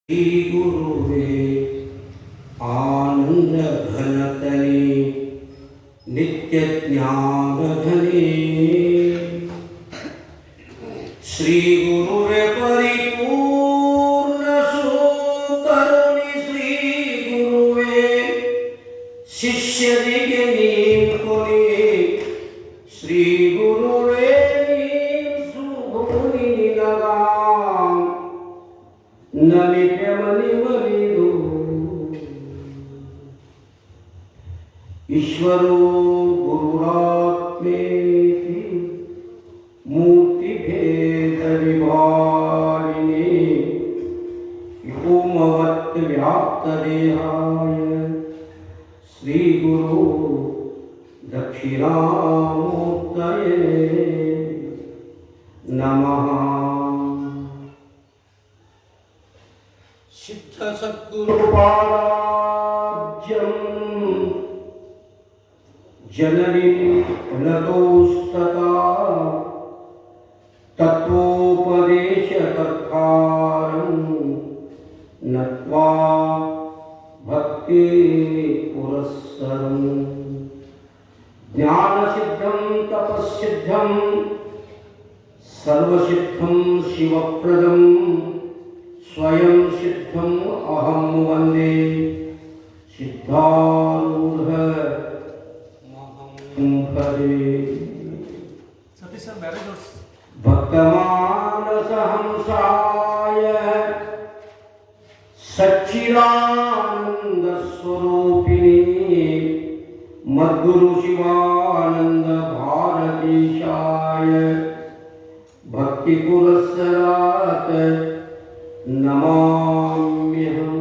श्री गुरुवे आनंद घनतने नित्य ज्ञान धने श्री गुरुवे परिपूर्ण सुकरुणी श्री गुरुवे शिष्यರಿಗೆ ನೀಕೊನೆ श्री गुरुवे सुभुनि निलगा नमित मनि मरिदु ईश्वरो गुरुरात्मेति मूर्ति भेद विभागिने व्योमवत् व्याप्त देहाय श्री गुरु दक्षिणामूर्तये नमः। सिद्ध सद्गुरुपादाब्जं जननी नतोस्तता तत्वोपदेशकर्तारं नत्वा भक्ति पुरस्सरं ज्ञानसिद्धं तपस्सिद्धं सर्वसिद्धं शिवप्रदं स्वयं सिद्धम अहम वंदे सिद्धारूढ़ महं भक्तमानस हंसाय सच्चिदानंद स्वरूपिणे मद्गुरु शिवानंद भारतीशाय भक्ति पुरस्सरात् नमाम्यहं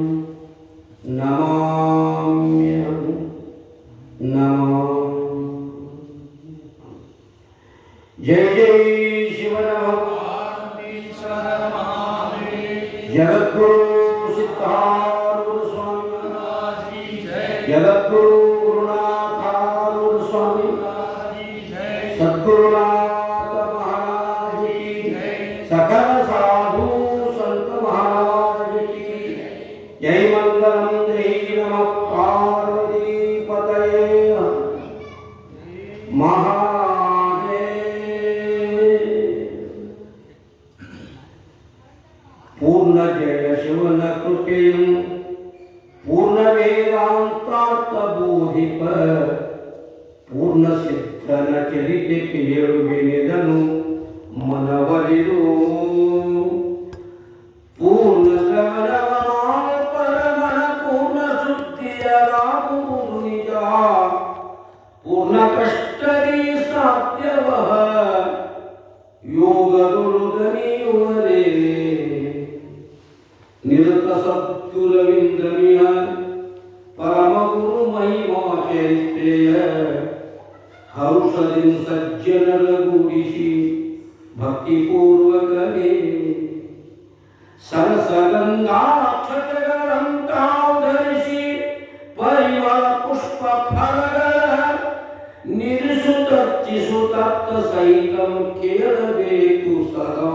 नमाम्यहं जय जय शिव जगद्गुरु सिद्धारूढ़ स्वामी जगद्गुरु गुरुनाथारूढ़ स्वामी सद्गुरुनाथ महाराज की सकल साधु संत महाराज की जय। मंगलम देवी नमः पार्वती पतये पूर्ण जय शिवन कृपेयं पूर्ण वेदांतार्थ बोधिप पूर्ण सिद्धन चरित केಳುವೆನೆದನು मनवरिदु पूर्ण परमन पूर्ण शुद्धिಯ ರಾಮುವುದು ನಿಜ पूर्ण कष्टरी साध्यवः योगदुर्गनियुवरे निरत सद्गुरविंदमिह परमगुरु महिमा चैत्रेय हर्षदिन सज्जनरगूಡಿಸಿ भक्तिपूर्वकने सरसगंगाक्षतगरंतावधरिಸಿ परिमಳ पुष्प फलಗಳ निरಸುತರ್ಚಿಸುತತ್ತ ಸಹಿತಂ ಕೇಳಬೇಕು ಸದಾ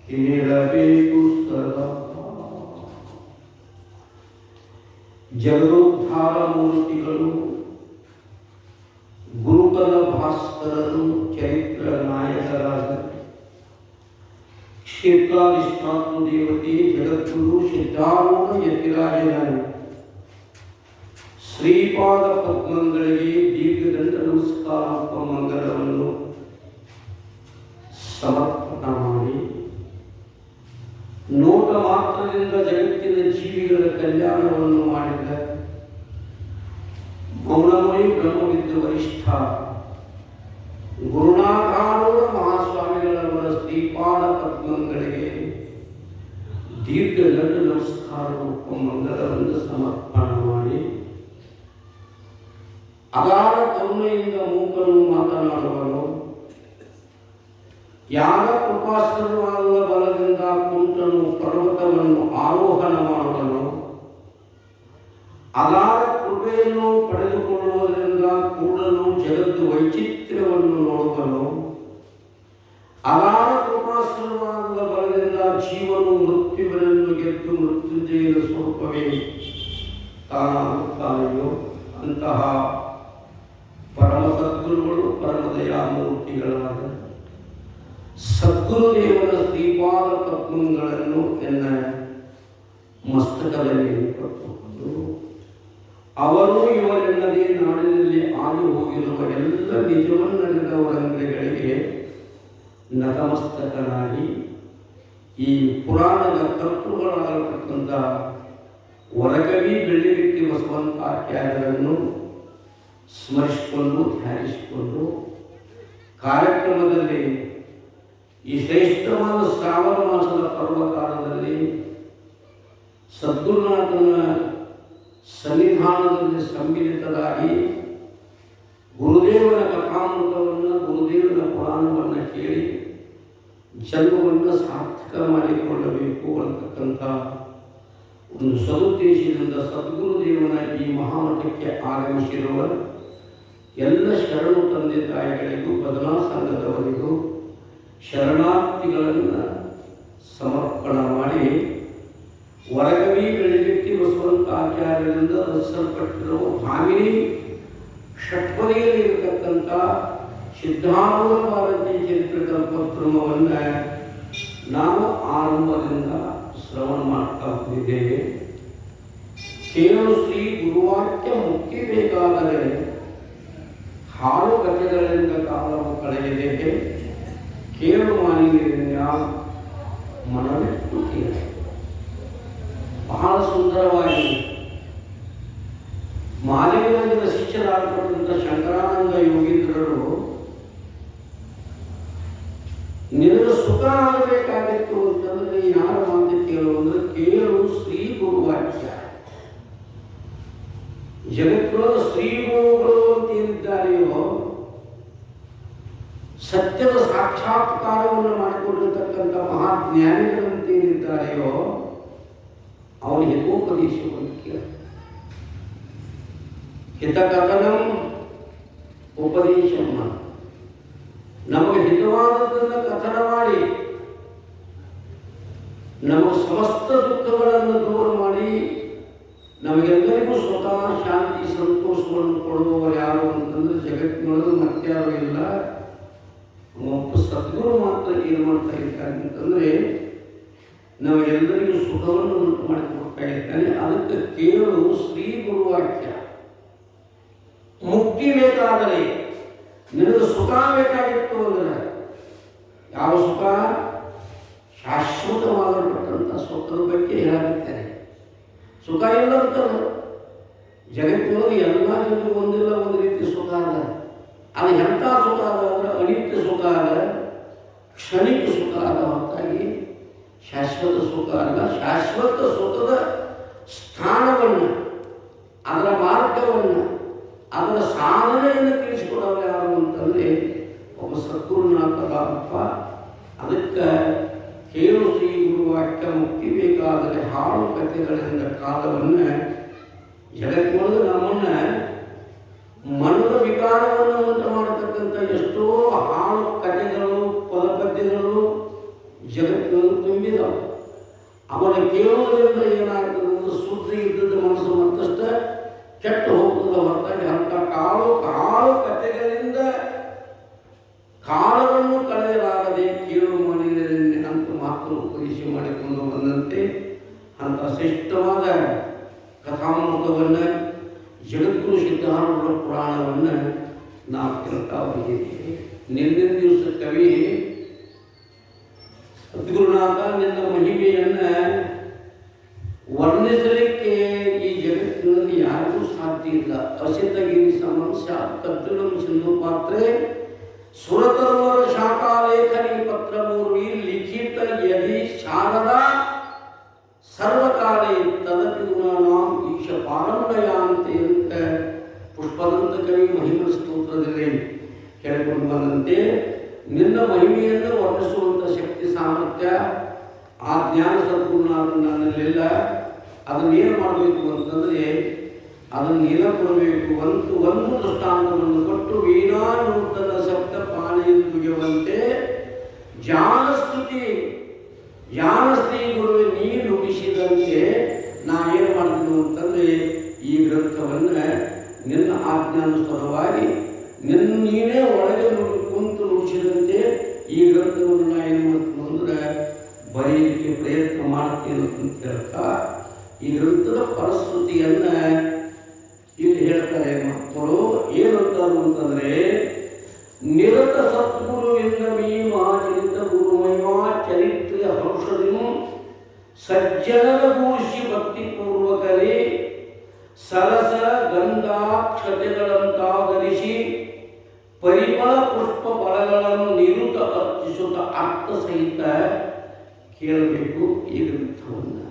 ಕೇಳಬೇಕು ಸದಾ। ಜಗದೋದ್ಧಾರ ಮೂರ್ತಿಗಳು ಗುರುಕುಲ ಭಾಸ್ಕರರು ಚರಿತ್ರ ನಾಯಕರಾದ ಕ್ಷೇತ್ರಾಧಿಷ್ಠಾತೃ ದೇವತೆ ಜಗದ್ಗುರು ಸಿದ್ಧಾರೂಢ ಯತಿರಾಜನ ಶ್ರೀಪಾದ ಪದ್ಮಗಳಿಗೆ ದೀರ್ಘದಂಡ ನಮಸ್ಕಾರ ಮಂಗಲವನ್ನು ಸಮರ್ಪಣ ಮಾಡಿ ನೋಟ ಮಾತ್ರದಿಂದ ಜಗತ್ತಿನ ಜೀವಿಗಳ ಕಲ್ಯಾಣವನ್ನು ಮಾಡಿದ ಮೌನಮಯಿ ಬ್ರಹ್ಮವಿದ್ದ ವರಿಷ್ಠ ಗುರುನಾಥಾರೂಢ ಮಹಾಸ್ವಾಮಿಗಳವರ ಶ್ರೀಪಾದ ಪದ್ಮಗಳಿಗೆ ದೀರ್ಘದಂಡ ನಮಸ್ಕಾರ ಮಂಗಲವನ್ನು ಸಮರ್ಪಣ ಮಾಡಿ ಅಗಾಧ ಕರುಣೆಯಿಂದ ಮೂಕನು ಮಾತನಾಡುವನು ಯಾರ ಕೃಪಾಶ್ರಮವಾದ ಬಲದಿಂದ ಕುಂಟನು ಪರ್ವತವನ್ನು ಆರೋಹಣ ಮಾಡುವನು ಅಗಾಧ ಕೃಪೆಯನ್ನು ಪಡೆದುಕೊಳ್ಳುವುದರಿಂದ ಕೂಡಲು ಜಗತ್ತು ವೈಚಿತ್ರ್ಯವನ್ನು ನೋಡುವನು ಅಗಾಧ ಕೃಪಾಶ್ರಮವಾದ ಬಲದಿಂದ ಜೀವನು ಮೃತ್ಯುಗಳನ್ನು ಗೆದ್ದು ಮೃತ್ಯುಂಜಯನ ಸ್ವರೂಪವೇ ತಾನಾಗುತ್ತಾನೆಯೋ ಅಂತಹ ಪರಮ ಸದ್ಗುರುಗಳು ಪರಮದಯಾಮೂರ್ತಿಗಳಾದ ಸದ್ಗುರುದೇವರ ಶ್ರೀಪಾದ ಪದ್ಮಗಳನ್ನು ಎನ್ನ ಮಸ್ತಕದ ಮೇಲೆ ಕಟ್ಟುಕೊಂಡು ಅವರು ಇವರೆಲ್ಲದೇ ನಾಡಿನಲ್ಲಿ ಆಗಿ ಹೋಗಿರುವ ಎಲ್ಲ ನಿಜವನ್ನರಿದವರಂಗಗಳಿಗೆ ನತಮಸ್ತಕನಾಗಿ ಈ ಪುರಾಣದ ಕರ್ತೃಗಳಾಗತಕ್ಕಂಥ ವರಕವಿ ಬೆಳ್ಳಿಗಿಟ್ಟಿ ಬಸವಂತಾಚಾರ್ಯರನ್ನು ಸ್ಮರಿಸಿಕೊಂಡು ಧ್ಯಾನಿಸಿಕೊಂಡು ಕಾರ್ಯಕ್ರಮದಲ್ಲಿ ಈ ಶ್ರೇಷ್ಠವಾದ ಶ್ರಾವಣ ಮಾಸದ ಪರ್ವಕಾಲದಲ್ಲಿ ಸದ್ಗುರುನಾಥನ ಸನ್ನಿಧಾನದಲ್ಲಿ ಸಮ್ಮಿಲಿತರಾಗಿ ಗುರುದೇವನ ಕಥಾಮೃತವನ್ನು ಗುರುದೇವನ ಪುರಾಣವನ್ನು ಕೇಳಿ ಜನ್ಮವನ್ನು ಸಾರ್ಥಕ ಮಾಡಿಕೊಳ್ಳಬೇಕು ಅಂತಕ್ಕಂಥ ಒಂದು ಸದುದ್ದೇಶದಿಂದ ಸದ್ಗುರುದೇವನ ಈ ಮಹಾಮಠಕ್ಕೆ ಆಗಮಿಸಿರುವ ಎಲ್ಲ ಶರಣು ತಂದೆ ತಾಯಿಗಳಿಗೂ ಭಜನಾ ಸಂಘದವರಿಗೂ ಶರಣಾರ್ಥಿಗಳನ್ನು ಸಮರ್ಪಣೆ ಮಾಡಿ ವರಕವಿ ಬೆಳ್ಳಿಗಿಟ್ಟಿ ಬಸವಂತಾಚಾರ್ಯರಿಂದ ರಚಿಸಲ್ಪಟ್ಟಿರುವ ಭಾಮಿನಿ ಷಟ್ಪದಿಯಲ್ಲಿ ಇರತಕ್ಕಂಥ ಸಿದ್ಧಾರೂಢ ಭಾರತಿ ಚರಿತ್ರೆ ಕಲ್ಪದ್ರುಮವನ್ನು ನಾವು ಆರಂಭದಿಂದ ಶ್ರವಣ ಮಾಡ್ತಾ ಹೋಗಿದ್ದೇವೆ. ಕೇವಲ ಶ್ರೀ ಗುರುವಾಕ್ಯ ಮುಕ್ತಿ ಬೇಕಾದರೆ ಹಾಳು ಕಥೆಗಳಿಂದ ಕಾಲವು ಕಳೆಯಲಿದೆ. ಕೇಳು ಮಾನಿನಿಂದ ಮನವಿಟ್ಟು ಕೇಳಿ. ಬಹಳ ಸುಂದರವಾಗಿ ಮಾಲಿನ್ಯದ ಶಿಷ್ಯರಾಗತಕ್ಕಂಥ ಶಂಕರಾನಂದ ಯೋಗೀಂದ್ರರು ನಿನಗೆ ಸುಖ ಆಗಬೇಕಾಗಿತ್ತು ಅಂತಂದ್ರೆ ಯಾರ ಮಾತು ಕೇಳು ಅಂದ್ರೆ ಕೇಳು ಶ್ರೀ ಗುರುವಾಕ್ಯ. ಜಗತ್ತೊಳಗೆ ಶ್ರೀ ಗುರುಗಳು ಅಂತ ಏನಿದ್ದಾರೆಯೋ ಸತ್ಯದ ಸಾಕ್ಷಾತ್ಕಾರವನ್ನು ಮಾಡಿಕೊಂಡಿರ್ತಕ್ಕಂಥ ಮಹಾಜ್ಞಾನಿಗಳಂತ ಏನಿದ್ದಾರೆಯೋ ಅವನ ಹಿತೋಪದೇಶವನ್ನು ಕೇಳ. ಹಿತಕಥನಂ ಉಪದೇಶಂ. ನಮಗೆ ಹಿತವಾದದ್ದನ್ನು ಕಥನ ಮಾಡಿ ನಮಗೆ ಸಮಸ್ತ ದುಃಖಗಳನ್ನು ದೂರ ಮಾಡಿ ನಮಗೆಲ್ಲರಿಗೂ ಸ್ವತಃ ಶಾಂತಿ ಸಂತೋಷವನ್ನು ಕೊಡುವವರು ಯಾರು ಅಂತಂದ್ರೆ ಜಗತ್ತಿನೊಳಗೆ ಮತ್ಯಾರು ಇಲ್ಲ. ಒಬ್ಬ ಸದ್ಗುರು ಮಾತ್ರ ಏನು ಮಾಡ್ತಾ ಇದ್ದಾರೆ ಅಂತಂದ್ರೆ ನಾವೆಲ್ಲರಿಗೂ ಸುಖವನ್ನು ಉಂಟು ಮಾಡಿಕೊಡ್ತಾ ಇದ್ದಾನೆ. ಅದಕ್ಕೆ ಕೇಳು ಶ್ರೀ ಗುರುವಾಕ್ಯ. ಮುಕ್ತಿ ಬೇಕಾದರೆ ನಿನಗೆ ಸುಖ ಬೇಕಾಗಿತ್ತು ಅಂದರೆ ಯಾವ ಸುಖ? ಶಾಶ್ವತವಾಗಲ್ಪಟ್ಟಂಥ ಸುಖದ ಬಗ್ಗೆ ಹೇಳಾಗುತ್ತಾರೆ. ಸುಖ ಇಲ್ಲಂತಲ್ಲ. ಜಗತ್ತಿನೊಳಗೆ ಎಲ್ಲ ಜನರು ಒಂದಿಲ್ಲ ಒಂದು ರೀತಿ ಸುಖ ಅದ. ಅದು ಎಂಥ ಸುಖ ಅದ ಅಂದರೆ ಅನಿತ್ಯ ಸುಖ ಅದ, ಕ್ಷಣಿಕ ಸುಖ ಅದ ಹೊರತಾಗಿ ಶಾಶ್ವತ ಸುಖ ಅಲ್ಲ. ಶಾಶ್ವತ ಸುಖದ ಸ್ಥಾನವನ್ನು, ಅದರ ಮಾರ್ಗವನ್ನು, ಅದರ ಸಾಧನೆಯನ್ನು ತಿಳಿಸಿಕೊಡೋರು ಯಾರು ಅಂತಂದರೆ ಒಬ್ಬ ಸದ್ಗುರುನಾಥ ಬಾಬಪ್ಪ. ಅದಕ್ಕೆ ಕೇಳು ಶ್ರೀ ಗುರುವಾಕ್ಯ ಮುಕ್ತಿ ಬೇಕಾದರೆ ಹಾಳು ಕಥೆಗಳಿಂದ ಕಾಲವನ್ನು ಜಗತ್ತಿನೊಳಗೆ ನಮ್ಮನ್ನು ಮನದ ವಿಕಾರವನ್ನು ಉಂಟು ಮಾಡತಕ್ಕಂಥ ಎಷ್ಟೋ ಹಾಳು ಕಥೆಗಳು ಪದಪದ್ಯಗಳು ಜಗತ್ತಿನೊಳಗೆ ತುಂಬಿದವು. ಅವನ ಕೇಳುವುದರಿಂದ ಏನಾಗ್ತದೆ ಅಂದ್ರೆ ಶುದ್ಧ ಇದ್ದದ ಮನಸ್ಸು ಮತ್ತಷ್ಟು ಕೆಟ್ಟು ಹೋಗ್ತದೆ ಹೊರತಾಗಿ ಅಂಥ ಕಾಳು ಕಥೆಗಳಿಂದ ಕಾಲವನ್ನು ಕಳೆಯಲಾಗದೆ ಕೇಳು ಮಾಡಿದರೆ ಅಂತ ಮಾತ್ರ ಉಪದೇಶ ಮಾಡಿಕೊಂಡು ಬಂದಂತೆ ಅಂಥ ಶ್ರೇಷ್ಠವಾದ ಕಥಾಮೃತವನ್ನು ಜಗದ್ಗುರು ಸಿದ್ಧಾರೂಢ ಪುರಾಣವನ್ನು ನಾವು ಕೇಳ್ತಾ ಹೋಗಿದ್ದೀವಿ. ನಿನ್ನೆ ದಿವಸ ಕವಿ ಸದ್ಗುರುನಾಥ ನಿನ್ನ ಮಹಿಮೆಯನ್ನು ವರ್ಣಿಸಲಿಕ್ಕೆ ಈ ಜಗತ್ತಿನಲ್ಲಿ ಯಾರಿಗೂ ಸಾಧ್ಯ ಇಲ್ಲ. ಅಸಿತಗಿರಿ ಸಮಂಶ ತದ್ದುಲಂ ಸಿಂಧು ಪಾತ್ರೆ ಸುರತರುವರ ಶಾಖಾಲೇಖನಿ ಪತ್ರ ಮೂರ್ವಿ ಲಿಖಿತ ಯದಿ ಶಾರದಾ ಸರ್ವಕಾಲೇ ತದಪಿ ಗುಣಾನಾಂ ಈಶ ಪಾರಂಗಯಾಂತೆ ಅಂತ ಪುಷ್ಪದಂತ ಕವಿ ಮಹಿಮಾ ಸ್ತೋತ್ರದಲ್ಲಿ ಹೇಳಿಕೊಂಡು ಬಂದಂತೆ ನಿನ್ನ ಮಹಿಮೆಯನ್ನು ವರ್ಣಿಸುವಂಥ ಶಕ್ತಿ ಸಾಮರ್ಥ್ಯ ಆ ಜ್ಞಾನ ಸದ್ಗುರುನಾಥ ನನ್ನಲ್ಲಿಲ್ಲ. ಅದನ್ನೇನು ಮಾಡಬೇಕು ಅಂತಂದರೆ ಅದನ್ನು ನೀನು ಕೊಡಬೇಕು. ಒಂದು ದೃಷ್ಟಾಂತವನ್ನು ಕೊಟ್ಟು ವೀಣಾ ನೂತನ ಶಬ್ದ ಪಾಣಿಯುವಂತೆ ಜಾನಸ್ತುತಿ ಯಾನ ಶ್ರೀ ಗುರುವೆ ನೀ ನುಡಿಸಿದಂತೆ ನಾ ಏನು ಮಾಡಿದ್ರು ಅಂತಂದರೆ ಈ ಗ್ರಂಥವನ್ನು ನಿನ್ನ ಆಜ್ಞಾನುಸಾರವಾಗಿ ನೀನೇ ಒಳಗೆ ಕುಂತು ನುಡಿಸಿದಂತೆ ಈ ಗ್ರಂಥವನ್ನು ನಾ ಏನು ಮಾಡ್ತೀನಿ ಅಂದರೆ ಬರೆಯಲಿಕ್ಕೆ ಪ್ರಯತ್ನ ಮಾಡ್ತೀನಿ ಅಂತ ಹೇಳ್ತಾ ಈ ಗ್ರಂಥದ ಪರಿಸ್ಥಿತಿಯನ್ನು ಇಲ್ಲಿ ಹೇಳ್ತಾರೆ ಮಕ್ಕಳು ಏನಂತಾರು ಅಂತಂದರೆ ನಿರತ ಸದ್ಗುರುವಿಂದ ಮೀಮಾಚರಿತ ಗುರುಮಯಾ ಚರಿತ್ರೆ ಹರ್ಷದಿಂ ಸಜ್ಜನರ ಘೋಷಿ ಭಕ್ತಿಪೂರ್ವಕರೇ ಸರಸ ಗಂಧಾಕ್ಷತೆಗಳಂತಾಧರಿಸಿ ಪರಿಮಳ ಪುಷ್ಪ ಫಲಗಳನ್ನು ನಿರುತ ಅರ್ಚಿಸುತ್ತ ಅರ್ಥ ಸಹಿತ ಕೇಳಬೇಕು ಈ ಗ್ರಂಥವನ್ನು.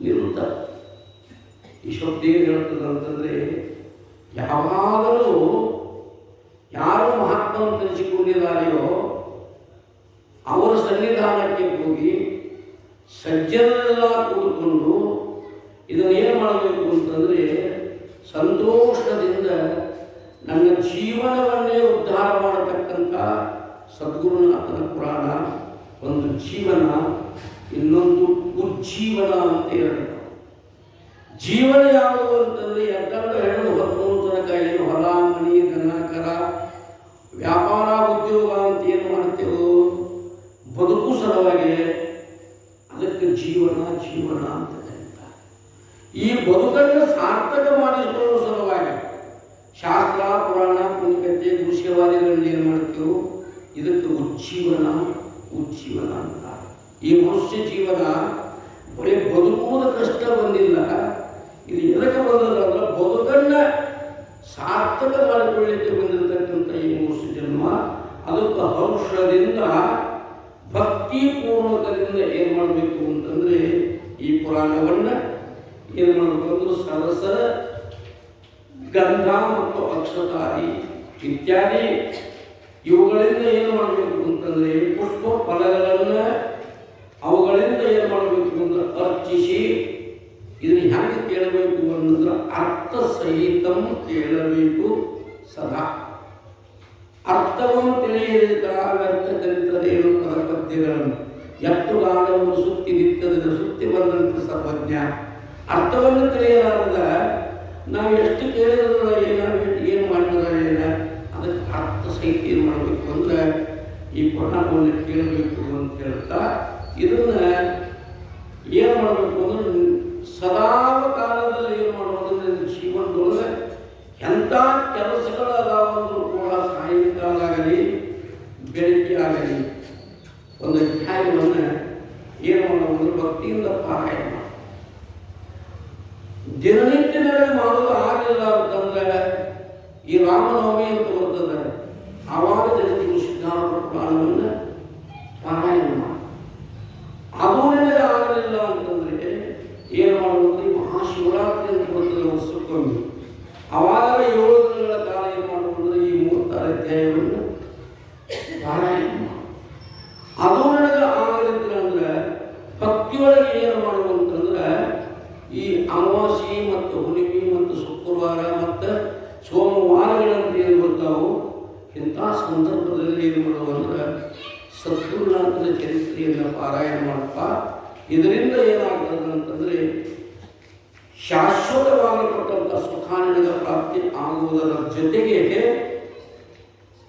ನಿರುತ ಈ ಶಬ್ದ ಏನು ಹೇಳ್ತದಂತಂದರೆ ಯಾವಾಗಲೂ ಯಾರು ಮಹಾತ್ಮವನ್ನು ತಿಳಿಸಿಕೊಂಡಿದ್ದಾರೆಯೋ ಅವರ ಸನ್ನಿಧಾನಕ್ಕೆ ಹೋಗಿ ಸಜ್ಜನರೆಲ್ಲ ಕೂಡಿಕೊಂಡು ಇದನ್ನೇನು ಮಾಡಬೇಕು ಅಂತಂದರೆ ಸಂತೋಷದಿಂದ ನನ್ನ ಜೀವನವನ್ನೇ ಉದ್ಧಾರ ಮಾಡತಕ್ಕಂಥ ಸದ್ಗುರುನಾಥನ ಪುರಾಣ ಒಂದು ಜೀವನ, ಇನ್ನೊಂದು ಉಜ್ಜೀವನ ಅಂತ ಹೇಳಿದ್ರು. ಜೀವನ ಯಾವುದು ಅಂತಂದರೆ ಎತ್ತಂಡ ಹೆಣ್ಣು ಹೊತ್ತು ತನಕ ಏನು ಹೊಲ ಮನಿ ದನ ಕರ ವ್ಯಾಪಾರ ಉದ್ಯೋಗ ಅಂತ ಏನು ಮಾಡ್ತೇವೋ ಬದುಕು ಸಲುವಾಗಿ ಅದಕ್ಕೆ ಜೀವನ ಜೀವನ ಅಂತ ಕರೀತಾರೆ. ಈ ಬದುಕನ್ನು ಸಾರ್ಥಕ ಮಾಡಿಕೊಳ್ಳುವ ಸಲುವಾಗಿ ಶಾಸ್ತ್ರ ಪುರಾಣ ಪುಣ್ಯಕಥೆ ಗುರುಸೇವಾದಿಗಳನ್ನು ಏನು ಮಾಡ್ತೇವೆ ಇದಕ್ಕೆ ಉಜ್ಜೀವನ ಉಜ್ಜೀವನ ಅಂತ. ಈ ಮನುಷ್ಯ ಜೀವನ ಬರೀ ಬದುಕುವುದ ಕಷ್ಟ ಬಂದಿಲ್ಲ, ಇದು ಎದಕ್ಕೆ ಬಂದದಂದ್ರೆ ಬದುಕನ್ನು ಸಾರ್ಥಕ ಮಾಡಿಕೊಳ್ಳಲಿಕ್ಕೆ ಬಂದಿರತಕ್ಕಂಥ ಈ ಮನುಷ್ಯ ಜನ್ಮ. ಅದಕ್ಕೆ ಹರ್ಷದಿಂದ ಭಕ್ತಿಪೂರ್ವಕದಿಂದ ಏನು ಮಾಡಬೇಕು ಅಂತಂದರೆ ಈ ಪುರಾಣವನ್ನು ಏನು ಮಾಡಬೇಕು ಅಂದ್ರೆ ಸರಸ ಗಂಧ ಮತ್ತು ಅಕ್ಷತಾದಿ ಇತ್ಯಾದಿ ಇವುಗಳಿಂದ ಏನು ಮಾಡಬೇಕು ಅಂತಂದರೆ ಪುಷ್ಪ ಫಲಗಳನ್ನು ಅವುಗಳಿಂದ ಏನು ಮಾಡಬೇಕು ಅಂದ್ರೆ ಅರ್ಚಿಸಿ ಇದನ್ನು ಹೆಂಗೆ ಕೇಳಬೇಕು ಅನ್ನೋದ್ರ ಅರ್ಥ ಸಹಿತ ಕೇಳಬೇಕು. ಸದಾ ಅರ್ಥವನ್ನು ತಿಳಿಯದ ವ್ಯರ್ಥ ಕಲಿತರೇನು ಪದ್ಯಗಳನ್ನು ಎಷ್ಟು ಗಾನವನ್ನು ಸುತ್ತಿ ನಿಂತದ ಸುತ್ತಿ ಬಂದಂತೆ ಸರ್ವಜ್ಞ. ಅರ್ಥವನ್ನು ತಿಳಿಯಲಾರದ ನಾವು ಎಷ್ಟು ಕೇಳಿದ್ರೆ ಏನು ಮಾಡಿದ್ರೆ ಅದಕ್ಕೆ ಅರ್ಥ ಸಹಿತ ಏನು ಮಾಡಬೇಕು ಅಂದ್ರೆ ಈ ಪುರಾಣವನ್ನು ಕೇಳಬೇಕು ಅಂತ ಹೇಳ್ತಾ ಇದನ್ನು ಏನು ಮಾಡಬೇಕು ಅಂದ್ರೆ ಸದಾ ಕಾಲದಲ್ಲಿ ಏನು ಮಾಡೋದಂದ್ರೆ ಜೀವನದೊಳಗೆ ಎಂಥ ಕೆಲಸಗಳದಾವಂದ್ರೂ ಕೂಡ ಸಾಯಂಕಾಲ ಆಗಲಿ ಬೆಳಗ್ಗೆ ಆಗಲಿ ಒಂದು ಅಧ್ಯಾಯವನ್ನು ಏನು ಮಾಡೋದು ಭಕ್ತಿಯಿಂದ ಪಾರಾಯಣ ಮಾಡಿ. ದಿನನಿತ್ಯದಲ್ಲಿ ಮಾಡೋದು ಆಗಲಿಲ್ಲ ಅಂತಂದ್ರೆ ಈ ರಾಮನವಮಿ ಅಂತ ಬರ್ತದೆ, ಆವಾಗ ಜಗತ್ತಿಗೆ ಸಿದ್ಧಾಂತ ಪುರಾಣವನ್ನು ಪಾರಾಯಣ ಮಾಡಿ. ಅದು ನನಗೆ ಆಗಲಿಲ್ಲ ಅಂತಂದರೆ ಏನು ಮಾಡುವುದು ಮಹಾಶಿವರಾತ್ರಿ ಅಂತ ಬರ್ತದೆ ವರ್ಷಕ್ಕೊಮ್ಮೆ, ಆವಾಗ 7 ದಿನಗಳ ಕಾಲ ಏನು ಮಾಡುವುದಂದ್ರೆ ಈ 36 ಅಧ್ಯಾಯವನ್ನು ಪಾರಾಯಣ ಮಾಡಿ. ಅದು ನನಗೆ ಆಗಲಿಲ್ಲ ಅಂದ್ರೆ ಭಕ್ತಿಯೊಳಗೆ ಏನು ಮಾಡುವಂತಂದ್ರೆ ಈ ಅಮಾವಾಸ್ಯೆ ಮತ್ತು ಹುಣ್ಣಿಮೆ ಮತ್ತು ಶುಕ್ರವಾರ ಮತ್ತು ಸೋಮವಾರಗಳಂತ ಏನು ಬರ್ತಾವು ಇಂಥ ಸಂದರ್ಭದಲ್ಲಿ ಏನು ಮಾಡುವಂದ್ರೆ ಸದ್ಗುರುನಾಥನ ಚರಿತ್ರೆಯನ್ನು ಪಾರಾಯಣ ಮಾಡಪ್ಪ. ಇದರಿಂದ ಏನಾಗ್ತದೆ ಅಂತಂದರೆ ಶಾಶ್ವತವಾಗಿರತಕ್ಕಂಥ ಸುಖಾನಂದ ಪ್ರಾಪ್ತಿ ಆಗುವುದರ ಜೊತೆಗೆ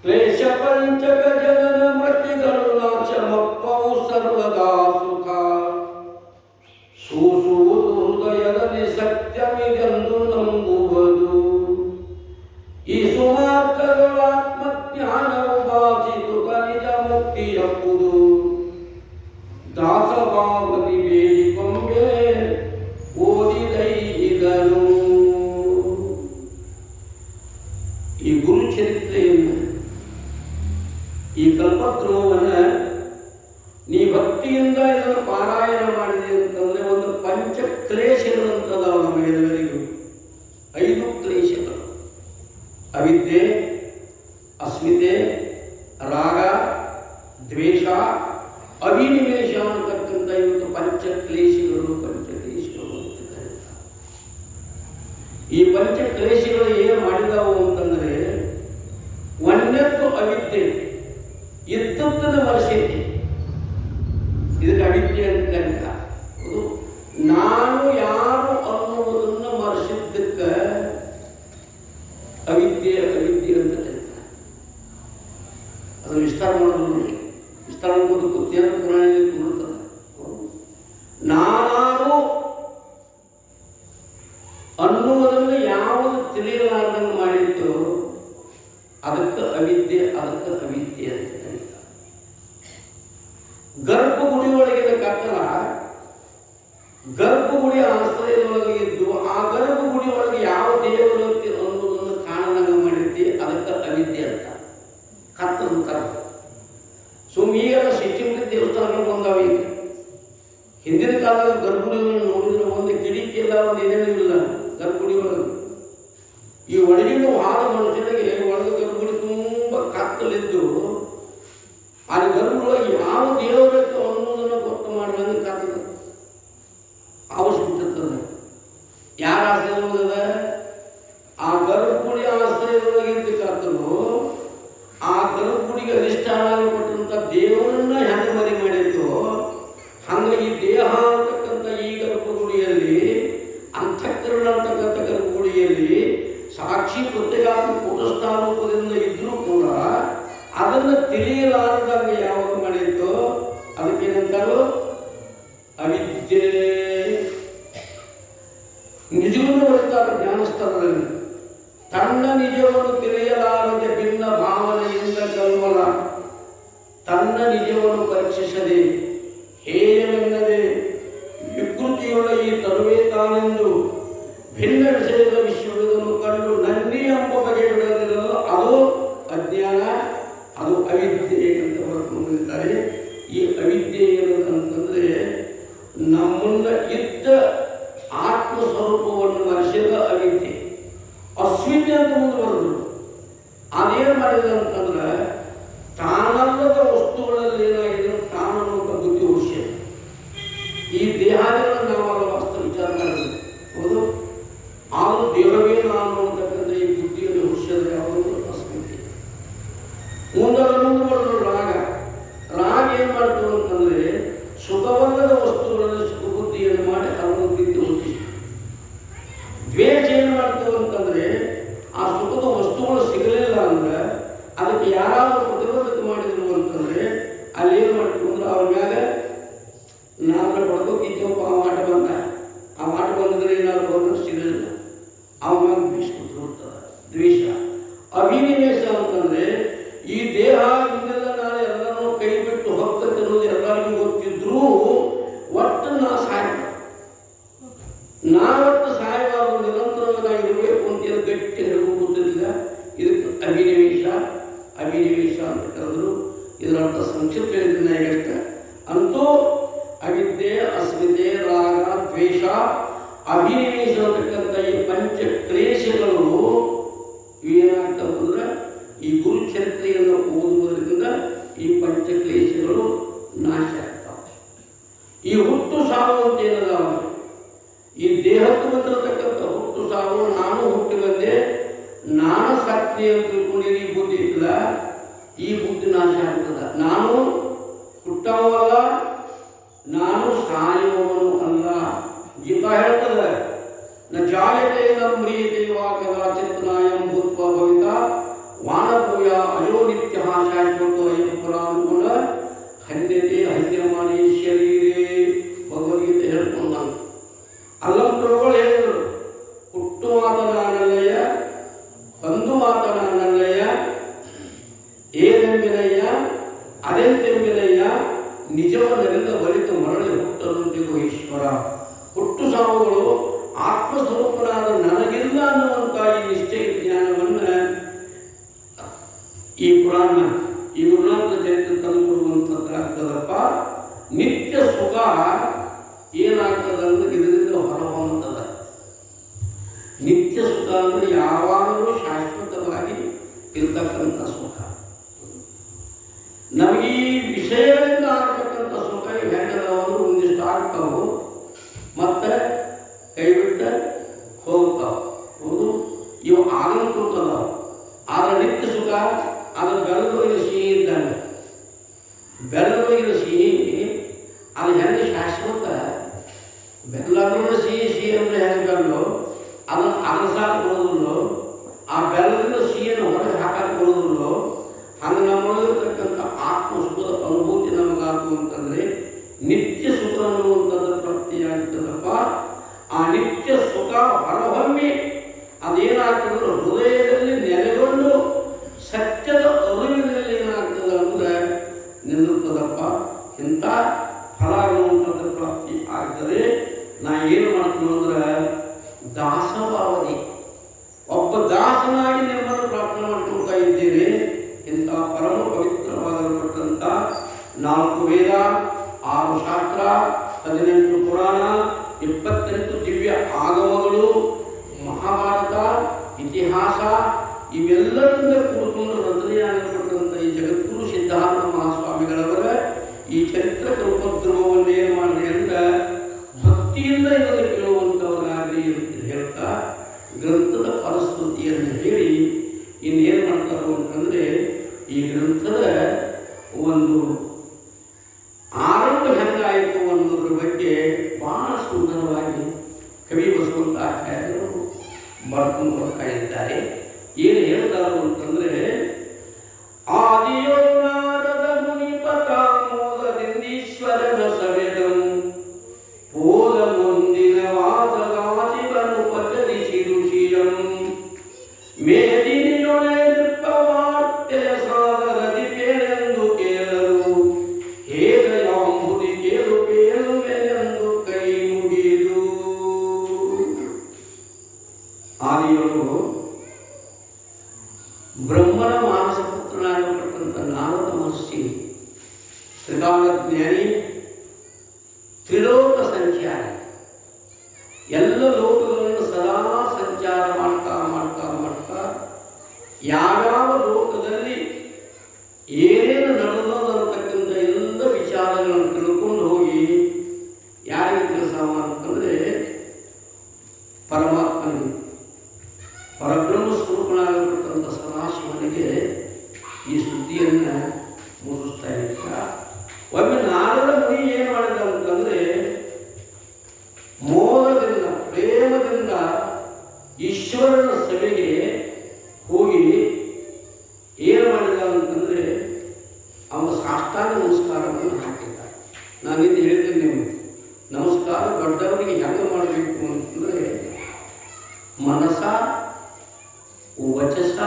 ಕ್ಲೇಶ ಪಂಚಕ ಜನನ ಮೃತ್ಯುಗಳು ನಾಶ ಮಪ್ಪವು ಸರ್ವದಾ ಸುಖ ಸೂಸುವುದು ಹೃದಯದಲ್ಲಿ ಸತ್ಯಮಿಗೆಂದು ನಂಬುವುದು. ಈ ಸುಮಾರ್ಥಗಳು ಆತ್ಮಜ್ಞಾನವು ಬಾಚಿತು ನಿಜ ಮುಕ್ತಿಯಪ್ಪುದು. ದಾಸಭಾವತಿ ಬೇಡಿಕೊಂಬೆ ಓದಿದೈದನು. ಈ ಗುರುಚರಿತ್ರೆಯನ್ನು ಈ ಕಲ್ಪಕ್ರಮವನ್ನು ನೀ ಭಕ್ತಿಯಿಂದ ಇದನ್ನು ಪಾರಾಯಣ ಮಾಡಿದೆ ಅಂತಂದರೆ ಒಂದು ಪಂಚ ಕ್ಲೇಶಗಳಂತದಾವ ನಮಗೆಲ್ಲರಿಗೂ. 5 ಕ್ಲೇಶಗಳು: ಅವಿದ್ಯೆ, ಅಸ್ಮಿತೆ, ರಾಗ, ದ್ವೇಷ, ಅಭಿನಿವೇಶ ಅನ್ನತಕ್ಕಂಥ ಇವತ್ತು ಪಂಚಕ್ಲೇಶಗಳು ಅಂತ ಕರೀತಾರೆ. ಈ ಪಂಚಕ್ಲೇಶಗಳು ಏನು ಮಾಡಿದವು ಅಂತಂದರೆ ಒಂದತ್ತು ಅವಿದ್ಯೆ ಇದ್ದದ್ದನ್ನು ಮರೆಸೈತಿ. ಇದಕ್ಕೆ ಅವಿದ್ಯೆ ಅಂತ ಕರೀತಾರೆ. ಹೌದು, ನಾನು ಯಾರು ಅನ್ನುವುದನ್ನು ಮರೆಸಿದ್ದಕ್ಕೆ ಅವಿದ್ಯೆ ಅವಿದ್ಯೆ ಅಂತ ಕರೀತಾರೆ. ಅದನ್ನು ವಿಸ್ತಾರ ಮಾಡೋದು ವಿಸ್ತಾರ ಮಾಡೋದು ಗೊತ್ತೇನೋ ಪುರಾಣದಲ್ಲಿ ಕುರುತ್ತದೆ. ನಾನಾರು ಅನ್ನುವುದನ್ನು ಯಾವುದು ತಿಳಿಯಲಾರ್ದಂಗೆ ಮಾಡಿತ್ತು ಅದಕ್ಕೆ ಅವಿದ್ಯೆ, ಅದಕ್ಕೆ ಅವಿದ್ಯೆ ಅಂತ ಕರೀತಾರೆ. ಗರ್ಭಗುಡಿ ಒಳಗಿನ ಕತ್ತಲ ಗರ್ಭಗುಡಿ ಆಶ್ರಯದೊಳಗೆ ಇದ್ದು ಆ ಗರ್ಭಗುಡಿ ಒಳಗೆ ಯಾವ ದೇವರು ಅನ್ನೋದನ್ನು ಕಾಣದಂಗೆ ಮಾಡಿದ್ದೆ ಅದಕ್ಕೆ ಅವಿದ್ಯೆ ಅಂತ ಕತ್ತಂತಾರೆ. ಈಗೆಲ್ಲ ಸಿಕ್ಕಿಂದ ದೇವಸ್ಥಾನಗಳು ಬಂದಾವೆ. ಈಗ ಹಿಂದಿನ ಕಾಲದ ಗರ್ಭಗುಡಿಗಳನ್ನು ನೋಡಿದ್ರೆ ಒಂದು ಕಿಡಿಕಿ ಇಲ್ಲ, ಒಂದು ಏನೇನೂ ಇಲ್ಲ ಗರ್ಭಗುಡಿ ಒಳಗೆ. ಈ ಒಳಗಿನ ಹಾದ ಮನುಷ್ಯನಿಗೆ ಒಳಗೆ ಗರ್ಭಗುಡಿ ತುಂಬ ಕತ್ತಲಿದ್ದು ಆ ಗರ್ಭದೊಳಗೆ ಯಾವ ದೇವರಕ್ಕೆ ಅನ್ನೋದನ್ನು ಗೊತ್ತು ಮಾಡುವಂಗೆ ಕತ್ತದ ಅವಶ್ಯಕತೆ. ಯಾರ ಆಶ್ರಯದ ಆ ಗರ್ಭಗುಡಿ ಆಶ್ರಯದೊಳಗಿದ್ದು ಕತ್ತಲು ಆ ಗರ್ಭಗುಡಿಗೆ ಅಧಿಷ್ಠಾನಪಟ್ಟಂಥ ದೇವರನ್ನ ಹೆಂಗೆ ಮರಿ ಮಾಡಿತ್ತು ಹಂಗೆ ಈ ದೇಹ ಅಂತಕ್ಕಂಥ ಈ ಗರ್ಭಗುಡಿಯಲ್ಲಿ ಅಂತಃಕರಣ ಅಂತಕ್ಕಂಥ ಗರ್ಭಗುಡಿಯಲ್ಲಿ ಸಾಕ್ಷಿ ಪ್ರತ್ಯೇಕಾತ್ಮ ಕೂಟಸ್ಥಾನೂಪದಿಂದ ಇದ್ರೂ ಕೂಡ ಅದನ್ನು ತಿಳಿಯಲಾರದಂಗೆ ಯಾವಾಗ ಮಾಡಿತ್ತು ಅದಕ್ಕೇನಂತಾರೋ ಅವಿದ್ಯೆ. ನಿಜವನ್ನು ಬರುತ್ತಾರೆ ಜ್ಞಾನಸ್ಥಾನದಲ್ಲಿ. ತನ್ನ ನಿಜವನ್ನು ತಿಳಿಯಲಾರದೆ ಭಿನ್ನ ಭಾವನೆಯಿಂದ ಕಲ್ವಲ, ತನ್ನ ನಿಜವನ್ನು ಪರೀಕ್ಷಿಸದೆ ಹೇಯವೆನ್ನದೆ ವಿಕೃತಿಯುಳ್ಳ ಈ ತರುವೇ ತಾನೆಂದು ಭಿನ್ನ ವಿಷಯದ ವಿಶ್ವವನ್ನು ಕಂಡು ನನ್ನಿ ಎಂಬ ಬಗೆ ಬಿಡದಿರಲು ಅದು ಅಜ್ಞಾನ, ಅದು ಅವಿದ್ಯೆ ಅಂತ ಬರ್ಕೊಂಡಿದ್ದಾರೆ. ಈ ಅವಿದ್ಯೆ ಏನಂತಂದ್ರೆ ನಮ್ಮನ್ನ ಇದ್ದ ಆತ್ಮಸ್ವರೂಪವನ್ನು ಮರೆಸಿದ ಅವಿದ್ಯೆ. ಅಸ್ವಿದ್ಯೆ ಅಂತ ಮುಂದೆ ಬರೋದು ಅದೇನು ಮಾಡಿದೆ ಅಂತಂದ್ರೆ ತಾನಲ್ಲದ ವಸ್ತುಗಳಲ್ಲಿ ಏನಾಗಿದೆ ತಾನನ್ನುವಂಥ ಬುದ್ಧಿ ಹುಷೆ. ಈ ದೇಹಾದಿಗಳನ್ನು ನಾವೆಲ್ಲ ವಾಸ್ತು ವಿಚಾರ ಮಾಡಿದ್ವಿ. ಹೌದು, ಆದರೂ ದೇವರೇ ನಾನು ಅಂತಕ್ಕಂಥ ಈ ಬುದ್ಧಿಯಲ್ಲಿ ಹುಷದ ಯಾವುದೋ ಅಸ್ಮಿತೆ. ಮುಂದೆ ಬರೋದು ರಾಗ. ರಾಗ ಏನು ಮಾಡ್ತು ಅಂತಂದ್ರೆ ಸುಖವಲ್ಲದ ವಸ್ತುಗಳಲ್ಲಿ ಸುಖ ಬುದ್ಧಿಯನ್ನು ಮಾಡಿ ಅದನ್ನು ಪ್ರೀತಿ ಹುಟ್ಟಿಸಿ. ದ್ವೇಷ ಏನು ಮಾಡ್ತು ಅಂತಂದ್ರೆ ಆ ಸುಖದ ವಸ್ತುಗಳು ಸಿಗಲಿಲ್ಲ ಅಂದ್ರೆ ಅದಕ್ಕೆ ಯಾರಾದರೂ ಪ್ರತಿಬದ್ಧತೆ ಮಾಡಿದ್ರು ಅಂತಂದ್ರೆ ಅಲ್ಲಿ ಏನು ಮಾಡ್ತು ಅಂದ್ರೆ ಅವ್ರ ಮ್ಯಾಗ ನಾವೆಲ್ಲ ಬಡ್ಕೋಕಿದ್ದೇವಪ್ಪ ಆ ಮಾಟ ಬಂದ, ಆ ಮಾಟ ಬಂದಿದ್ರೆ ಏನಾದ್ರು ಬಂದ್ರೆ ಸಿಗಲಿಲ್ಲ ಅವನ ಮ್ಯಾಗ ಬೀಸ್ಕೊಟ್ಟು ಹೋಗ್ತದೆ ದ್ವೇಷ. ಅಭಿನಿವೇಶ ಅಂತಂದ್ರೆ ಈ ದೇಹ ಹಿಂದೆಲ್ಲ ನಾನು ಎಲ್ಲರನ್ನೂ ಕೈ ಬಿಟ್ಟು ಹೋಗ್ತದೆ ಅನ್ನೋದು ಎಲ್ಲರಿಗೂ ಗೊತ್ತಿದ್ರೂ ಒಟ್ಟು ನಾ ಸಾಯ್ತು, ನಾವತ್ತು ಸಾಯಬಾರದು, ನಿರಂತರವಾಗಿರಬೇಕು ಅಂತ ಗಟ್ಟಿ ಹೇಳಲು ಗೊತ್ತಿರಲಿಲ್ಲ. ಇದಕ್ಕೆ ಅಭಿನಿವೇಶ ಅಭಿನಿವೇಶ ಅಂತ ಕರೆದ್ರು. ಇದರರ್ಥ ಸಂಕ್ಷಿಪ್ತ ಹೇಳಿದ್ರೆ ಈಗಷ್ಟ ಅಂತೂ ಅವಿದ್ಯೆ, ಅಸ್ಮಿತೆ, ರಾಗ, ದ್ವೇಷ, ಅಭಿನಿವೇಶ ಅಂತಕ್ಕಂಥ ಈ ಪಂಚ ಕ್ಲೇಶಗಳು ಏನಾಗ್ತವೆ ಅಂದ್ರೆ ಈ ಗುರುಚರಿತ್ರೆಯನ್ನು ಓದುವುದರಿಂದ ಈ ಪಂಚ ಕ್ಲೇಶಗಳು ನಾಶ ಆಗ್ತವೆ. ಈ ಹುಟ್ಟು ಸಾವು ಅಂತ ಏನದ ಈ ದೇಹಕ್ಕೆ ಬಂದಿರತಕ್ಕಂಥ ಹುಟ್ಟು ಸಾವು, ನಾನು ಹುಟ್ಟಿ ಬಂದೆ, ನಾನು ಸತ್ತಿ ಅಂತ ತಿಳ್ಕೊಂಡಿರಿ ಬುದ್ಧಿ ಇಟ್ಟಿಲ್ಲ, ಈ ಬುದ್ಧಿ ನಾಶ ಆಗ್ತದ. ನಾನು ಹುಟ್ಟವಲ್ಲ, ನಾನು ಸಾಯುವವನು ಅಲ್ಲ. ಗೀತಾ ಹೇಳ್ತದೆ, ನ ಜಾಯತೆ ನ ಮ್ರಿಯತೆ ವಾ ಕದಾಚಿತ್ ನಾಯಂ ಭೂತ್ವ ಭವಿತ ವಾನಭೂಯ ಅಯೋ ನಿತ್ಯ ಶಾಶ್ವತ ಅಯಂ ಪರಾನುಗುಣ ಹನ್ಯತೆ ಹನ್ಯಮಾನೇ ಶರೀರೇ. ಭಗವದ್ಗೀತೆ ಹೇಳ್ಕೊಂಡು ನಾನು ಅಲ್ಲಂತರುಗಳು ಹೇಳಿದರು, ಹುಟ್ಟು ಮಾತ ನಾನಲ್ಲಯ್ಯ, ಬಂದು ಮಾತ ನಾನಲ್ಲಯ್ಯ, ಏನೆಂಬಿನಯ್ಯ ಅದೆಂತೆಂಬಿನಯ್ಯ, ನಿಜವನ್ನೆಲ್ಲ ಬಲಿತ ಮರಳಿ ಹುಟ್ಟನುಂಟಿಗೂ ಈಶ್ವರ. ಹುಟ್ಟು ಸಾವುಗಳು ಆತ್ಮಸ್ವರೂಪನಾದ ನನಗಿಲ್ಲ ಅನ್ನುವಂಥ ಈ ನಿಶ್ಚಯ ಜ್ಞಾನವನ್ನು ಈ ಪುರಾಣ ಈ ಗುರುನಾಥ ಚರಿತ್ರೆ ತಂದುಕೊಡುವಂಥದ್ದಾಗ್ತದಪ್ಪ. ನಿತ್ಯ ಸುಖ ಏನಾಗ್ತದಂದ್ರೆ ಇದರಿಂದ ಹೊರಹೊಮ್ಮುತ್ತದೆ. ನಿತ್ಯ ಸುಖ ಅಂದರೆ ಯಾವಾಗಲೂ ಶಾಶ್ವತವಾಗಿ ಇರ್ತಕ್ಕಂಥ ಸುಖ. ನಮಗೆ ಈ ವಿಷಯಗಳಿಂದ ಆಗ್ತಕ್ಕಂಥ ಸುಖ ಹೆಂಗದವರು ಒಂದಿಷ್ಟು ಆಗ್ತಾವು ಮತ್ತೆ ಕೈ ಬಿಟ್ಟ ಹೋಗ್ತಾವೆ. ಹೌದು, ಇವು ಆಗಂತದ. ಆದ್ರೆ ನಿತ್ಯ ಸುಖ ಅದು ಬೆಲ್ಲದೊಳಗಿನ ಸಿಹಿ ಇದ್ದಂಗೆ. ಬೆಲ್ಲದೊಳಗಿನ ಸಿಹಿ ಬೆಲ್ಲ ಸಿಹಿ ಸಿಹಿ ಅಂದರೆ ಹೆಂಗೆ ಬೆಲ್ಲು ಅದನ್ನು ಅಗಸಾಕ್ ಬರೋದಿಲ್ಲೋ, ಆ ಬೆಲ್ಲದಿಂದ ಸಿಹಿಯನ್ನು ಹೊರಗೆ ಹಾಕಕ್ಕೆ ಬರೋದಿಲ್ಲೋ, ಹಂಗೆ ನಮ್ಮೊಳಗಿರ್ತಕ್ಕಂಥ ಆತ್ಮಸುಖದ ಅನುಭೂತಿ ನಮಗಾಗುವಂತಂದರೆ ನಿತ್ಯ ಸುಖ ಅನ್ನುವಂಥದ್ದು ಪ್ರಾಪ್ತಿಯಾಗ್ತದಪ್ಪ. ಆ ನಿತ್ಯ ಸುಖ ಹೊರಹೊಮ್ಮಿ ಅದೇನಾಗ್ತದೆ ಹೃದಯದಲ್ಲಿ ನೆಲೆಗೊಂಡು ಸತ್ಯದ ಅರಿವಿನಲ್ಲಿ ಏನಾಗ್ತದೆ ಅಂದರೆ ನಿಲ್ಲುತ್ತದಪ್ಪ. ಇಂಥ ಫಲ ಅನ್ನುವಂಥದ್ದು ಪ್ರಾಪ್ತಿ ಆಗ್ತದೆ. ನಾ ಏನು ಮಾಡ್ತೀನಿ ಅಂದ್ರೆ ದಾಸಭಾವನೆ ಒಬ್ಬ ದಾಸನಾಗಿ ನಿಮ್ಮನ್ನು ಪ್ರಾರ್ಥನೆ ಮಾಡ್ಕೊಳ್ತಾ ಇದ್ದೇನೆ. ಇಂಥ ಪರಮ ಪವಿತ್ರವಾಗಿರತಕ್ಕಂಥ 4 ವೇದ, 6 ಶಾಸ್ತ್ರ, 18 ಪುರಾಣ, 28 ದಿವ್ಯ ಆಗಮಗಳು, ಮಹಾಭಾರತ, ಇತಿಹಾಸ ಇವೆಲ್ಲರಿಂದ ಕೂಡಿಕೊಂಡು ರಚನೆಯಾಗಿರತಕ್ಕಂಥ ಈ ಜಗದ್ಗುರು ಸಿದ್ಧಾರ್ಥ ಮಹಾಸ್ವಾಮಿಗಳವರ ಈ ಚರಿತ್ರ ಕಲ್ಪದ್ರಮವನ್ನು ಏನು ಮಾಡಿದೆ ಅಂದ್ರೆ ಭಕ್ತಿಯಿಂದ ಇದನ್ನು ಕೇಳುವಂಥವರಾಗಲಿ ಅಂತ ಹೇಳ್ತಾ ಗ್ರಂಥದ ಫಲಶ್ರುತಿಯನ್ನು ಹೇಳಿ ಇನ್ನೇನು ಮಾಡ್ತಾರೆ ಅಂತಂದರೆ ಈ ಗ್ರಂಥದ ಒಂದು ಆರಂಭ ಹೆಂಗಾಯಿತು ಅನ್ನೋದ್ರ ಬಗ್ಗೆ ಬಹಳ ಸುಂದರವಾಗಿ ಕವಿ ಬಸವಂತ ಆಚಾರ್ಯರು ಬರ್ಕೊಂಡು ಬರ್ತಾ ಇದ್ದಾರೆ. ಏನು ಹೇಳ್ತಾರೆ ಅಂತಂದರೆ ಆದಿಯೋ ನಾರದ ಮುನಿಪತ ಮೋದದಿಂದೀಶ್ವರನ ಸವೆದಂ ಪೋದ ಮುಂದಿನ ವಾದಗಾಜಿವನು ಪಚರಿಸಿ ಋಷಿಯಂ ಮೇದಿನಿಯೊಳೆ ನಿರ್ಪವಾರ್ತೆಯ ಸಾಗರದಿ ಪೇಳೆಂದು ಕೇಳಲು ಹೇಗಯಾಂಬುದಿ ಕೇಳು ಪೇಳುವೆನೆಂದು ಕೈ ಮುಗಿದು. ಆದಿಯೊಳು ಬ್ರಹ್ಮನ ಮಾನಸ ಪುತ್ರನಾಗಿರತಕ್ಕಂಥ ನಾರದ ಮಹರ್ಷಿ ತ್ರಿಕಾಲಜ್ಞಾನಿ, ತ್ರಿಲೋಕ ಸಂಚಾರಿ, ಎಲ್ಲ ಲೋಕಗಳನ್ನು ಸದಾ ಸಂಚಾರ ಮಾಡ್ತಾ ಮಾಡ್ತಾ ಮಾಡ್ತಾ ಯಾವ್ಯಾವ ಲೋಕದಲ್ಲಿ ಏನೇನು ನಡೆದೋದನ್ನತಕ್ಕಂಥ ಎಲ್ಲ ವಿಚಾರಗಳನ್ನು ತಿಳ್ಕೊಂಡು ಹೋಗಿ ಯಾರಿಗೆ ಕೆಲಸ ಅಂತಂದರೆ ಪರಮಾತ್ಮನಿಗೆ, ಪರಬ್ರಹ್ಮ ಸ್ವರೂಪನಾಗಿರ್ತಕ್ಕಂಥ ಸದಾಶಿವನಿಗೆ ಈ ಸುದ್ದಿಯನ್ನು ಮುಗಿಸ್ತಾ ಇದ್ದ. ಒಮ್ಮೆ ನಾರದ ಮುನಿ ಏನು ಮಾಡಿದ ಅಂತಂದರೆ ಮೋಹದಿಂದ ಪ್ರೇಮದಿಂದ ಈಶ್ವರನ ಸಭೆಗೆ ಹೋಗಿ ಏನು ಮಾಡಿದ ಅಂತಂದರೆ ಅವನ ಸಾಷ್ಟಾಂಗ ನಮಸ್ಕಾರವನ್ನು ಹಾಕಿದ್ದ. ನಾನಿಂದು ಹೇಳಿದ್ದೇನೆ ನಿಮಗೆ, ನಮಸ್ಕಾರ ದೊಡ್ಡವರಿಗೆ ಹೆಂಗೆ ಮಾಡಬೇಕು ಅಂತಂದರೆ ಮನಸ ವಚಸ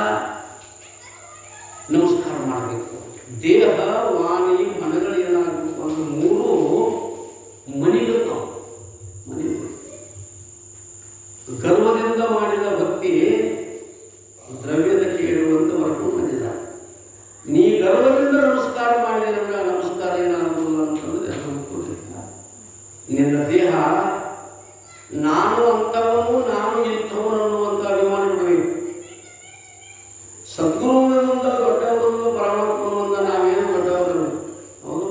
ನಮಸ್ಕಾರ ಮಾಡಬೇಕು. ದೇಹ ವಾಣಿ ಮನಗಳು ಏನಾಗಬೇಕು ಅಂದ್ರೆ 3 ಮನಿಗಳು. ಗರ್ವದಿಂದ ಮಾಡಿದ ಭಕ್ತಿ ದ್ರವ್ಯದ ಕೇಳುವಂತ ಹೊರಟು ಬಂದಿಲ್ಲ. ನೀ ಗರ್ವದಿಂದ ನಮಸ್ಕಾರ ಮಾಡಿದ್ರೆ ನಮಸ್ಕಾರ ಏನಾಗುವುದು ಅಂತಂದ್ರೆ ನಿನ್ನ ದೇಹ ನಾನು ಅಂತವನು ನಾನು ಇಂಥವನು ಅನ್ನುವಂಥ ಅಭಿಮಾನ ಬಿಡಬೇಕು. ಸದ್ಗುರುವಿನಿಂದ ದೊಡ್ಡವರನ್ನು ಪರಮಾತ್ಮನಿಂದ ನಾವೇನು ದೊಡ್ಡವರು, ಹೌದು.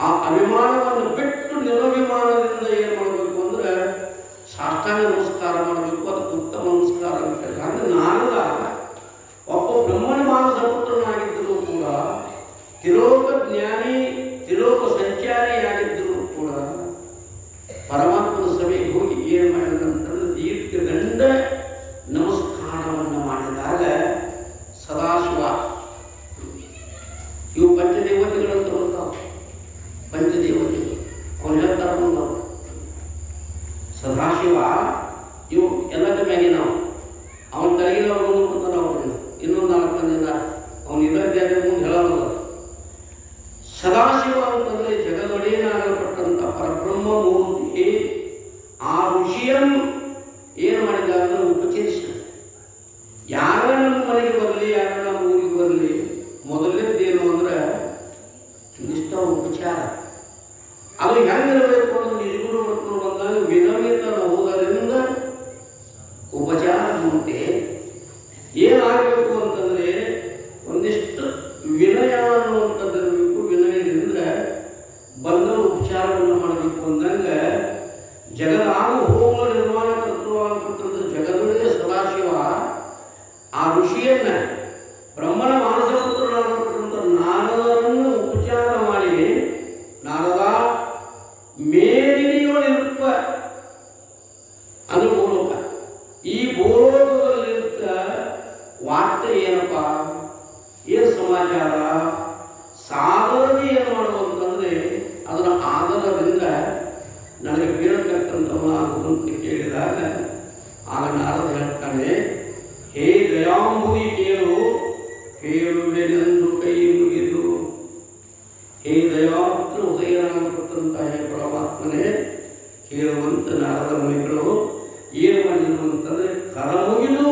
ಆ ಅಭಿಮಾನವನ್ನು ಬಿಟ್ಟು ನಿರಭಿಮಾನದಿಂದ ಏನು ಮಾಡಬೇಕು ಅಂದ್ರೆ ಸಾಷ್ಟಾಂಗ ನಮಸ್ಕಾರ ಮಾಡಬೇಕು. ಅದಕ್ಕೆ ಉತ್ತಮ ನಮಸ್ಕಾರ ಅಂತ ಹೇಳಿ. ಅಂದರೆ ನಾರದ ಒಬ್ಬ ಬ್ರಹ್ಮಣ ಮಾನಸ ಪುತ್ರನಾಗಿದ್ದರೂ ಕೂಡ, ತ್ರಿಲೋಕ ಜ್ಞಾನಿ, ತ್ರಿಲೋಕ ಸಂಚಾರಿಯಾಗಿದ್ದರೂ ಕೂಡ ಪರಮಾತ್ಮನ ಸಭೆಗೆ ಹೋಗಿ ಏನು ಮಾಡಿದಂತಂದ್ರೆ ದೀರ್ಘದಂಡ ನಮಸ್ಕಾರವನ್ನು ಮಾಡಿದಾಗ ಸದಾಶಿವ, ಇವು ಪಂಚದೇವತೆಗಳಂತ ಬರ್ತಾವೆ. ಪಂಚದೇವತೆಗಳು ಅವನು ಹೇಳ್ತಾರೆ ಬಂದವರು ಸದಾಶಿವ ಇವು ಎಲ್ಲದ ಮ್ಯಾಗೆ ನಾವು ಅವನ ತಲೆಗಿನವ್ರು ಮುಂದೆ ಬರ್ತಾರೆ. ಅವ್ರನ್ನ ಇನ್ನೊಂದು 4 ಮಂದಿ ಅವನು ಇದರ ಮುಂದೆ ಹೇಳೋದು ಸದಾಶಿವ ಅಂತಂದರೆ ಜಗದೊಡೆಯನಾಗಲ್ಪಟ್ಟಂಥ ಪರಬ್ರಹ್ಮ ಮೂರ್ತಿ. ಆ ಋಷಿಯಂ ಏನು ಮಾಡಿದ ಅಂದರೆ ಉಪಚರಿಸಿದ. ಯಾರ ನಮ್ಮ ಮನೆಗೆ ಬರಲಿ, ಯಾರ ನಮ್ಮ ಊರಿಗೆ ಬರಲಿ, ಮೊದಲನೇದ್ದೇನು ಅಂದ್ರೆ ನಿಷ್ಠ ಉಪಚಾರ. ಅದು ಹೆಂಗಿರಬೇಕು ಅಂದ್ರೆ ನಿಜಗುರು ಮಕ್ಕಳು ಬಂದಾಗ ವಿನಮಿತನ ಹೋದರಿಂದ ಉಪಚಾರ ಮುಂದೆ ಏನಾಗಬೇಕು ಅಂತಂದರೆ ಒಂದಿಷ್ಟು ವಿನಯ ಅನ್ನುವಂಥದ್ದಿರಬೇಕು. ವಿನಯದಿಂದ ಬಂದ ಉಪಚಾರವನ್ನು ಮಾಡಬೇಕು ಅಂದಂಗೆ ಜಗದಾಗು ಹೋಗುವ ನಿರ್ಮಾಣ ಕರ್ತೃವಾಗತಕ್ಕಂಥ ಜಗದೊಡೆಯ ಸದಾಶಿವ ಆ ಋಷಿಯನ್ನ ಬ್ರಹ್ಮನ ಮಾನಸ ಪುತ್ರನಾಗತಕ್ಕಂಥ ನಾರದರನ್ನು ಉಪಚಾರ ಮಾಡಿ, ನಾರದ ಮೇದಿನಿಯೊಳಿರುವ ನನಗೆ ಕೇಳತಕ್ಕಂಥವನಾಗು ಅಂತ ಕೇಳಿದಾಗ ಆಗ ನಾರದ ಹೇಳ್ತಾನೆ, ಹೇ ದಯಾಂಬುದಿ ಕೇಳು, ಕೇಳುವೆನೆಂದು ಕೈ ಮುಗಿದು. ಹೇ ದಯಾತ್ರ ಉದಯನಾಗತಕ್ಕಂಥ ಹೇ ಪರಮಾತ್ಮನೇ, ಕೇಳುವಂತ ನಾರದ ಮುನಿಗಳು ಏನು ಮಾಡಿದ್ರು ಅಂತಂದ್ರೆ ಕರ ಮುಗಿದು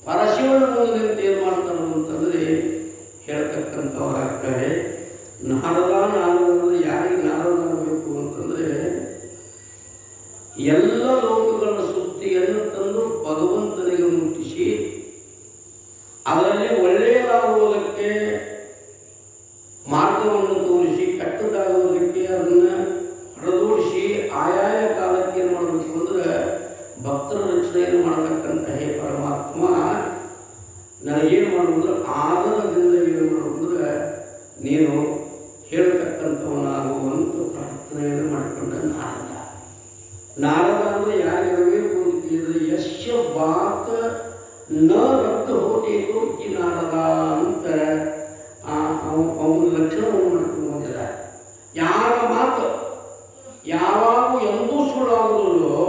ಪರಶಿವನ ಮುಂದೆ ಏನು ಮಾಡ್ತಾರೆ ಅಂತಂದ್ರೆ ಹೇಳ್ತಕ್ಕಂಥವರಾಗ್ತಾರೆ. ನಾರದ ಯಾರಿಗೆ ನಾರದ ಆಗಬೇಕು ಅಂತಂದ್ರೆ ಎಲ್ಲ ಲೋಕಗಳ ಸುದ್ದಿಯನ್ನು ತಂದು ಭಗವಂತನಿಗೆ ಮುಟ್ಟಿಸಿ ಅದರಲ್ಲಿ ಒಳ್ಳೆಯದಾಗುವುದಕ್ಕೆ ಮಾರ್ಗವನ್ನು ತೋರಿಸಿ, ಕೆಟ್ಟದಾಗುವುದಕ್ಕೆ ಅದನ್ನು ಹೊಡೆದೋಡಿಸಿ ಆಯಾಯ ಕಾಲಕ್ಕೆ ಏನು ಮಾಡಬೇಕು ಅಂದ್ರೆ ಭಕ್ತರ ರಕ್ಷಣೆಯನ್ನು ಮಾಡತಕ್ಕಂಥ ಹೇ ಪರಮಾತ್ಮ, ನನಗೇನು ಮಾಡುವುದ್ರೆ ಆದರದಿಂದ ಏನು ಮಾಡುವುದ್ರೆ ನೀನು ಹೇಳ್ತಕ್ಕಂಥವನಾಗುವಂತ ಪ್ರಾರ್ಥನೆಯನ್ನು ಮಾಡಿಕೊಂಡ ನಾರದ ಅಂದರೆ ಯಾರಿರಬೇಕು ಅಂತ ಕೇಳಿದ್ರೆ ಯಶ ಬಾತ ನ ರಕ್ತ ಹೋಟೇತು ಈ ನಾರದ ಅಂತ ಅವನ ಲಕ್ಷಣವನ್ನು ಮಾಡ್ಕೊಂಡು ಬಂದಿಲ್ಲ. ಯಾರ ಮಾತು ಯಾವಾಗ ಎಂದೂ ಸುಳ್ಳಾಗುವುದಿಲ್ಲೋ,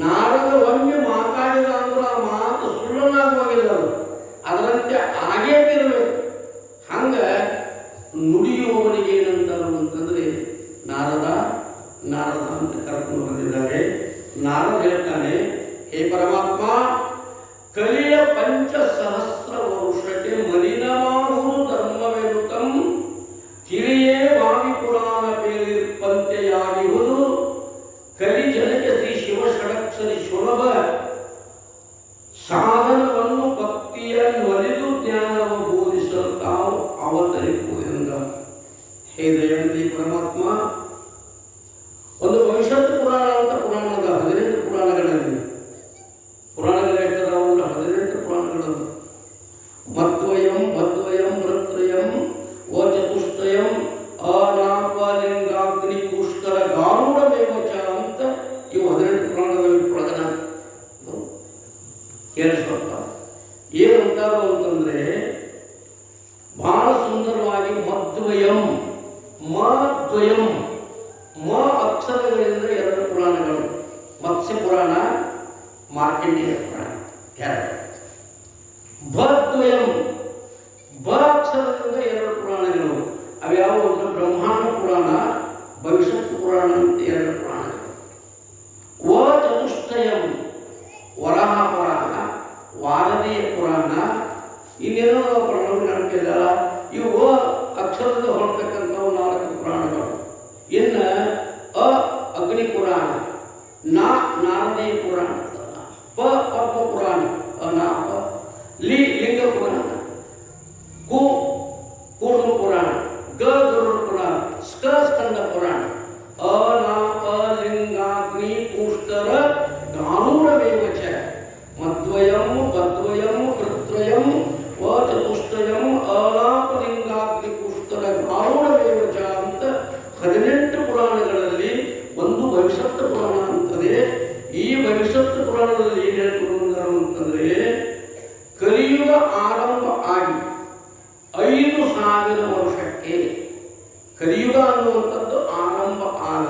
ನಾರದ ಒಮ್ಮೆ ಮಾತಾಡಿದ ಅಂದ್ರೆ ಆ ಮಾತು ಸುಳ್ಳನಾಗುವಾಗಿಲ್ಲ, ಅದರಂತೆ ಆಗೇ ಇರಬೇಕು. ಹಂಗೆ ನುಡಿಯುವವನಿಗೆ ಏನಂತಾರೆ ಅಂತಂದ್ರೆ ನಾರದ ನಾರದ ಅಂತ ಕರ್ಕೊಂಡು ಬಂದಿದ್ದಾರೆ. ನಾರದ ಹೇಳ್ತಾನೆ, ಹೇ ಪರಮಾತ್ಮ, ಕಲಿಯ ಪಂಚಸಹಸ್ರ ವರುಷಕ್ಕೆ ಮಲಿನವಾಗುವುದು ಧರ್ಮವೆನುತಂ ತಿಳಿಯೇ ವಾವಿ ಪುರಾಣ ಪಂತೆಯಾಗಿರುವುದು ಕಲಿ ಜನಕ್ಕೆ ಶ್ರೀ ಶಿವ ಷಡಕ್ಷರಿ ಸುಲಭ ಸಾಧನವನ್ನು ಭಕ್ತಿಯ ನಲಿದು ಜ್ಞಾನವನ್ನು ಬೋಧಿಸಲು ತಾವು ಅವತರಿಸುವುದರಿಂದ. ಹೇ ದಯಾನಿಧಿ ಪರಮಾತ್ಮ, ಒಂದು ಭವಿಷ್ಯತ್ ಪುರಾಣ ಅಂತ ಪುರಾಣದ 18 ಪುರಾಣಗಳಲ್ಲಿ ಎಷ್ಟದಾವಲ್ಲ 18 ಪುರಾಣಗಳನ್ನು ಮಧ್ವಯಂ ಭದ್ವಯಂ ವೃತ್ರಯಂ ವಚತುಷ್ಟಯಂ ಅನಾಪಲಿಂಗಾಗ್ನಿ ಪುಷ್ಕರ ಗಾರುಡ ಮೇವಚ ಅಂತ ಇವು 18 ಪುರಾಣದಲ್ಲಿ ಪ್ರಧಾನ ಕೇಳಿಸ್ಕೊಳ್ತ ಏನಂತಾರೋ ಅಂತಂದ್ರೆ ಬಹಳ ಸುಂದರವಾಗಿ ಮಧ್ವಯಂ ಮ ಅಕ್ಷರಗಳಿಂದ 2 ಪುರಾಣಗಳು, ಮತ್ಸ್ಯ ಪುರಾಣ, ಮಾರ್ಕಂಡೇಯ ಪುರಾಣ 2. ಭದ್ವಯಂ ಬ ಅಕ್ಷರದಿಂದ 2 ಪುರಾಣಗಳು, ಅವ್ಯಾವು ಅಂದ್ರೆ ಬ್ರಹ್ಮಾಂಡ ಪುರಾಣ, ಭವಿಷ್ಯತ್ ಪುರಾಣ ಅಂತ 2 ಪುರಾಣಗಳು. ವ ಚತುಷ್ಟಯಂ ವರಾಹ ಪುರಾಣ, ವಾರದೀಯ ಪುರಾಣ, ಇನ್ನೇನೋ ಪುರಾಣಗಳು ನೆನಪಿಲ್ಲ. ಇವು ಅಕ್ಷರದ ಹೊರತಕ್ಕಂಥವು 4 ಪುರಾಣಗಳು. ಇನ್ನು ಅಗ್ನಿ ಪುರಾಣ, ನಾರದೀಯ ಪುರಾಣ, ಪದ್ಮ ಪುರಾಣ, ಲಿಂಗ ಪುರಾಣ, ಕೂರ್ಮ ಪುರಾಣ, ಗರುಡ ಪುರಾಣ, ಸ್ಕಂದ ಪುರಾಣ, ಅನಾಪಲಿಂಗಾಗ್ನಿ ಪುಷ್ಕರ ಗಾರುಡಮೇವಚ ಮಧ್ವಯಂ ಭದ್ವಯಂ ವೃತ್ರಯಂ ವಚತುಷ್ಟಯಂ ಅನಾಪಲಿಂಗಾಗ್ನಿ ಪುಷ್ಕರ ಗಾರುಡಮೇವಚ ಅಂತ 18 ಪುರಾಣಗಳಲ್ಲಿ ಒಂದು ಭವಿಷ್ಯತ್ ಪುರಾಣ ಅಂತದೆ. ಈ ಭವಿಷ್ಯತ್ ಪುರಾಣದಲ್ಲಿ ಏನು ಹೇಳ್ಕೊಂಡು ಅಂತಂದ್ರೆ ಕಲಿಯುಗ ಆರಂಭ ಆಗಿ 5,000 ವರ್ಷಕ್ಕೆ, ಕಲಿಯುಗ ಅನ್ನುವಂಥದ್ದು ಆರಂಭ ಆದ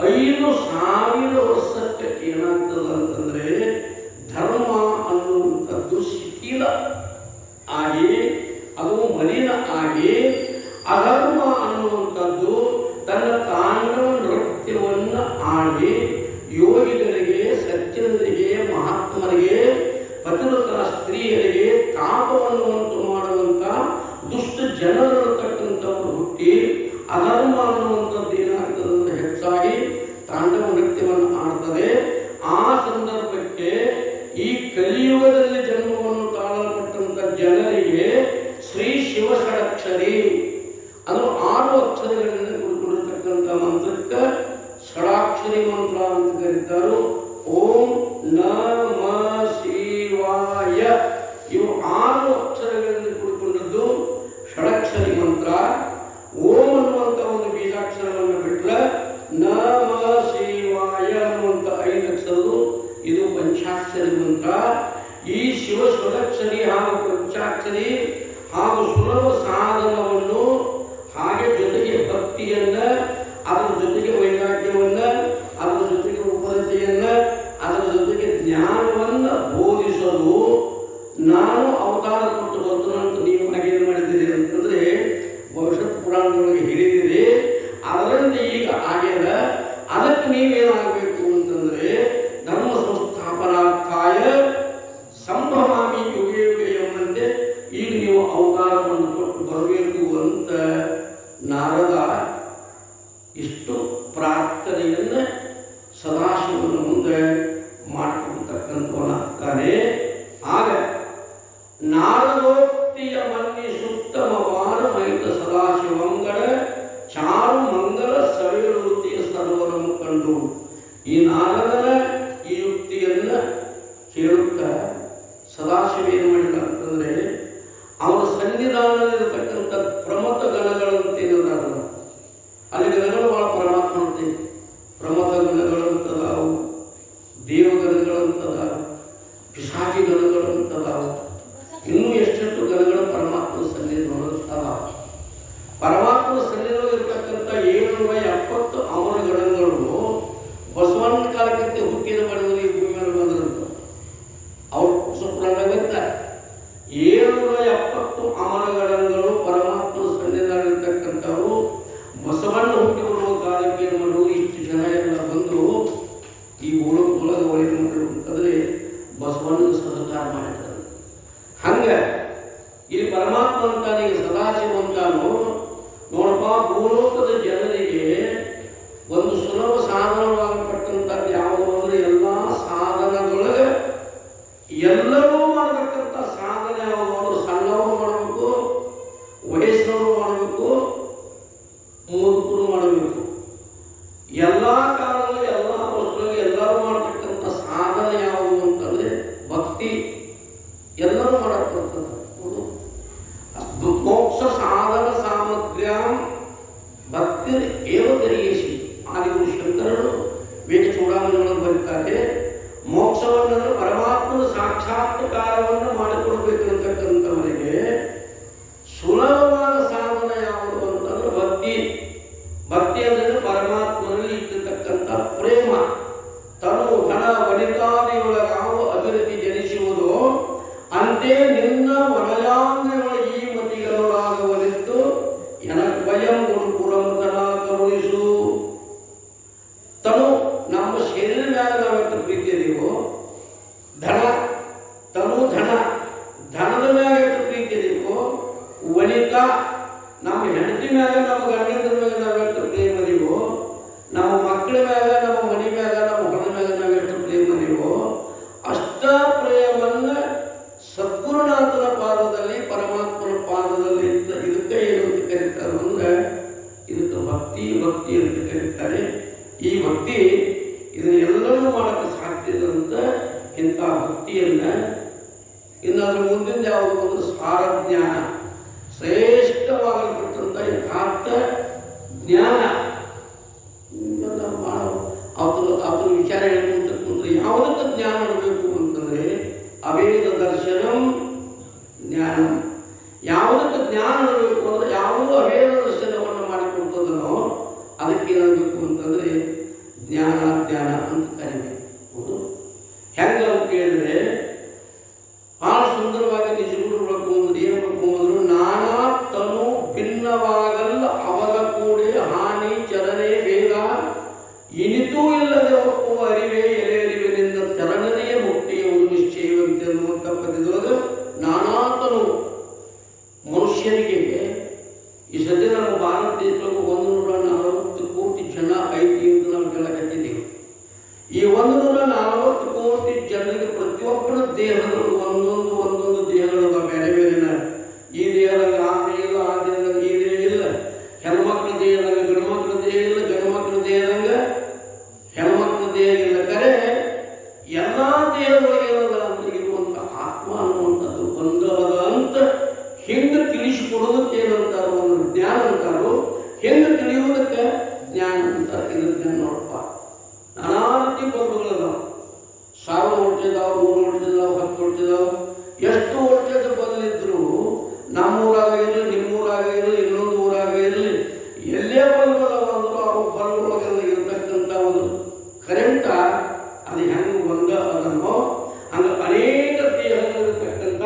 5,000 ವರ್ಷಕ್ಕೆ ಏನಾಗ್ತದೆ ಅಂತಂದ್ರೆ ಧರ್ಮ ಅನ್ನುವಂಥದ್ದು ಶಿಥಿಲ ಆಗಿ, ಅದು ಮಲಿನ ಆಗಿ, ಅಧರ್ಮ ಅನ್ನುವಂಥದ್ದು ತನ್ನ ತಾಂಡವ ನೃತ್ಯವನ್ನು ಆಡಿ ಯೋಗಿಗಳಿಗೆ, ಸಜ್ಜನರಿಗೆ, ಮಹಾತ್ಮರಿಗೆ, ಪತಿವ್ರತ ಸ್ತ್ರೀಯರಿಗೆ ತಾಪವನ್ನು ಉಂಟು ಮಾಡುವಂಥ ದುಷ್ಟ ಜನರತಕ್ಕಂಥವ್ರು ಹುಟ್ಟಿ ಅಧರ್ಮ ಅನ್ನುವಂಥದ್ದು ಏನಾಗ್ತದೆ ಅಂದರೆ ಹೆಚ್ಚಾಗಿ ತಾಂಡವ ನೃತ್ಯವನ್ನು ಆಡ್ತದೆ. ಆ ಸಂದರ್ಭಕ್ಕೆ ಈ ಕಲಿಯುಗದಲ್ಲಿ ಜನ್ಮವನ್ನು ತಾಳಲ್ಪಟ್ಟಂಥ ಜನರಿಗೆ ಶ್ರೀ ಶಿವ ಷಡಕ್ಷರಿ, ಅದು 6 ಅಕ್ಷರಗಳಿಂದ ಕೂಡಿಕೊಂಡಿರ್ತಕ್ಕಂಥ ಮಂತ್ರಕ್ಕೆ ಷಡಾಕ್ಷರಿ ಮಂತ್ರ ಅಂತ ಕರೀತಾರೆ. ಓಂ ನಮ ಶಿವಾಯ, ಇವು 6 ಅಕ್ಷರಗಳಿಂದ ಕೂಡಿಕೊಂಡದ್ದು ಷಡಕ್ಷರಿ ಮಂತ್ರ. ಓಂ ಅನ್ನುವಂಥ ಒಂದು ಬೀಜಾಕ್ಷರವನ್ನು ಬಿಟ್ಟರೆ ನಮ ಶಿವಾಯ ಅನ್ನುವಂಥ 5 ಅಕ್ಷರದು ಇದು ಪಂಚಾಕ್ಷರಿ ಮಂತ್ರ. ಈ ಶಿವ ಷಡಕ್ಷರಿ ಹಾಗೂ ಪಂಚಾಕ್ಷರಿ ಹಾಗೂ ಸುಲಭ ಸಾಧನವನ್ನು, ಹಾಗೆ ಜೊತೆಗೆ ಭಕ್ತಿಯನ್ನ ಅದರ ಜೊತೆಗೆ ವೈರಾಗ್ಯವನ್ನು, ಅದರ ಜೊತೆಗೆ ಉಪರತೆಯನ್ನು, ಅದರ ಜೊತೆಗೆ ಜ್ಞಾನವನ್ನು ಬೋಧಿಸಲು ನಾನು ಅವತಾರ ಕೊಟ್ಟು ಬಂದು ನೀವು ಹಾಗೇನು ಮಾಡಿದ್ದೀರಿ ಅಂತಂದರೆ ಭವಿಷ್ಯತ್ ಪುರಾಣದೊಳಗೆ ಹೇಳಿದ್ದೀರಿ. ಅದರಂತೆ ಈಗ ಆಗ್ಯದ. ಅದಕ್ಕೆ ನೀವೇನಾಗಬೇಕು ಅಂತಂದರೆ ಧರ್ಮ ಸಂಸ್ಥಾಪನಾರ್ಥಾಯ ಸಂಭವಾಮಿ ಯುಗೆ ಯುಗೆ ಎಂಬಂತೆ ಈಗ ನೀವು ಅವತಾರವನ್ನು ಕೊಟ್ಟು ಬರಬೇಕು ಅಂತ ನಾರದ ಇಷ್ಟು ಪ್ರಾರ್ಥನೆಯನ್ನು ಸದಾಶಿವನ ಮುಂದೆ ಮಾಡಿಕೊಡ್ತಕ್ಕಂಥವನಾಗ್ತಾನೆ. ಆಗ ನಾರದೋಕ್ತಿಯ ಮನ್ನಿಸುತ್ತಮ ಮಾನಮೈತ ಸದಾಶಿವಂಗಡ ಚಾರು ಮಂಗಲ ಸವಿರುತಿಯ ಸರ್ವರನ್ನು ಕಂಡು ಈ ನಾರದನ ಈ ಯುಕ್ತಿಯನ್ನು ಕೇಳುತ್ತಾ ಸದಾಶಿವ ಏನು ಮಾಡಿದ ಅಂತಂದರೆ ಅವನ ಸನ್ನಿಧಾನದಲ್ಲಿರತಕ್ಕಂಥ ಪ್ರಮಥ ಗಣಗಳಂತೇನದಾರಲ್ಲ, ಅಲ್ಲಿ ಗಣಗಳು ಭಾಳ ಪರಮಾತ್ಮಂತೆ ಪ್ರಮಥ ಗಣಗಳಂತದಾವು, ದೇವಗಣಗಳಂತದಾವು, ಪಿಶಾಚಿ ಗಣಗಳಂತದಾವು, ಇನ್ನೂ ಎಷ್ಟೆಷ್ಟು ಗಣಗಳು ಪರಮಾತ್ಮನ ಸನ್ನಿಧಿಯೊಳಗೆ ಅದಾವ. ಪರಮಾತ್ಮನ ಸನ್ನಿಧಿಯೊಳಗಿರ್ತಕ್ಕಂಥ 770 ಅಮರ ಗಣಗಳು ಬಸವಣ್ಣ ಕಾಲಕ್ಕೆ ಹುಟ್ಟಿದ ಬಡವರು ಈ ಭೂಮಿ ಮೇಲೆ ಬಂದ್ರಂತ ಅವ್ರು ಸುಪ್ರಾಣ ಬರ್ತಾರೆ. 770 ಅಮರ ಗಣಗಳು ಪರಮಾತ್ಮನ ಸನ್ನಿಧಿಯಲ್ಲಿರ್ತಕ್ಕಂಥವ್ರು ಬಸವಣ್ಣ ಹುಟ್ಟಿ ಬರುವ ಕಾಲಕ್ಕೆ ಏನು ಮಾಡೋದು, ಇಷ್ಟು ಜನ ಎಲ್ಲ ಬಂದು ಈ ಭೂಲೋಕದೊಳಗೆ ಒಳಗೆ ಮಾಡಲು ಅಂತಂದರೆ ಬಸವಣ್ಣನ ಸಹಕಾರ ಮಾಡಿದ್ದಾರೆ. ಹಂಗೆ ಇಲ್ಲಿ ಪರಮಾತ್ಮ ಅಂತಾನೆ ಸದಾಶಿವ ಅಂತಾನು ನೋಡಪ್ಪ, ಭೂಲೋಕದ ಜನರಿಗೆ ಒಂದು ಸುಲಭ ಸಾಧನವಾಗತಕ್ಕಂಥದ್ದು ಯಾವುದು ಅಂದರೆ ಎಲ್ಲ ಸಾಧನದೊಳಗೆ ಎಲ್ಲರೂ ಮಾಡತಕ್ಕಂಥ ಸಾಧನೆ ಯಾವುದು ಅಂದರೆ ಸಣ್ಣವರು ಮಾಡಬೇಕು, ವಯಸ್ಸಿನವರು ಮಾಡಬೇಕು, ಮೂರ್ಖರು ಮಾಡಬೇಕು. ಎಲ್ಲ ಕಾಲದಲ್ಲಿ ಎಲ್ಲ ವಸ್ತುಗಳಿಗೆ ಎಲ್ಲರೂ ಮಾಡತಕ್ಕಂಥ ಸಾಧನೆ ಯಾವುದು ಅಂತಂದರೆ ಭಕ್ತಿ. ಎಲ್ಲರೂ ಮಾಡತಕ್ಕಂಥದ್ದು ಮೋಕ್ಷ ಸಾಧನ ಸಾಮಗ್ರ್ಯ ಭಕ್ತಿ ಏವ ಗರಿಯೇಸಿ. ಆದಿಗುರು ಶಂಕರರು ವೇದ ಚೂಡಾಮಣಿಯೊಳಗೆ ಬರೀತಾರೆ, ಮೋಕ್ಷವನ್ನು ಪರಮಾತ್ಮನ ಸಾಕ್ಷಾತ್ಕಾರವನ್ನು ಮಾಡಿಕೊಡ್ಬೇಕಿರತಕ್ಕಂಥವರಿಗೆ ಸುಲಭವಾದ ಸಾಧನ ಯಾವುದು ಅಂತಂದ್ರೆ ಭಕ್ತಿ. ಭಕ್ತಿ ಅಂದರೆ ಪರಮಾತ್ಮನಲ್ಲಿ ಇಟ್ಟಿರ್ತಕ್ಕಂಥ ಪ್ರೇಮ. ತನು ಧನ ವನಿತಾದಿಯೊಳಗಾವ ಅಭಿವೃದ್ಧಿ ಜನಿಸುವುದು ಅಂತೆ ನಿನ್ನ ವನಯಾಂಗಗಳ ಈ ಮತಿಗಳೊಳಾಗವರಿದ್ದು ಸ್ವಯಂ ಗುರು ಪುರಮತನ ಕರುಣಿಸು. ತನು ನಮ್ಮ ಶರೀರ ಮ್ಯಾಗ ನಾವೆಷ್ಟು ಪ್ರೀತಿ ಇದೀವೋ, ಧನ ತನು ಧನ ಧನದ ಮ್ಯಾಗ ಎಷ್ಟು ಪ್ರೀತಿ ಇದೀವೋ, ವನಿತಾ ನಮ್ಮ ಹೆಂಡತಿ ಮ್ಯಾಗ ನಮ್ಮ ಗಂಡನ ಮ್ಯಾಗ ನಾವೆಷ್ಟು ಪ್ರೇಮ ಇದೀವೋ, ನಮ್ಮ ಮಕ್ಕಳ ಮ್ಯಾಗ ನಮ್ಮ ಮನೆ ಮ್ಯಾಗ ನಮ್ಮ ಹೊಲ ಮ್ಯಾಗ ನಾವೆಷ್ಟು ಪ್ರೇಮ ಇದೀವೋ, ಅಷ್ಟ ಪ್ರೇಮವನ್ನು ಸದ್ಗುರುನಾಥನ ಪಾದದಲ್ಲಿ ಪರಮಾತ್ಮನ ಪಾದದಲ್ಲಿ ಇದಕ್ಕೆ ಏನು ಅಂತ ಕರೀತಾರೆ ಅಂದ್ರೆ ಇದಕ್ಕೆ ಭಕ್ತಿ ಭಕ್ತಿ ಅಂತ ಕರೀತಾರೆ. ಈ ಭಕ್ತಿ ಇದನ್ನೆಲ್ಲರೂ ಮಾಡಕ್ಕೆ ಸಾಧ್ಯ ಅಂತ ಇಂಥ ಭಕ್ತಿಯನ್ನು ಇನ್ನಾದ್ರೂ ಮುಂದಿನ ಯಾವುದು ಅಂದ್ರೆ ಸಾರಜ್ಞಾನ, ಶ್ರೇಷ್ಠವಾಗಲ್ಪಟ್ಟಂಥ ಯಥಾರ್ಥ ಜ್ಞಾನ. ಅವರ ವಿಚಾರ ಹೇಳ್ಕೊಂಡ್ರೆ ಯಾವುದಕ್ಕೆ ಜ್ಞಾನ ಇರಬೇಕು ಅಂತಂದ್ರೆ ಅವೇದ ದರ್ಶನಂ ಜ್ಞಾನ. ಯಾವುದಕ್ಕೆ ಜ್ಞಾನ ಇರಬೇಕು ಅಂದ್ರೆ ಯಾವುದು ಅವೇದ ದರ್ಶನವನ್ನು ಮಾಡಿಕೊಡ್ತದನೋ ಅದಕ್ಕೆ ಏನಾಗಬೇಕು ಅಂತಂದ್ರೆ ಜ್ಞಾನ ಜ್ಞಾನ ಅಂತ ಕರಿಬೇಕು. ಹೆಂಗೆ ಅಂತ ಕೇಳಿದ್ರೆ ಭಾಳ ಸುಂದರವಾಗಿ ನಿಜಗುರು ಒಳಗೊಂಡು ಏನು ಒಳಗೊಂಡ್ರು, ನಾನಾ ತನು ಭಿನ್ನವಾಗಲ್ಲ ಅವರ ಕೂಡೆ ಹಾನಿ ಚಲನೆ ಭೇದ ಇನಿತೂ ಇಲ್ಲದೆ ಒಪ್ಪುವ ಅರಿವೆ ಎಲೆ ಅರಿವಿನಿಂದ ಚಲನೆಯ ಮುಕ್ತಿಯ ಒಂದು ನಿಶ್ಚಯವಂತೆ ಅನ್ನುವಂಥ ಪದ್ಯದೊಳಗೆ ನಾನಾತನು ಮನುಷ್ಯನಿಗೆ ಈ ಸದ್ಯ ನಮ್ಮ ಭಾರತ ದೇಶದೊಳಗೆ 140 ಕೋಟಿ ಜನ ಐತಿ ಅಂತ ನಾವು ಕೇಳಕತ್ತಿದ್ದೀವಿ. ಈ 140 ಕೋಟಿ ಜನರಿಗೆ ಪ್ರತಿಯೊಬ್ಬರ ದೇಹಗಳು ಒಂದೊಂದು ದೇಹಗಳು ಬೇರೆ ಬೇರೆನ. ಈ ದೇಹದಾಗ ಆ ದೇಹ ಇಲ್ಲ, ಆ ದೇಹದಾಗ ಈ ದೇಹ ಇಲ್ಲ. ಹೆಣ್ಮಕ್ಳ ದೇಹದಾಗ ಗಂಡ್ಮಕ್ಳ ದೇಹ ಇಲ್ಲ, ಗಂಡ್ಮಕ್ಳ ದೇಹದಾಗ ಹೆಣ್ಮಕ್ಳ ದೇಹ ಇಲ್ಲ. ಕರೆ ಎಲ್ಲ ದೇಹದೊಳಗೆ ಏನದ ಅಂತ ಇರುವಂಥ ಆತ್ಮ ಅನ್ನುವಂಥದ್ದು ಒಂದವದ ಅಂತ ಹೆಂಗೆ ತಿಳಿಸಿಕೊಡೋದಕ್ಕೆ ಏನಂತಾರೋ ಒಂದು ಜ್ಞಾನ ಅಂತಾರೋ, ಹೆಂಗೆ ತಿಳಿಯುವುದಕ್ಕೆ ಜ್ಞಾನ ಅಂತಾರೆ. ಇದು ಜ್ಞಾನ ನೋಡಪ್ಪ. ನಾನಾ ರೀತಿ ಬಲ್ಬುಗಳದಾವ. 1000 ವೋಲ್ಟೇಜ್ ಇದಾವೆ, 100 ವೋಲ್ಟೇಜ್ ಇದಾವೆ, 10 ವೋಲ್ಟೇಜ್ ಇದಾವೆ. ಎಷ್ಟು ವೋಲ್ಟೇಜ್ ಬದಲಿದ್ರು ನಮ್ಮೂರಾಗ ಇರಲಿ, ನಿಮ್ಮೂರಾಗ ಇರಲಿ, ಇನ್ನೊಂದು ಊರಾಗ ಇರಲಿ, ಎಲ್ಲೇ ಬಲ್ಬುಗಳವ ಅಂದರೂ ಅವು ಒಳಗೊಳಗೆಲ್ಲ ಇರತಕ್ಕಂಥ ಒಂದು ಕರೆಂಟ ಅದು ಹೆಂಗೆ ಅದನ್ನೋ ಹಂಗೆ ಅನೇಕ ದೇಹದಲ್ಲಿರ್ತಕ್ಕಂಥ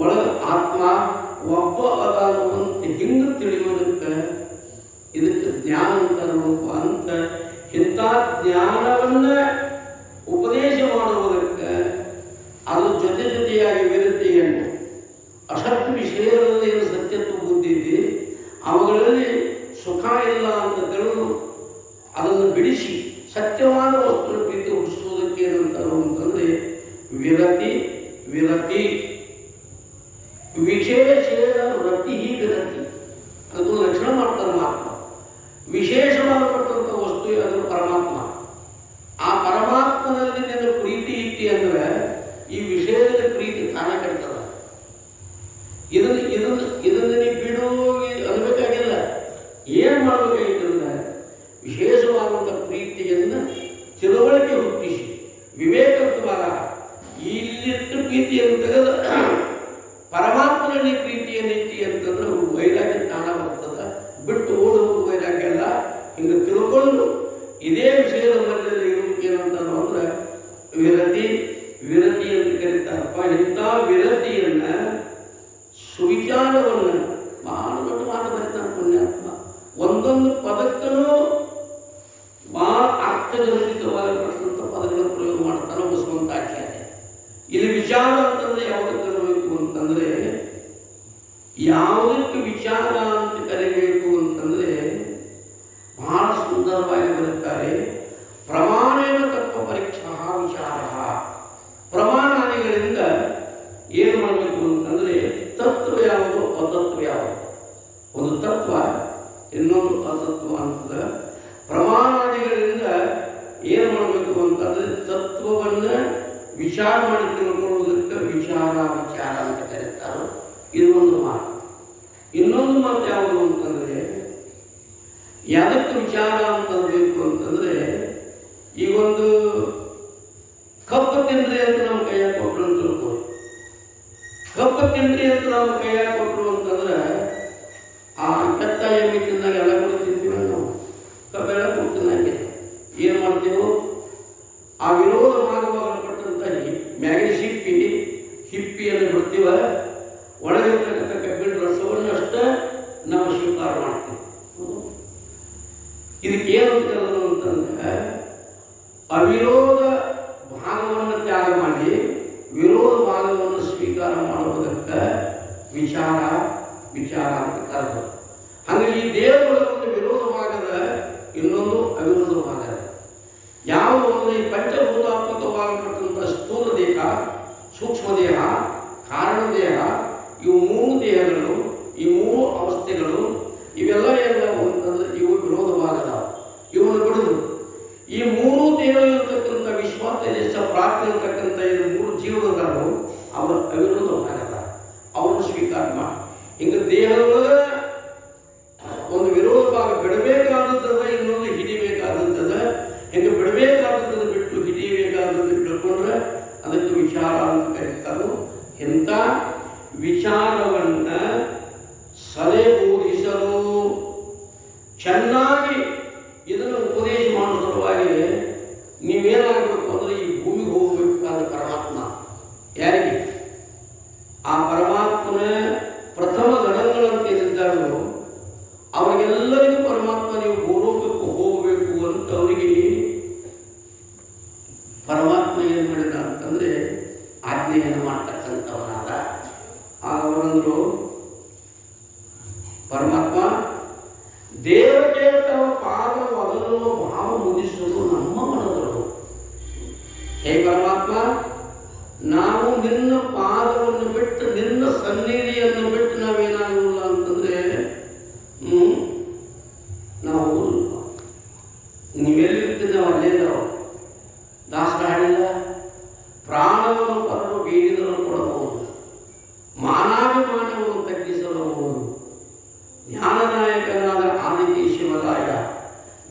ಒಳಗ ಆತ್ಮ ಒಬ್ಬ ಅದಾನುವಂತೆ ಹಿಂಗೆ ತಿಳಿಯೋದಕ್ಕೆ ಇದಕ್ಕೆ ಜ್ಞಾನ ಅಂತ ಅಂತ ಇಂಥ ಜ್ಞಾನವನ್ನ ಉಪದೇಶ ಮಾಡುವುದಕ್ಕೆ ಅದು ಜೊತೆಯಾಗಿ ವಿರತಿಯನ್ನು ಅಸತ್ ವಿಷಯಗಳಲ್ಲಿ ಏನು ಸತ್ಯತ್ವ ಬುದ್ಧಿದೆ ಅವುಗಳಲ್ಲಿ ಸುಖ ಇಲ್ಲ ಅಂತ ತಿಳಿದು ಅದನ್ನು ಬಿಡಿಸಿ ಸತ್ಯವಾದ ವಸ್ತುಗಳ ಪ್ರೀತಿ ಹುಟ್ಟಿಸುವುದಕ್ಕೆ ಏನಂತಾರೋ ಅಂತಂದ್ರೆ ವಿರತಿ ವಿಶೇಷ ರತಿ ವಿರತಿ ಅದನ್ನು ಲಕ್ಷಣ ಮಾಡ್ತಾರೆ ಮಾತ್ರ ವಿಶೇಷವಾಗಪಟ್ಟಂಥ ವಸ್ತು ಅದು ಪರಮಾತ್ಮ. ಆ ಪರಮಾತ್ಮನಲ್ಲಿ ನಿನ್ನ ಪ್ರೀತಿ ಇಟ್ಟಿ ಅಂದ್ರೆ ಈ ವಿಷಯದ ಪ್ರೀತಿ ತಾನೇ ಕಟ್ತದ. ಇದನ್ನು ನೀವು ಬಿಡು ಅನ್ಬೇಕಾಗಿಲ್ಲ. ಏನು ಮಾಡಬೇಕಾಗಿತ್ತಂದ್ರೆ ವಿಶೇಷವಾದಂಥ ಪ್ರೀತಿಯನ್ನು ತಿಳುವಳಿಕೆ ಹುಟ್ಟಿಸಿ ವಿವೇಕತ್ವದ ಇಲ್ಲಿಟ್ಟು ಪ್ರೀತಿಯನ್ನು ತೆಗೆದು ಪರಮಾತ್ಮನಲ್ಲಿ ಪ್ರೀತಿಯನ್ನಿಟ್ಟಿ ಅಂತಂದ್ರೆ ವೈರಾಗ್ಯ ತಾಣ ಬರ್ತದೆ. ಬಿಟ್ಟು ಓಡುವುದು ವೈರಾಗ್ಯ ಅಲ್ಲ. ಹಿಂಗೆ ತಿಳ್ಕೊಂಡು ಇದೇ ವಿಷಯದ ಮಧ್ಯದಲ್ಲಿ ಇರೋದಕ್ಕೆ ಏನಂತಾರೋ ಅಂದ್ರೆ ವಿರತಿ ಅಂತ ಕರೀತಾರಪ್ಪ. ಇಂಥ ವಿರತಿಯನ್ನ ಸುವಿಚಾರವನ್ನು ಬಹಳ ದೊಡ್ಡ ಮಾತು ಬರೀತಾನೆ ಪುಣ್ಯಾತ್ಮ. ಒಂದೊಂದು ಪದಕ್ಕೂ ಬಹಳ ಅರ್ಥಜನಿತವಾಗಿರ್ತಕ್ಕಂಥ ಪದಗಳನ್ನು ಪ್ರಯೋಗ ಮಾಡ್ತಾನೆ ಬಸವಂತಾಚಾರ್ಯ. ಇಲ್ಲಿ ವಿಚಾರ ಅಂತಂದ್ರೆ ಯಾವುದಕ್ಕೆ ಕರೀಬೇಕು ಅಂತಂದ್ರೆ ಯಾವುದಕ್ಕೆ ವಿಚಾರ ಅಂತ ಕರಿಬೇಕು ಅಂತಂದ್ರೆ ಬಹಳ ಸುಂದರವಾಗಿ ಬರುತ್ತಾರೆ. ಪ್ರಮಾಣೇನ ತತ್ವ ಪರೀಕ್ಷಾ ವಿಚಾರ. ಪ್ರಮಾಣಾದಿಗಳಿಂದ ಏನು ಮಾಡಬೇಕು ಅಂತಂದ್ರೆ ತತ್ವ ಯಾವುದು ಅತತ್ವ ಯಾವುದು. ಒಂದು ತತ್ವ ಇನ್ನೊಂದು ಅತತ್ವ ಅಂತದ. ಪ್ರಮಾಣಾದಿಗಳಿಂದ ಏನು ಮಾಡಬೇಕು ಅಂತಂದ್ರೆ ತತ್ವವನ್ನ ವಿಚಾರ ಮಾಡಿ ತಿಳ್ಕೊಳ್ಳೋದಕ್ಕೆ ವಿಚಾರ ಅಂತ ಕರೀತಾರೆ. ಇದು ಒಂದು ಮಾತು. ಇನ್ನೊಂದು ಮಾತು ಯಾವುದು ಅಂತಂದ್ರೆ ಯಾವುದಕ್ಕೆ ವಿಚಾರ ಅಂತಬೇಕು ಅಂತಂದ್ರೆ ಈ ಒಂದು ಕಪ್ಪು ತಿಂದ್ರಿ ಅಂತ ನಮ್ಮ ಕೈಯಾಗ ಕೊಟ್ಟರು ಅಂತ ತಿಳ್ಕೊಳ್ಳಿ. ಕಪ್ಪು ತಿಂದ್ರಿ ಅಂತ ನಮ್ಮ ಕೈಯಾಗ ಕೊಟ್ಟರು ಅಂತಂದ್ರೆ ಆ ಕೆತ್ತ ಎಮ್ಮೆ ತಿಂದಾಗ ಎಲ್ಲ ಕೂಡ ತಿಂತೀವಿ ನಾವು. ಕಬ್ಬೆಲ್ಲ ಕೂಡ ತಿನ್ನಂಗೆ ಏನು ಮಾಡ್ತೀವಿ? ಆ ವಿರೋಧ ಮಾರ್ಗವಾಗಲ್ಪಟ್ಟಂತ ಮ್ಯಾಗಿನ ಹಿಪ್ಪಿಯನ್ನು ಬಿಡ್ತೀವ. ಒಳಗಿರ್ತಕ್ಕಂಥ ಕಬ್ಬಿನ ರಸವನ್ನು ಅಷ್ಟೇ ನಾವು ಸ್ವೀಕಾರ ಮಾಡ್ತೀವಿ. ಇದಕ್ಕೆ ಏನು ಕರೆದ್ರು ಅಂತಂದ್ರೆ ಅವಿರೋಧ ಭಾಗವನ್ನು ತ್ಯಾಗ ಮಾಡಿ ವಿರೋಧ ಭಾಗವನ್ನು ಸ್ವೀಕಾರ ಮಾಡುವುದಕ್ಕೆ ವಿಚಾರ ಅಂತ ಕರೆದ್ರು. ಹಾಗೆ ಈ ದೇಹಗಳ ಒಂದು ವಿರೋಧ ಭಾಗದ ಇನ್ನೊಂದು ಅವಿರೋಧ ಭಾಗ. ಯಾವ ಒಂದು ಈ ಪಂಚಭೂತಾತ್ಮಕವಾಗಿರ್ತಕ್ಕಂಥ ಸ್ಥೂಲ ದೇಹ, ಸೂಕ್ಷ್ಮ ದೇಹ, ಕಾರಣ ದೇಹ, ಇವು ಮೂರು ದೇಹಗಳು, ಈ ಮೂರು ಅವಸ್ಥೆಗಳು ಇವೆಲ್ಲ ಎಲ್ಲ ಅಂತಂದ್ರೆ ಇವು ವಿರೋಧ ಭಾಗದ. ಇವನ್ನು ಬಿಡುದು ಈ ಮೂರು ದೇಹಗಳಿರ್ತಕ್ಕಂಥ ವಿಶ್ವಾಸ ದೇಶ ಪ್ರಾರ್ಥನೆ ಇರ್ತಕ್ಕಂಥ ಇದು ಮೂರು ಜೀವನಗಳು ಅವರ ಅವಿರೋಧ ಭಾಗದ. ಅವರನ್ನು ಸ್ವೀಕಾರ ಮಾಡಿ ಹಿಂಗೆ ದೇಹದೊಳಗ ಒಂದು ವಿರೋಧ ಭಾಗ ಬಿಡಬೇಕಾದದ್ದದ, ಇನ್ನೊಂದು ಹಿಡಿಬೇಕಾದದ್ದದ. ಹಿಂಗೆ ಬಿಡಬೇಕಾದದ್ದನ್ನು ಬಿಟ್ಟು ಹಿಡಿಯಬೇಕಾದದ್ದು ಬಿಟ್ಕೊಂಡ್ರೆ ಅದಕ್ಕೆ ವಿಚಾರ ಅಂತ ಕರೀತಾರೆ. ಇಂಥ ವಿಚಾರವನ್ನ ಸಲಹೆಗೂಡಿಸಲು ಚೆನ್ನಾಗಿ ಇದನ್ನು ಉಪದೇಶ ಮಾಡೋ ಸಲುವಾಗಿ ನೀವೇನಾಗಬೇಕು ಅಂದ್ರೆ ಈ ಭೂಮಿಗೆ ಹೋಗಬೇಕಾದ ಪರಮಾತ್ಮ ಯಾರಿಗೆ? ಆ ಪರಮಾತ್ಮನ ಪ್ರಥಮ ಗಣಗಳಂತ ಏನಿದ್ದಾರೋ ಅವರಿಗೆಲ್ಲರಿಗೂ ಪರಮಾತ್ಮ ನೀವು ಭೂಲೋಕಕ್ಕೆ ಹೋಗಬೇಕು ಅಂತ ಅವರಿಗೆ ಪರಮಾತ್ಮ ಏನು ಮಾಡಿದ ಅಂತಂದ್ರೆ ಆಜ್ಞೆಯನ್ನು ಮಾಡ್ತಕ್ಕಂಥವನಾದ. ಅವರಂದ್ರು ಪರಮಾತ್ಮ ದೇವತೆ ತಮ್ಮ ಪಾದ ಒದಲು ಭಾವ ಮುಗಿಸುವುದು ನಮ್ಮ ಮನದಳು. ಹೇ ಪರಮಾತ್ಮ, ನಾವು ನಿನ್ನ ಪಾದವನ್ನು ಬಿಟ್ಟು ನಿನ್ನ ಸನ್ನಿಧಿಯನ್ನು ಬಿಟ್ಟು ನಾವೇನಾಗುವುದಿಲ್ಲ ಅಂತಂದ್ರೆ ನಾವು ನೀವೆಲ್ಲಿರ್ತೀವಿ ನಾವು ಅಲ್ಲೇ ನಾವು ದಾಸರ ಹಾಡಿಲ್ಲ. ಪ್ರಾಣವನ್ನು ಪರಲು ಬೇಡಿದರೂ ಕೊಡಬಹುದು, ಮಾನಾಭಿಮಾನವನ್ನು ತಗ್ಗಿಸಲಬಹುದು. ಜ್ಞಾನನಾಯಕನಾದ ಆದಿಕೇಶವರಾಯ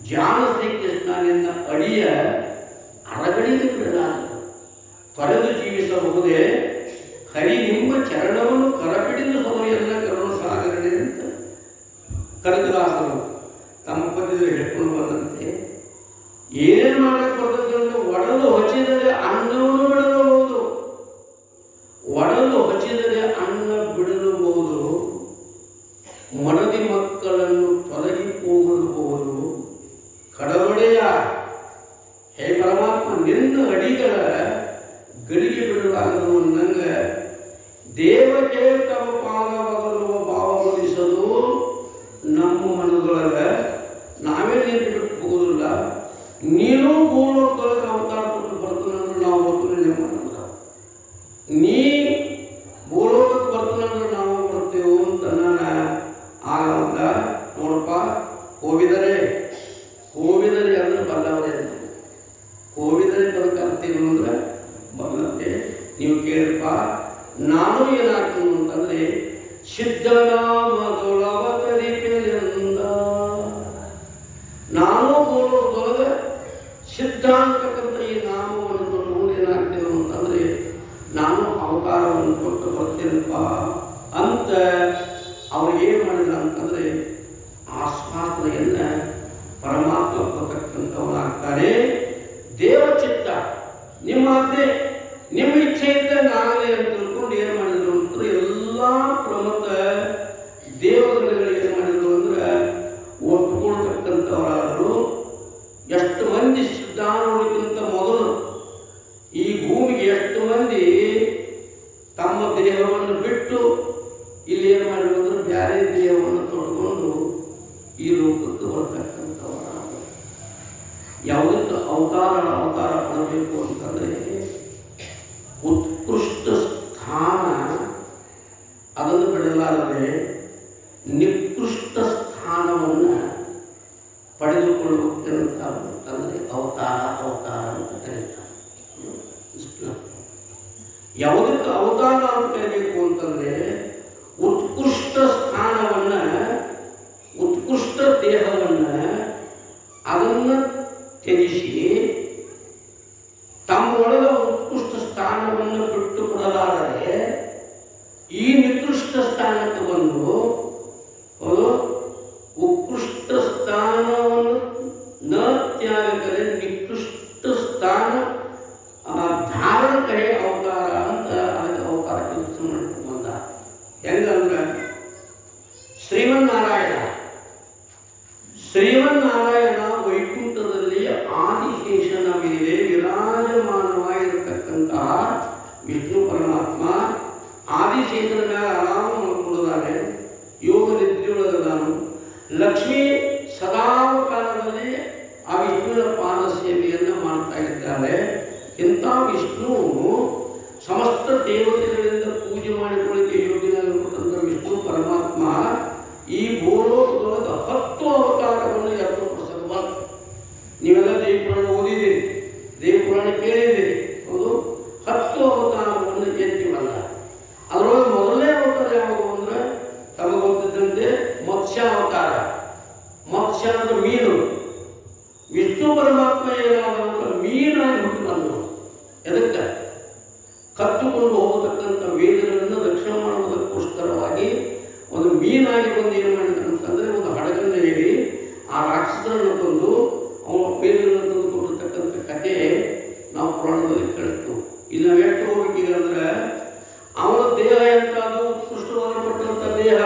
ಜ್ಞಾನ ಶ್ರೀಕೃಷ್ಣ ನಿನ್ನ ಅಡಿಯ ಅರಗಡಿಗೆ ಬಿಡಲಾರದು. ತೊರೆದು ಜೀವಿಸಬಹುದೇ ಹರಿ ನಿಮ್ಮ ಚರಣವನ್ನು ಕರಪಿಡಿದು ಸಭೆಯನ್ನ ಕರುಣ ಸಾಗರಣೆ ಅಂತ ಕನಕದಾಸರು ತಮ್ಮ ಪದ್ಯದಲ್ಲಿ ಹೇಳ್ಕೊಂಡು ಬಂದಂತೆ ಏನೇನು ಮಾಡಕ್ಕೆ ಬರ್ತದೆ ಅಂದ್ರೆ ಒಡಲು ಹೊಚ್ಚಿದರೆ ಅನ್ನವನ್ನು ಬಿಡಲಬಹುದು, ಒಡಲು ಹೊಚ್ಚಿದರೆ ಅನ್ನ ಬಿಡಲಬಹುದು, ಮಡದಿ ಮಕ್ಕಳನ್ನು ತೊಲಗಿ ಹೋಗಲಬಹುದು. ಕಡಲೊಡೆಯ ಹೇ ಪರಮಾತ್ಮ, ನಿನ್ನ ಅಡಿಗಳ ಗಡಿಗೆ ಬಿಡಲಾಗದು ಅನ್ನಂಗೆ ದೇವಕ್ಕೆ ತಮ್ಮ ಪಾದವಾಗಲುವ ಭಾವಗೊಳಿಸಲು ನಮ್ಮ ಮನದೊಳಗ ನಾವೇ ನಿಂತು ಬಿಟ್ಟು ಹೋಗೋದಿಲ್ಲ. ನೀನು ಭೂಲೋಕದೊಳಗೆ ಅವತಾರ ಕೊಟ್ಟು ಬರ್ತಾನಂದ್ರೆ ನಾವು ಬರ್ತೀವಿ ಮಾಡಲ್ಲ, ನೀ ಭೂಲೋಕಕ್ಕೆ ಬರ್ತಾನಂದ್ರೆ ನಾವು ಬರ್ತೇವೆ ಅಂತ ನಾನು ಆಗಲ್ಲ. ನೋಡಪ್ಪ, ಹೋಗಿದರೆ ಅಂದ್ರೆ ಬಲ್ಲವರೇ, ಹೋಗಿದರೆ ಬದುಕಾಗ್ತೀವಿ ಅಂದ್ರೆ ಬಲ್ಲಂತೆ. ನೀವು ಕೇಳಪ್ಪ, ನಾನು ಏನಾಗ್ತೀನಿ ಅಂತಂದ್ರೆ ಸಿದ್ಧನಾಮದೊಳವತರಿಪೆಲೆಂದ, ನಾನು ಭೂಲೋಕದೊಳಗೆ ಸಿದ್ಧ ಅಂತಕ್ಕಂಥ ಈ ನಾಮವನ್ನು ತೊಗೊಂಡು ಏನಾಗ್ತೇನೆ ಅಂತಂದ್ರೆ ನಾನು ಅವತಾರವನ್ನು ಕೊಟ್ಟು ಬರ್ತೀನಪ್ಪ ಅಂತ ಅವ್ರಿಗೆ ಏನು ಮಾಡಿದ ಅಂತಂದ್ರೆ ಆಸ್ವಾದನೆಯನ್ನ ಪರಮಾತ್ಮ ಕೊಡ್ತಕ್ಕಂಥವನಾಗ್ತಾನೆ. ದೇವಚಿತ್ತ ನಿಮ್ಮ ಆಜ್ಞೆ ನಿಮ್ಮ ಇಚ್ಛೆ ಇದ್ದಂಗಾಗಲಿ ಅಂತ ತಿಳ್ಕೊಂಡು ಏನು ಮಾಡಿದ್ರು ಅಂತಂದ್ರೆ ಎಲ್ಲ ಪ್ರಮುಖ ದೇವರುಗಳು ಏನು ಮಾಡಿದ್ರು ಅಂದ್ರೆ ಒಪ್ಪಿಕೊಳ್ತಕ್ಕಂಥವರಾದರು. ಎಷ್ಟು ಮಂದಿ ಸಿದ್ಧಾಂತಕ್ಕಿಂತ ಮೊದಲು ಈ ಭೂಮಿಗೆ ಎಷ್ಟು ಮಂದಿ ತಮ್ಮ ದೇಹವನ್ನು ಬಿಟ್ಟು ಇಲ್ಲಿ ಏನು ಮಾಡಿದ್ರು ಅಂದ್ರೆ ಬೇರೆ ದೇಹವನ್ನು ತೊಡ್ಕೊಂಡು ಈ ಲೋಕಕ್ಕೆ ಬರ್ತಕ್ಕಂಥವರಾದರು. ಯಾವುದಕ್ಕೆ ಅವತಾರ ಪಡಬೇಕು ಅಂತಂದ್ರೆ ಉತ್ಕೃಷ್ಟ ಸ್ಥಾನ ಅದನ್ನು ಬಿಡಲಾರದೆ ನಿಕೃಷ್ಟ ಸ್ಥಾನವನ್ನು ಪಡೆದುಕೊಳ್ಳುತ್ತೆ ಅಂತಂದ್ರೆ ಅವತಾರ ಅಂತ ಕರೀತಾರೆ. ಯಾವುದಕ್ಕೆ ಅವತಾರ ಅಂತ ಕರೀಬೇಕು ಅಂತಂದ್ರೆ ಉತ್ಕೃಷ್ಟ ಸ್ಥಾನವನ್ನ, ಉತ್ಕೃಷ್ಟ ದೇಹವನ್ನ ಅದನ್ನು ತ್ಯಜಿಸಿ ತಮ್ಮೊಳಗ ಉತ್ಕೃಷ್ಟ ಸ್ಥಾನವನ್ನು ಬಿಟ್ಟು ಕೊಡಲಾದರೆ ಈ ನಿಕೃಷ್ಟ ಸ್ಥಾನಕ್ಕೆ ಬಂದು ಉತ್ಕೃಷ್ಟ ಸ್ಥಾನವನ್ನು ನ ತ್ಯಾಗಕರೆ ನಿಕೃಷ್ಟ ಸ್ಥಾನ ಧಾರಣಕರೇ ಅವತಾರ ಅಂತ ಅದಕ್ಕೆ ಅವತಾರ ಕೆಲಸ ಮಾಡ್ಕೊಂಡು ಬಂದ. ಹೆಂಗಂದ್ರೆ ಶ್ರೀಮನ್ನಾರಾಯಣ ವೈಕುಂಠದಲ್ಲಿ ಆದಿಶೇಷನ ಮೇಲೆ ವಿರಾಜಮಾನವಾಗಿರತಕ್ಕಂತಹ ವಿಷ್ಣು ಪರಮಾತ್ಮ ಆದಿಶೇಷನ ಮೇಲೆ ಆರಾಮ ಮಾಡಿಕೊಳ್ಳುತ್ತಾನೆ. ಯೋಗ ನಿದ್ರೆಯೊಳಗದಾನು. ಲಕ್ಷ್ಮೀ ಸದಾವಕಾಲದಲ್ಲಿ ಆ ವಿಷ್ಣುವಿನ ಪಾದ ಸೇವೆಯನ್ನು ಮಾಡ್ತಾ ಇದ್ದಾರೆ. ಇಂಥ ವಿಷ್ಣು ಸಮಸ್ತ ದೇವತೆಗಳಿಂದ ಪೂಜೆ ಮಾಡಿಕೊಳ್ಳಿಕ್ಕೆ ಯೋಗ್ಯನಾಗಿರ್ತಕ್ಕಂಥ ವಿಷ್ಣು ಪರಮಾತ್ಮ ಈ ಭೂಲೋಕದೊಳಗೆ 10 ಅವತಾರವನ್ನು ಏರ್ಪಡಿಸಲು ಬಂತು. ನೀವೆಲ್ಲ ದೇವಪುರಾಣ ಓದಿದ್ದೀರಿ, ದೇವಪುರಾಣ ಕೇಳಿದ್ದೀರಿ. ಹೌದು, 10 ಅವತಾರವನ್ನು ಎತ್ತಿವಲ್ಲ. ಅದರೊಳಗೆ ಮೊದಲನೇ ಅವತಾರ ಯಾವುದು ಅಂದ್ರೆ ತಮಗೆ ಗೊತ್ತಿದ್ದಂತೆ ಮತ್ಸ್ಯಾವತಾರ. ಮತ್ಸ್ಯ ಅಂದ್ರೆ ಮೀನು. ವಿಷ್ಣು ಪರಮಾತ್ಮ ಏನಾದ ಅಂದ್ರೆ ಮೀನಾಗಿ ಹುಟ್ಟು ಬಂದು ಎದಕ್ಕೆ ಕತ್ತುಕೊಂಡು ಹೋಗತಕ್ಕಂಥ ವೇದಗಳನ್ನು ರಕ್ಷಣೆ ಮಾಡುವುದಕ್ಕೋಸ್ಕರವಾಗಿ ಒಂದು ಮೀನಾಗಿ ಬಂದು ಏನು ಮಾಡಿದ ಅಂತಂದ್ರೆ ಒಂದು ಹಡಗನ್ನು ಹೇಳಿ ಆ ರಾಕ್ಷಸರನ್ನು ತಂದು ಅವನ ವೇದಗಳನ್ನು ತಂದು ಕೊಟ್ಟಿರ್ತಕ್ಕಂಥ ಕಥೆ ನಾವು ಪುರಾಣದಲ್ಲಿ ಕೇಳ್ತು. ಇಲ್ಲಿ ನಾವು ಎಷ್ಟು ಹೋಗ್ಬೇಕೀಗ ಅಂದ್ರೆ ಅವನ ದೇಹ ಎಂತ ಅದು ಉತ್ಕೃಷ್ಟವಾಗಲ್ಪಟ್ಟಂಥ ದೇಹ,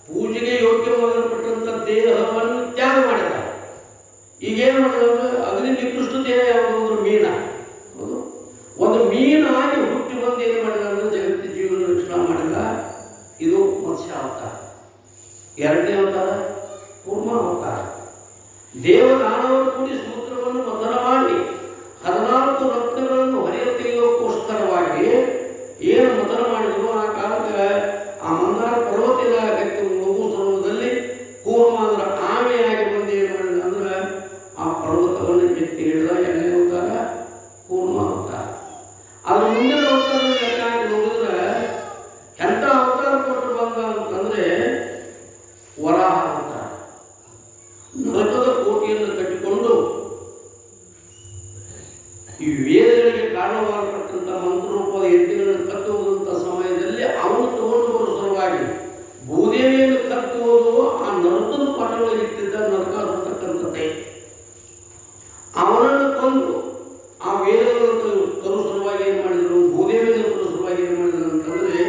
ಪೂಜೆಗೆ ಯೋಗ್ಯವಾಗಲ್ಪಟ್ಟಂಥ ದೇಹವನ್ನು ತ್ಯಾಗ ಮಾಡಿದ. ಈಗೇನು ಮಾಡಿದ್ರೆ ಅಗ್ನಿ ನಿಕೃಷ್ಟ ದೇಹ ಯಾವುದು ಅಂದ್ರೆ ಮೀನ. ಹೌದು, ಒಂದು ಮೀನಾಗಿ ಹುಟ್ಟಿ ಬಂದು ಏನು ಮಾಡಿದ ಅಂದ್ರೆ ಜಗತ್ತಿನ ಜೀವನ ರಕ್ಷಣೆ ಮಾಡಿದ. ಇದು ಮತ್ಸ್ಯ ಅವತಾರ. ಎರಡನೇ ಅವತಾರ ಕೂರ್ಮ ಅವತಾರ. ದೇವದಾನವರು ಕೂಡಿ ಸಮುದ್ರವನ್ನು ಮಥನ ಮಾಡಿ 14 ರತ್ನಗಳನ್ನು ಹೊರೆಯ ತೆಗೆಯೋಕ್ಕೋಸ್ಕರವಾಗಿ ಏನು ಮಥನ ಮಾಡಿದ್ರು ಆ ಕಾಲಕ್ಕೆ ಆ ಮಂದಾರ ಪರ್ವತ ಆಗಕ್ಕೆ ಮುಳುಗು ಸರೋವರದಲ್ಲಿ ಕೂರ್ಮ ಅಂದ್ರೆ ಆಮೆಯಾಗಿ ಬಂದು ಏನು ಮಾಡಿದ ಅಂದ್ರೆ ಆ ಪರ್ವತವನ್ನು ಎತ್ತಿ ಹಿಡಿದ. ಎರಡನೇ ಅವತಾರ ಕೂರ್ಮ ಅವತಾರ. ಅದ್ರ ಮುಂದಿನ ಅವತಾರ ಲೆಕ್ಕಾಗಿ ನೋಡಿದ್ರೆ ಎಂಥ ಅವತಾರ ಕೊಟ್ಟು ಬಂದ ಅಂತಂದ್ರೆ ವರಾಹ ಅವತಾರ. ನರಕದ ಕೋಟೆಯನ್ನು ಕಟ್ಟಿಕೊಂಡು ಈ ವೇದಗಳಿಗೆ ಕಾರಣವಾಗಲ್ಪಟ್ಟಂಥ ಮಂತ್ರರೂಪದ ಎತ್ತಿಗಳನ್ನು ಕತ್ತುವುದಂಥ ಸಮಯದಲ್ಲಿ ಅವನು ತಗೊಂಡು ಬರುವ ಸಲುವಾಗಿ ಭೂದೇವಿಯನ್ನು ಕತ್ತುವುದು ಆ ನರಕದ ಪಾಠಗಳಿಗೆ ಇಟ್ಟಿದ್ದ ನರಕ ಅಂತಕ್ಕಂಥದ್ದೇ. ಅವನನ್ನು ಕೊಂದು ಆ ವೇದಗಳನ್ನು ತರುವ ಸಲುವಾಗಿ ಏನು ಮಾಡಿದರು, ಭೂದೇವಿಯನ್ನು ತರುವ ಸಲುವಾಗಿ ಏನು ಮಾಡಿದರು ಅಂತಂದ್ರೆ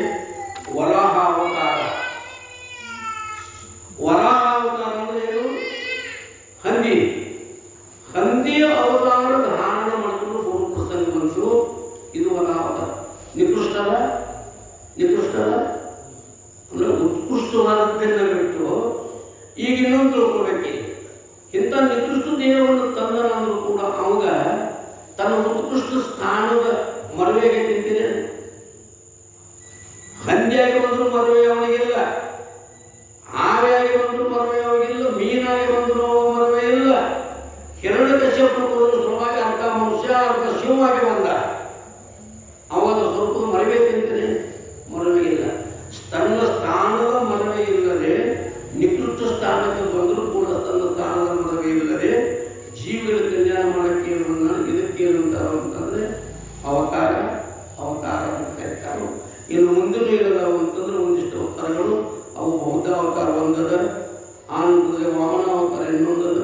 ವರಾಹ ಅವತಾರ. ವರಾಹ ಅವತಾರ ಅಂದ್ರೆ ಏನು? ಹಂದಿಯ ಅವತಾರ ಧಾರಣ ಮಾಡಿಕೊಂಡು ಪೂರ್ವ ಪ್ರಸಂಗ ಬಂತು. ಇದು ವರಾಹ ಅವತಾರ. ನಿಕೃಷ್ಟ ಅಲ್ಲ ಅಂದ್ರೆ ಉತ್ಕೃಷ್ಟವಾದದ್ದನ್ನು ಬಿಟ್ಟು ಈಗ ಇನ್ನೊಂದು ತಿಳ್ಕೊಳ್ಬೇಕಿಲ್ಲ. ಇಂಥ ನಿಕೃಷ್ಟ ದೇಹವನ್ನು ತಂದನಾದರೂ ಕೂಡ ಅವಾಗ ತನ್ನ ಉತ್ಕೃಷ್ಟ ಸ್ಥಾನದ ಮರವೆಗೆ ತಿಂತಿದೆ. ಹಂದಿಯಾಗಿ ಬಂದರೂ ಮರವೆ ಅವನಿಗಿಲ್ಲ, ಆವೆಯಾಗಿ ಬಂದರೂ ಮರವೆ ಅವನಿಗಿಲ್ಲ, ಮೀನಾಗಿ ಬಂದರೂ ಮರವೆ ಇಲ್ಲ. ಹಿರಣ್ಯಕಶ್ಯಪನು ಸಲುವಾಗಿ ಅರ್ಧ ಮನುಷ್ಯ ಅರ್ಧ ಶಿವವಾಗಿ ಬಂದ. ಅವಾಗ ಸ್ವಲ್ಪ ಮರವೆ ತಿಂತಾನೆ, ಮರವೆ ಇಲ್ಲ. ತನ್ನ ಸ್ಥಾನದ ಮರವೆ ಇಲ್ಲದೆ ನಿಕೃಷ್ಟ ಸ್ಥಾನಕ್ಕೆ ಬಂದರೂ ಕೂಡ ತನ್ನ ಸ್ಥಾನದ ಮರವೆ ಇಲ್ಲದೆ ಜೀವನ ಕಲ್ಯಾಣ ಮಾಡಕ್ಕೆ ಇದಕ್ಕೆ ಏನಂತಾರ ಅಂತಂದ್ರೆ ಅವತಾರ ಅಂತ ಕರೀತಾರೆ. ಇನ್ನು ಮುಂದಿನ ಇರಲ್ಲ ಅಂತಂದ್ರೆ ಒಂದಿಷ್ಟು ಅವತಾರಗಳು ಅವು ಬೌದ್ಧ ಅವತಾರ ಒಂದದ, ಆನಂತರದಲ್ಲಿ ವಾಮನ ಅವತಾರ ಇನ್ನೊಂದದ,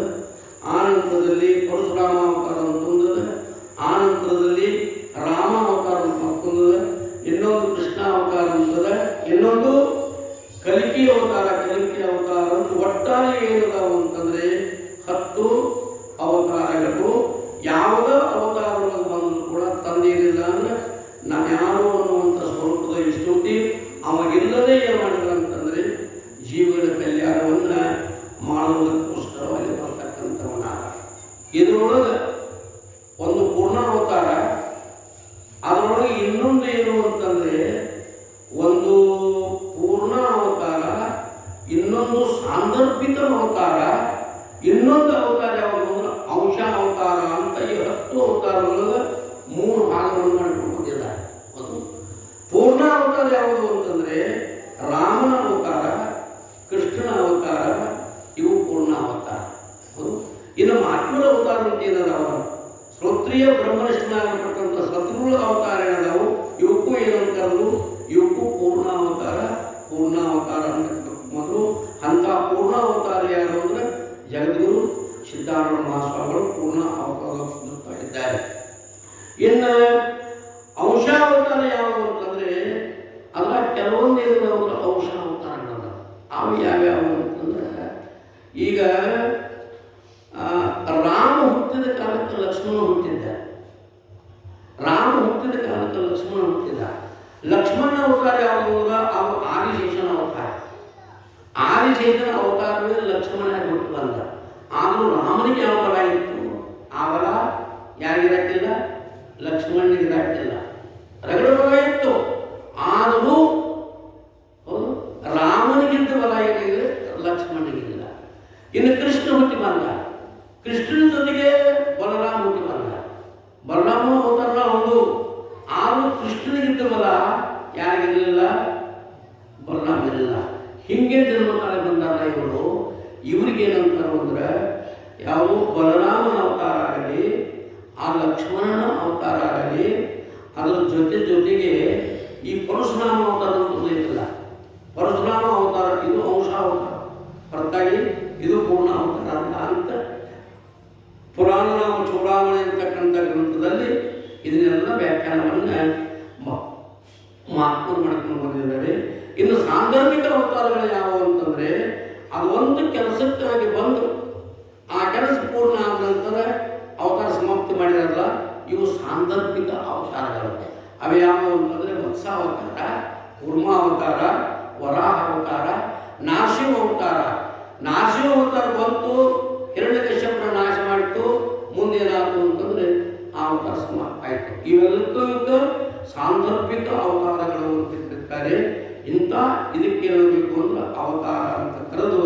ಆನಂತರದಲ್ಲಿ ಪರಶುರಾಮ ಅವತಾರ ಅಂತೊಂದದ, ಆನಂತರದಲ್ಲಿ ರಾಮ ಅವತಾರ ಅಂತ ಮತ್ತೊಂದದ, ಇನ್ನೊಂದು ಕೃಷ್ಣ ಅವತಾರ ಅಂತದ, ಇನ್ನೊಂದು ಕಲಿಕೆ ಅವತಾರ ಅಂತ ಒಟ್ಟಾರೆ ಏನದಾವ ಅಂತಂದ್ರೆ 10 ಅವತಾರಗಳು. ಯಾವುದ ಅವತಾರಗಳು ಬಂದರೂ ಕೂಡ ತಂದೆಯಿಲ್ಲ ಅಂದ್ರೆ ನಾನು ಯಾರು ಅನ್ನುವಂಥ ಸ್ವರೂಪದ ವಿಸ್ತೃತಿ ಅವಾಗಿಲ್ಲದೆ ಏನು ಮಾಡಿದ ಅಂತಂದ್ರೆ ಜೀವನ ಕಲ್ಯಾಣವನ್ನ ಮಾಡುವುದಕ್ಕೋಸ್ಕರವಾಗಿ ಬರ್ತಕ್ಕಂಥವನಾದ. ಇದರೊಳಗೆ ಒಂದು ಪೂರ್ಣ ಅವತಾರ, ಅದರೊಳಗೆ ಇನ್ನೊಂದು ಏನು ಅಂತಂದ್ರೆ ಒಂದು ಪೂರ್ಣ ಅವತಾರ, ಇನ್ನೊಂದು ಸಾಂದರ್ಭಿಕ ಅವತಾರ, ಇನ್ನೊಂದು ಅವತಾರ ಯಾವುದು ಅಂದ್ರೆ ಅಂಶ ಅವತಾರ ಅಂತ ಈ 10 ಅವತಾರಗಳಿಗೆ 3 ಭಾಗಗಳನ್ನು ಮಾಡಿಕೊಂಡು ಬಂದಿದ್ದಾರೆ. ಅದು ಪೂರ್ಣ ಅವತಾರ ಯಾವುದು ಅಂತಂದ್ರೆ ರಾಮನ ಅವತಾರ, ಕೃಷ್ಣನ ಅವತಾರ, ಇವು ಪೂರ್ಣ ಅವತಾರ. ಇನ್ನು ಮಹಾತ್ಮರ ಅವತಾರ ಅಂತ ಏನದಾವ, ಶ್ರೋತ್ರಿಯ ಬ್ರಹ್ಮನಿಷ್ಠನಾಗತಕ್ಕಂಥ ಸದ್ಗುರುಳ ಅವತಾರ ಏನದಾವು, ಇವಕ್ಕೂ ಏನಂತಾರು, ಇವಕ್ಕೂ ಪೂರ್ಣ ಅವತಾರ ಅಂತ ಮೊದಲು. ಅಂತ ಪೂರ್ಣ ಅವತಾರ ಯಾರು ಅಂದ್ರೆ ಜಗದ್ಗುರು ಸಿದ್ಧಾರೂಢ ಮಹಾಸ್ವಾಮಿಗಳು ಪೂರ್ಣ ಅವತಾರ ಇದ್ದಾರೆ. ಇನ್ನು ಅಂಶಾವತಾರ ಯಾವುದು ಅಂತಂದ್ರೆ ಅದರ ಕೆಲವೊಂದು ಏನಂದ್ರೆ ಅಂಶ ಅವತಾರಗಳಲ್ಲ. ಅವು ಯಾವ್ಯಾವು ಅಂತಂದ್ರೆ ಈಗ ರಾಮ ಹುಟ್ಟಿದ ಕಾಲಕ್ಕೆ ಲಕ್ಷ್ಮಣ ಹುಟ್ಟಿದ್ದ. ಲಕ್ಷ್ಮಣ ಅವತಾರ ಯಾವುದು? ಅವು ಆದಿಶೇಷನ ಅವತಾರ. ಆದಿಶೇಷನ ಅವತಾರವೇ ಲಕ್ಷ್ಮಣ ಹುಟ್ಟು ಬಂದ. ಆದರೂ ರಾಮನಿಗೆ ಯಾವ ಬಲ ಇತ್ತು? ಆ ಬಲ ಯಾರಿಗಿರಕ್ಕಿಲ್ಲ? ಲಕ್ಷ್ಮಣನಿಗಿರಕ್ಕಿಲ್ಲ. ರಗಡ ಬಲ ಇತ್ತು. ಆದರೂ ರಾಮನಿಗಿಂತ ಬಲ ಏನಿದೆ, ಲಕ್ಷ್ಮಣನಿಗಿಲ್ಲ. ಇನ್ನು ಕೃಷ್ಣ ಹುಟ್ಟಿ ಬಂದ. ಕೃಷ್ಣನ ಜೊತೆಗೆ ಬಲರಾಮ ಹುಟ್ಟಿ ಬಂದ. ಬಲರಾಮನ ಅವತಾರ ಒಂದು. ಆದರೂ ಕೃಷ್ಣನಿಗಿಂತ ಬಲ ಯಾರಿಗಿರಲಿಲ್ಲ? ಬಲರಾಮ ಇರಲಿಲ್ಲ. ಹಿಂಗೆ ಜನ್ಮ ಕಾಲ ಬಂದಾರ ಇವರು. ಇವ್ರಿಗೇನಂತಾರು ಅಂದ್ರೆ ಯಾವ ಬಲರಾಮನ ಅವತಾರ ಆಗಲಿ, ಆ ಲಕ್ಷ್ಮಣನ ಅವತಾರ ಆಗಲಿ, ಅದರ ಜೊತೆಗೆ ಈ ಪರಶುರಾಮ ಅವತಾರ ಇರಲಿಲ್ಲ. ಪರಶುರಾಮ ಅವತಾರ ಇದು ಅಂಶ ಅವತಾರ, ಹೊರತಾಗಿ ಇದು ಪೂರ್ಣ ಅವತಾರ ಅಂತ ಪುರಾಣ ನಾಮ ಚೂಡಾಮಣಿ ಅಂತಕ್ಕಂಥ ಗ್ರಂಥದಲ್ಲಿ ಇದನ್ನೆಲ್ಲ ವ್ಯಾಖ್ಯಾನವನ್ನು ಮಹಾತ್ಮರು ಮಾಡ್ಕೊಂಡು ಬಂದಿದ್ದಾರೆ. ಇನ್ನು ಸಾಂದರ್ಭಿಕ ಅವತಾರಗಳು ಯಾವುವು ಅಂತಂದ್ರೆ ಅದು ಒಂದು ಕೆಲಸಕ್ಕಾಗಿ ಬಂದು ಆ ಕೆಲಸ ಪೂರ್ಣ ಆದ ನಂತರ ಅವತಾರ ಸಮಾಪ್ತಿ ಮಾಡಿದಾರಲ್ಲ, ಇವು ಸಾಂದರ್ಭಿಕ ಅವತಾರಗಳು. ಅವು ಯಾವುವು ಅಂತಂದ್ರೆ ವತ್ಸಾವತಾರ, ಕೂರ್ಮ ಅವತಾರ, ವರಾಹ ಅವತಾರ, ನರಸಿಂಹ ಅವತಾರ. ನರಸಿಂಹ ಅವತಾರ ಬಂತು, ಹಿರಣ್ಯಕಶ್ಯಪನ ನಾಶ ಮಾಡಿತು. ಮುಂದೆ ಏನಾಯ್ತು ಅಂತಂದ್ರೆ ಆ ಅವತಾರ ಸಮಾಪ್ತ ಆಯಿತು. ಇವೆಲ್ಲಕ್ಕೂ ಸಾಂದರ್ಭಿಕ ಅವತಾರಗಳು ಅಂತ ಕರೀತಾರೆ. ಇದಕ್ಕೇನಬೇಕು ಅಂದ್ರೆ ಅವತಾರ ಅಂತ ಕರೆದು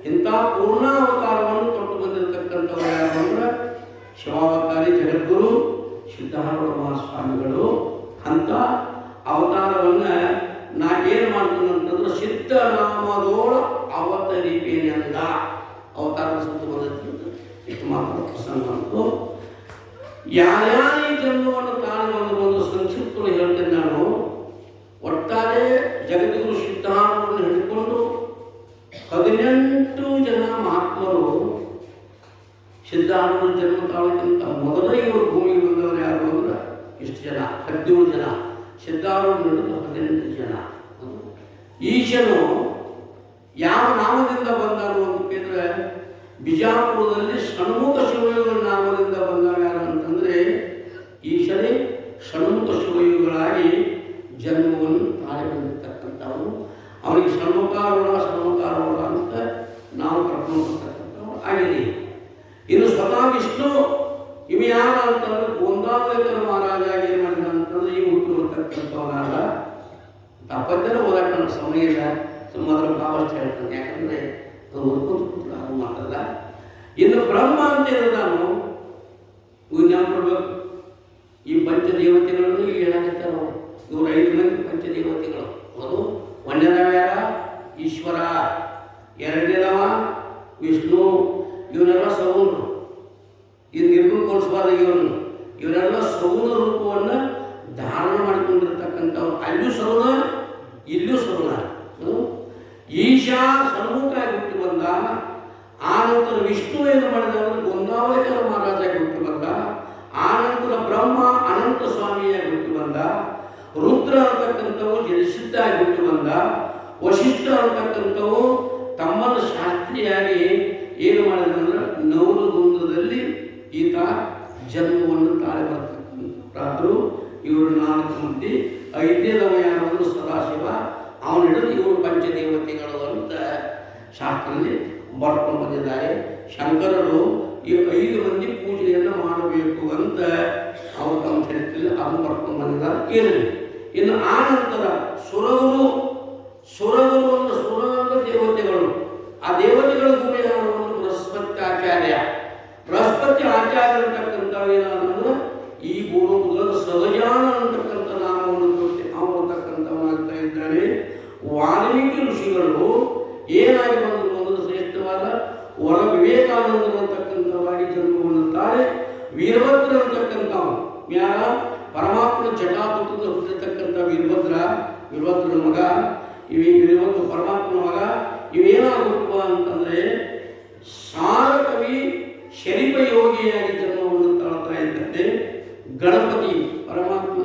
ಇಂಥ ಪೂರ್ಣ ಅವತಾರವನ್ನು ತೊಟ್ಟು ಬಂದಿರತಕ್ಕಂಥವ್ರು ಯಾರು ಅಂದ್ರೆ ಶಿವಾವತಾರಿ ಜಗದ್ಗುರು ಸಿದ್ಧಾರೂಢ ಮಹಾಸ್ವಾಮಿಗಳು. ಅಂತ ಅವತಾರವನ್ನ ನಾ ಏನು ಮಾಡ್ತೀನಿ ಅಂತಂದ್ರೆ ಸಿದ್ಧನಾಮದೋಳ ಅವತರಿಪೇನೆಂದ ಅವತಾರ ಸುತ್ತು ಬಂದಿತ್ತು. ಇಷ್ಟು ಮಾತ್ರ ಪ್ರಸಂಗ ಅಂತು. ಯಾರ್ಯಾರ ಈ ಜನ್ಮವನ್ನು ತಾನು ಸಂಕ್ಷಿಪ್ತವಾಗಿ ಹೇಳ್ತೇನೆ ನಾನು. ಒಟ್ಟಾರೆ ಜಗದ್ಗುರು ಸಿದ್ಧಾರೂಢರನ್ನು ಹಿಡ್ಕೊಂಡು ಸಿದ್ಧಾರೂಢ ಜನ್ಮ ತಾಳಕ್ಕಿಂತ ಮೊದಲೇ ಇವರು ಭೂಮಿಗೆ ಬಂದವರು ಯಾರು ಅಂದ್ರೆ ಇಷ್ಟು ಜನ, 17 ಜನ. ಸಿದ್ಧಾರೂಢ ನಡೆದು 18 ಜನ. ಈಶನು ಯಾವ ನಾಮದಿಂದ ಬಂದನು ಅಂತ ಕೇಳಿದ್ರೆ ಬಿಜಾಪುರದಲ್ಲಿ ಷಣ್ಮುಖ ಶಿವಯೋಗಿಗಳ ನಾಮದಿಂದ ಬಂದವ ಯಾರು ಅಂತಂದ್ರೆ ಈಶನೇ ಷಣ್ಮುಖ ಶಿವಯೋಗಿಗಳಾಗಿ ಜನ್ಮವನ್ನು ತಾಳಿ ಬಂದಿರ್ತಕ್ಕಂಥವು. ಅವನಿಗೆ ಷಣ್ಮುಖಾರೂಢ ಅಂತ ನಾವು ಕರ್ಕೊಂಡು ಬರ್ತಕ್ಕಂಥವು ಆಗಿದೆ. ಇನ್ನು ಸ್ವತಃ ವಿಷ್ಣು ಇವು ಯಾರ ಅಂತಂದ್ರೆ ಗೋಂದಾವಲೇಕರ ಮಹಾರಾಜ ಏನು ಮಾಡಿದ ಅಂತಂದ್ರೆ ಈ ಹುಟ್ಟು ಬರ್ತಕ್ಕಂಥವನಾದ ತಪ್ಪತ್ತೇನೆ ಓದಕ್ಕೆ ನನ್ನ ಸಮಯ ಇಲ್ಲ. ಮೊದಲ ಭಾವಷ್ಟು ಹೇಳ್ತಾನೆ, ಯಾಕಂದರೆ ಅದು ಓದ್ಕೊಂಡು ಅದು ಮಾತಲ್ಲ. ಇನ್ನು ಬ್ರಹ್ಮ ಅಂತ ಹೇಳಿದ್ರೆ ನಾನು ನೆನಪಿಡ್ಬೇಕು. ಈ ಪಂಚದೇವತೆಗಳನ್ನು ಇಲ್ಲಿ ಹೇಳಕತ್ತಾರೆ ಅವರು. ಇವರು 5 ಮಂದಿ ಪಂಚದೇವತೆಗಳು. ಅವರು ಒಂದನೇದವ ಯಾರ? ಈಶ್ವರ. ಎರಡನೇದವ ವಿಷ್ಣು. ಇವರೆಲ್ಲ ಸಗುಣರು. ಇದು ನಿರ್ಗುಣಗೊಳಿಸಬಾರ್ದು ಇವರನ್ನು. ಇವರೆಲ್ಲ ಸಗುಣ ರೂಪವನ್ನು ಧಾರಣ ಮಾಡಿಕೊಂಡಿರ್ತಕ್ಕಂಥವ್ರು. ಅಲ್ಲೂ ಸಗುಣ, ಇಲ್ಲೂ ಸಗುಣ. ಈಶಾ ಷಣ್ಮುಖಾಗಿ ಹುಟ್ಟಿ ಬಂದ. ಆನಂತರ ವಿಷ್ಣು ಏನು ಮಾಡಿದ ಅಂದರೆ ಗೋಂದಾವಲೇಕರ ಮಹಾರಾಜಾಗಿ ಹುಟ್ಟಿ ಬಂದ. ಆನಂತರ ಬ್ರಹ್ಮ ಅನಂತ ಸ್ವಾಮಿಯಾಗಿ ಹುಟ್ಟಿ ಬಂದ. ರುದ್ರ ಅಂತಕ್ಕಂಥವು ಜಲಸಿದ್ಧಾಗಿ ಹುಟ್ಟಿ ಬಂದ. ವಶಿಷ್ಠ ಅಂತಕ್ಕಂಥವು ತಮ್ಮನ ಶಾಸ್ತ್ರಿಯಾಗಿ ಏನು ಮಾಡಿದಂದ್ರೆ ನವಲಗುಂದದಲ್ಲಿ ಈತ ಜನ್ಮವನ್ನು ತಾಳಿ ಬರ್ತಕ್ಕಂಥರು. ಇವರು 4 ಮಂದಿ. 5ನೇದವ ಯಾರಾದರೂ ಸದಾಶಿವ. ಅವನು ಹಿಡಿದು ಇವರು ಪಂಚದೇವತೆಗಳು ಅಂತ ಶಾಸ್ತ್ರದಲ್ಲಿ ಬರ್ಕೊಂಡು ಬಂದಿದ್ದಾರೆ. ಶಂಕರರು ಈ 5 ಮಂದಿ ಪೂಜೆಯನ್ನು ಮಾಡಬೇಕು ಅಂತ ಅವರು ತಮ್ಮ ಚರಿತ್ರೆಯಲ್ಲಿ ಅದನ್ನು ಬರ್ಕೊಂಡು ಬಂದಿದ್ದಾರೆ. ಇರಲಿ. ಇನ್ನು ಆ ನಂತರ ಸುರಗಳು ಅಂದ್ರೆ ಸುರಗಳ ದೇವತೆಗಳು. ಆ ದೇವತೆಗಳ ಗುರು ಯಾರು ಅಂದ್ರೆ ಬೃಹಸ್ಪತಿ ಆಚಾರ್ಯ. ಬೃಹಸ್ಪತಿ ಆಚಾರ್ಯ ಅಂತಕ್ಕಂಥವು ಏನಾದ್ರು ಈ ಭೂಲೋಕದ ಸಹಜಾನ ಅಂತಕ್ಕಂಥ ನಾಮವನ್ನು ಕೊಟ್ಟು ಅವರು ಅಂತಕ್ಕಂಥವನಾಗ್ತಾ ಇದ್ದಾರೆ. ವಾಲ್ಮೀಕಿ ಋಷಿಗಳು ಏನಾಗಿ ಬಂದರು ಅಂದ್ರೆ ಶ್ರೇಷ್ಠವಾದ ವರ ವಿವೇಕಾನಂದರು ಅಂತಕ್ಕಂಥವಾಗಿ ಜನ್ಮವನ್ನು ತಾಳೆ. ವೀರಭದ್ರ ಅಂತಕ್ಕಂಥವು ಯಾರ? ಪರಮಾತ್ಮನ ಜಟಾತುಟದಿಂದ ಹುಟ್ಟಿರ್ತಕ್ಕಂಥ ವೀರಭದ್ರನ ಮಗ. ಇವತ್ತು ಪರಮಾತ್ಮನ ಮಗ. ಇವೇನಾಗುತ್ತವ ಅಂತಂದರೆ ಸಾರಕವಿ ಶರೀಫ ಯೋಗಿಯಾಗಿ ಜನ್ಮವನ್ನು ತಾಳ್ತಾ ಇದ್ದಾರೆ. ಗಣಪತಿ ಪರಮಾತ್ಮ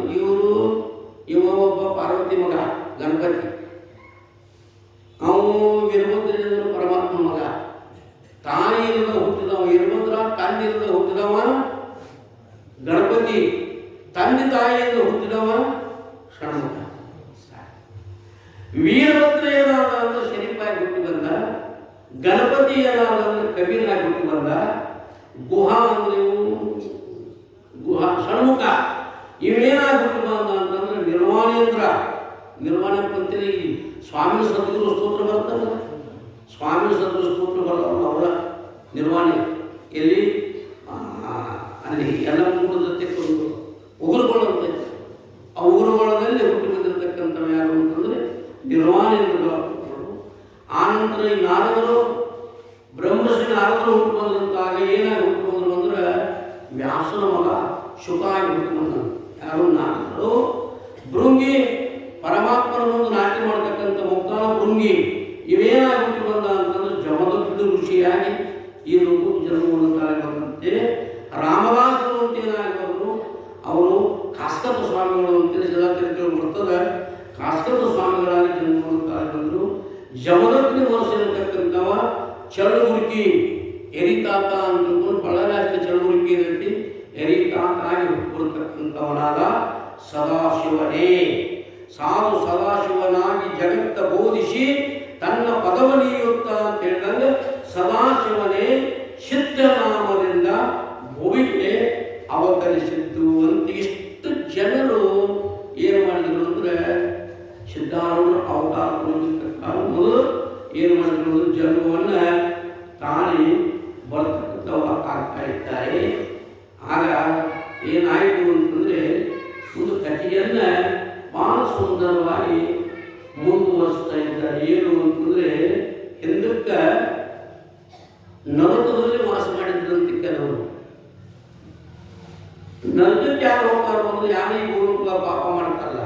ಇವ ಒಬ್ಬ ಪಾರ್ವತಿ ಮಗ ಗಣಪತಿ. ಅವನು ವೀರಭದ್ರನ ಪರಮಾತ್ಮ ಮಗ. ತಾಯಿಯಿಂದ ಹುಟ್ಟಿದವ ವೀರಭದ್ರ, ತಂದೆಯಿಂದ ಹುಟ್ಟಿದವ ಗಣಪತಿ, ತಂದೆ ತಾಯಿಯಿಂದ ಹುಟ್ಟಿದವ ಷಣ್ಮುಖ. ವೀರಭದ್ರ ಏನಾದ ಅಂದ್ರೆ ಶರೀಫಾಗಿ ಹುಟ್ಟಿ ಬಂದ. ಗಣಪತಿ ಏನಾದ ಅಂದ್ರೆ ಕಬೀರಾಗಿ ಹುಟ್ಟಿ ಬಂದ. ಗುಹಾ ಅಂದ್ರೆ ಷಣ್ಮುಖ ಇವೇನಾಗಿ ಹುಟ್ಟಿ ಬಂದ ಅಂತಂದ್ರೆ ನಿರ್ವಾಣೇಂದ್ರ. ನಿರ್ವಾಣ ಪಂಥದಲ್ಲಿ ಸ್ವಾಮಿ ಸದ್ಗುರು ಸ್ತೋತ್ರ ಬರ್ತಾರೆ. ಸ್ವಾಮಿ ಸದ್ಗುರು ಸ್ತೋತ್ರ ಬರ್ತಾರಲ್ಲ ಅವರ ನಿರ್ವಾಣೆ ಎಲ್ಲಿ ಅಲ್ಲಿ ಎಲ್ಲ ಮೂಡದತ್ತೆ ಉಗುರುಗಳು ಅಂತ. ಆ ಉಗುರುಗಳಲ್ಲಿ ಹುಟ್ಟಿ ಬಂದಿರತಕ್ಕಂಥವು ಯಾರು ಅಂತಂದ್ರೆ ನಿರ್ವಾಣೇಂದ್ರ. ಆನಂತರ ಈ ನಾರದರು ಬ್ರಹ್ಮಶ್ರೀ ನಾರದರು ಹುಟ್ಟು ಬಂದಂತಾಗ ಏನಾಗಿ ಹುಟ್ಟು ಬಂದರು ಅಂದ್ರೆ ವ್ಯಾಸನ ಮಗ ಶುಕಾಗಿ ಹುಟ್ಟು ಬಂದನು. ಯಾರು? ನಾರದರು. ಭೃಂಗಿ ಪರಮಾತ್ಮನ ಮುಂದೆ ನಾಟ್ಯ ಮಾಡತಕ್ಕಂಥ ಮುಕ್ತಾನ ಭೃಂಗಿ. ಇವೇನಾಗಿ ಹುಟ್ಟು ಬಂದ ಅಂತಂದ್ರೆ ಜಮದಗ್ಧ ಋಷಿಯಾಗಿ ಈ ರೂಪ ಜನ್ಮವನ್ನು ತಾಳಿ ಬಂದಂತೆ. ರಾಮದಾಸರು ಅಂತ ಏನಾಗಿ ಬಂದರು? ಅವರು ಕಾಸ್ಕತ ಸ್ವಾಮಿಗಳು ಅಂತೇಳಿ ಶಿಲಾಚರಿತ್ರೆ ಬರ್ತದೆ. ಕಾಸ್ಕತ ಸ್ವಾಮಿಗಳಾಗಿ ಜನ್ಮವನ್ನು ತಾಳಿ ಬಂದರು. ಜಮದಗ್ನಿ ವರ್ಷ ಇರತಕ್ಕಂಥವ ಚಳುಗುರುಕಿ ಎರಿತಾತ ಅಂತಂದು ಬಳ್ಳಾರಿ ಚಳುಗುರುಕಿ ಏನಂತಿ ಎರಿತಾತ ಆಗಿ ಹುಟ್ಟುಕೊಳ್ತಕ್ಕಂಥವನಾದ ಸದಾಶಿವನೇ. ಸಾಧು ಸದಾಶಿವನಾಗಿ ಜಗತ್ತ ಬೋಧಿಸಿ ತನ್ನ ಪದವನಿಯುತ್ತ ಅಂತ ಹೇಳಿದಾಗ ಸದಾಶಿವನೇ ಸಿದ್ಧನಾಮದಿಂದ ಭುವಿಗೆ ಅವತರಿಸಿದ್ದು ಅಂತ ಇಷ್ಟು ಜನರು ಏನು ಮಾಡಿದ್ರು ಅಂದ್ರೆ ಸಿದ್ಧಾರೂಢರು ಅವತಾರ ಮೊದಲು ಏನು ಮಾಡಿದ್ರು ಜನ್ಮವನ್ನು ತಾಳಿ ಬರ್ತಕ್ಕಂಥವ್ರು ಆಗ್ತಾ ಇದ್ದಾರೆ. ಆಗ ಏನಾಯಿತು ಅಂತಂದರೆ ಒಂದು ಕಥೆಯನ್ನು ಭಾಳ ಸುಂದರವಾಗಿ ಮುಂದುವರಿಸ್ತಾ ಇದ್ದಾರೆ. ಏನು ಅಂತಂದರೆ ಹಿಂದಕ್ಕೆ ನರಕದಲ್ಲಿ ವಾಸ ಮಾಡಿದ್ರಂತೆ ಕೆಲವರು. ನರಕಕ್ಕೆ ಯಾರು ಹೋಗ್ತಾರೋ ಅಂದ್ರೆ ಯಾರೇ ಗುರುಗಳ ಪಾಪ ಮಾಡ್ತಾರಲ್ಲ.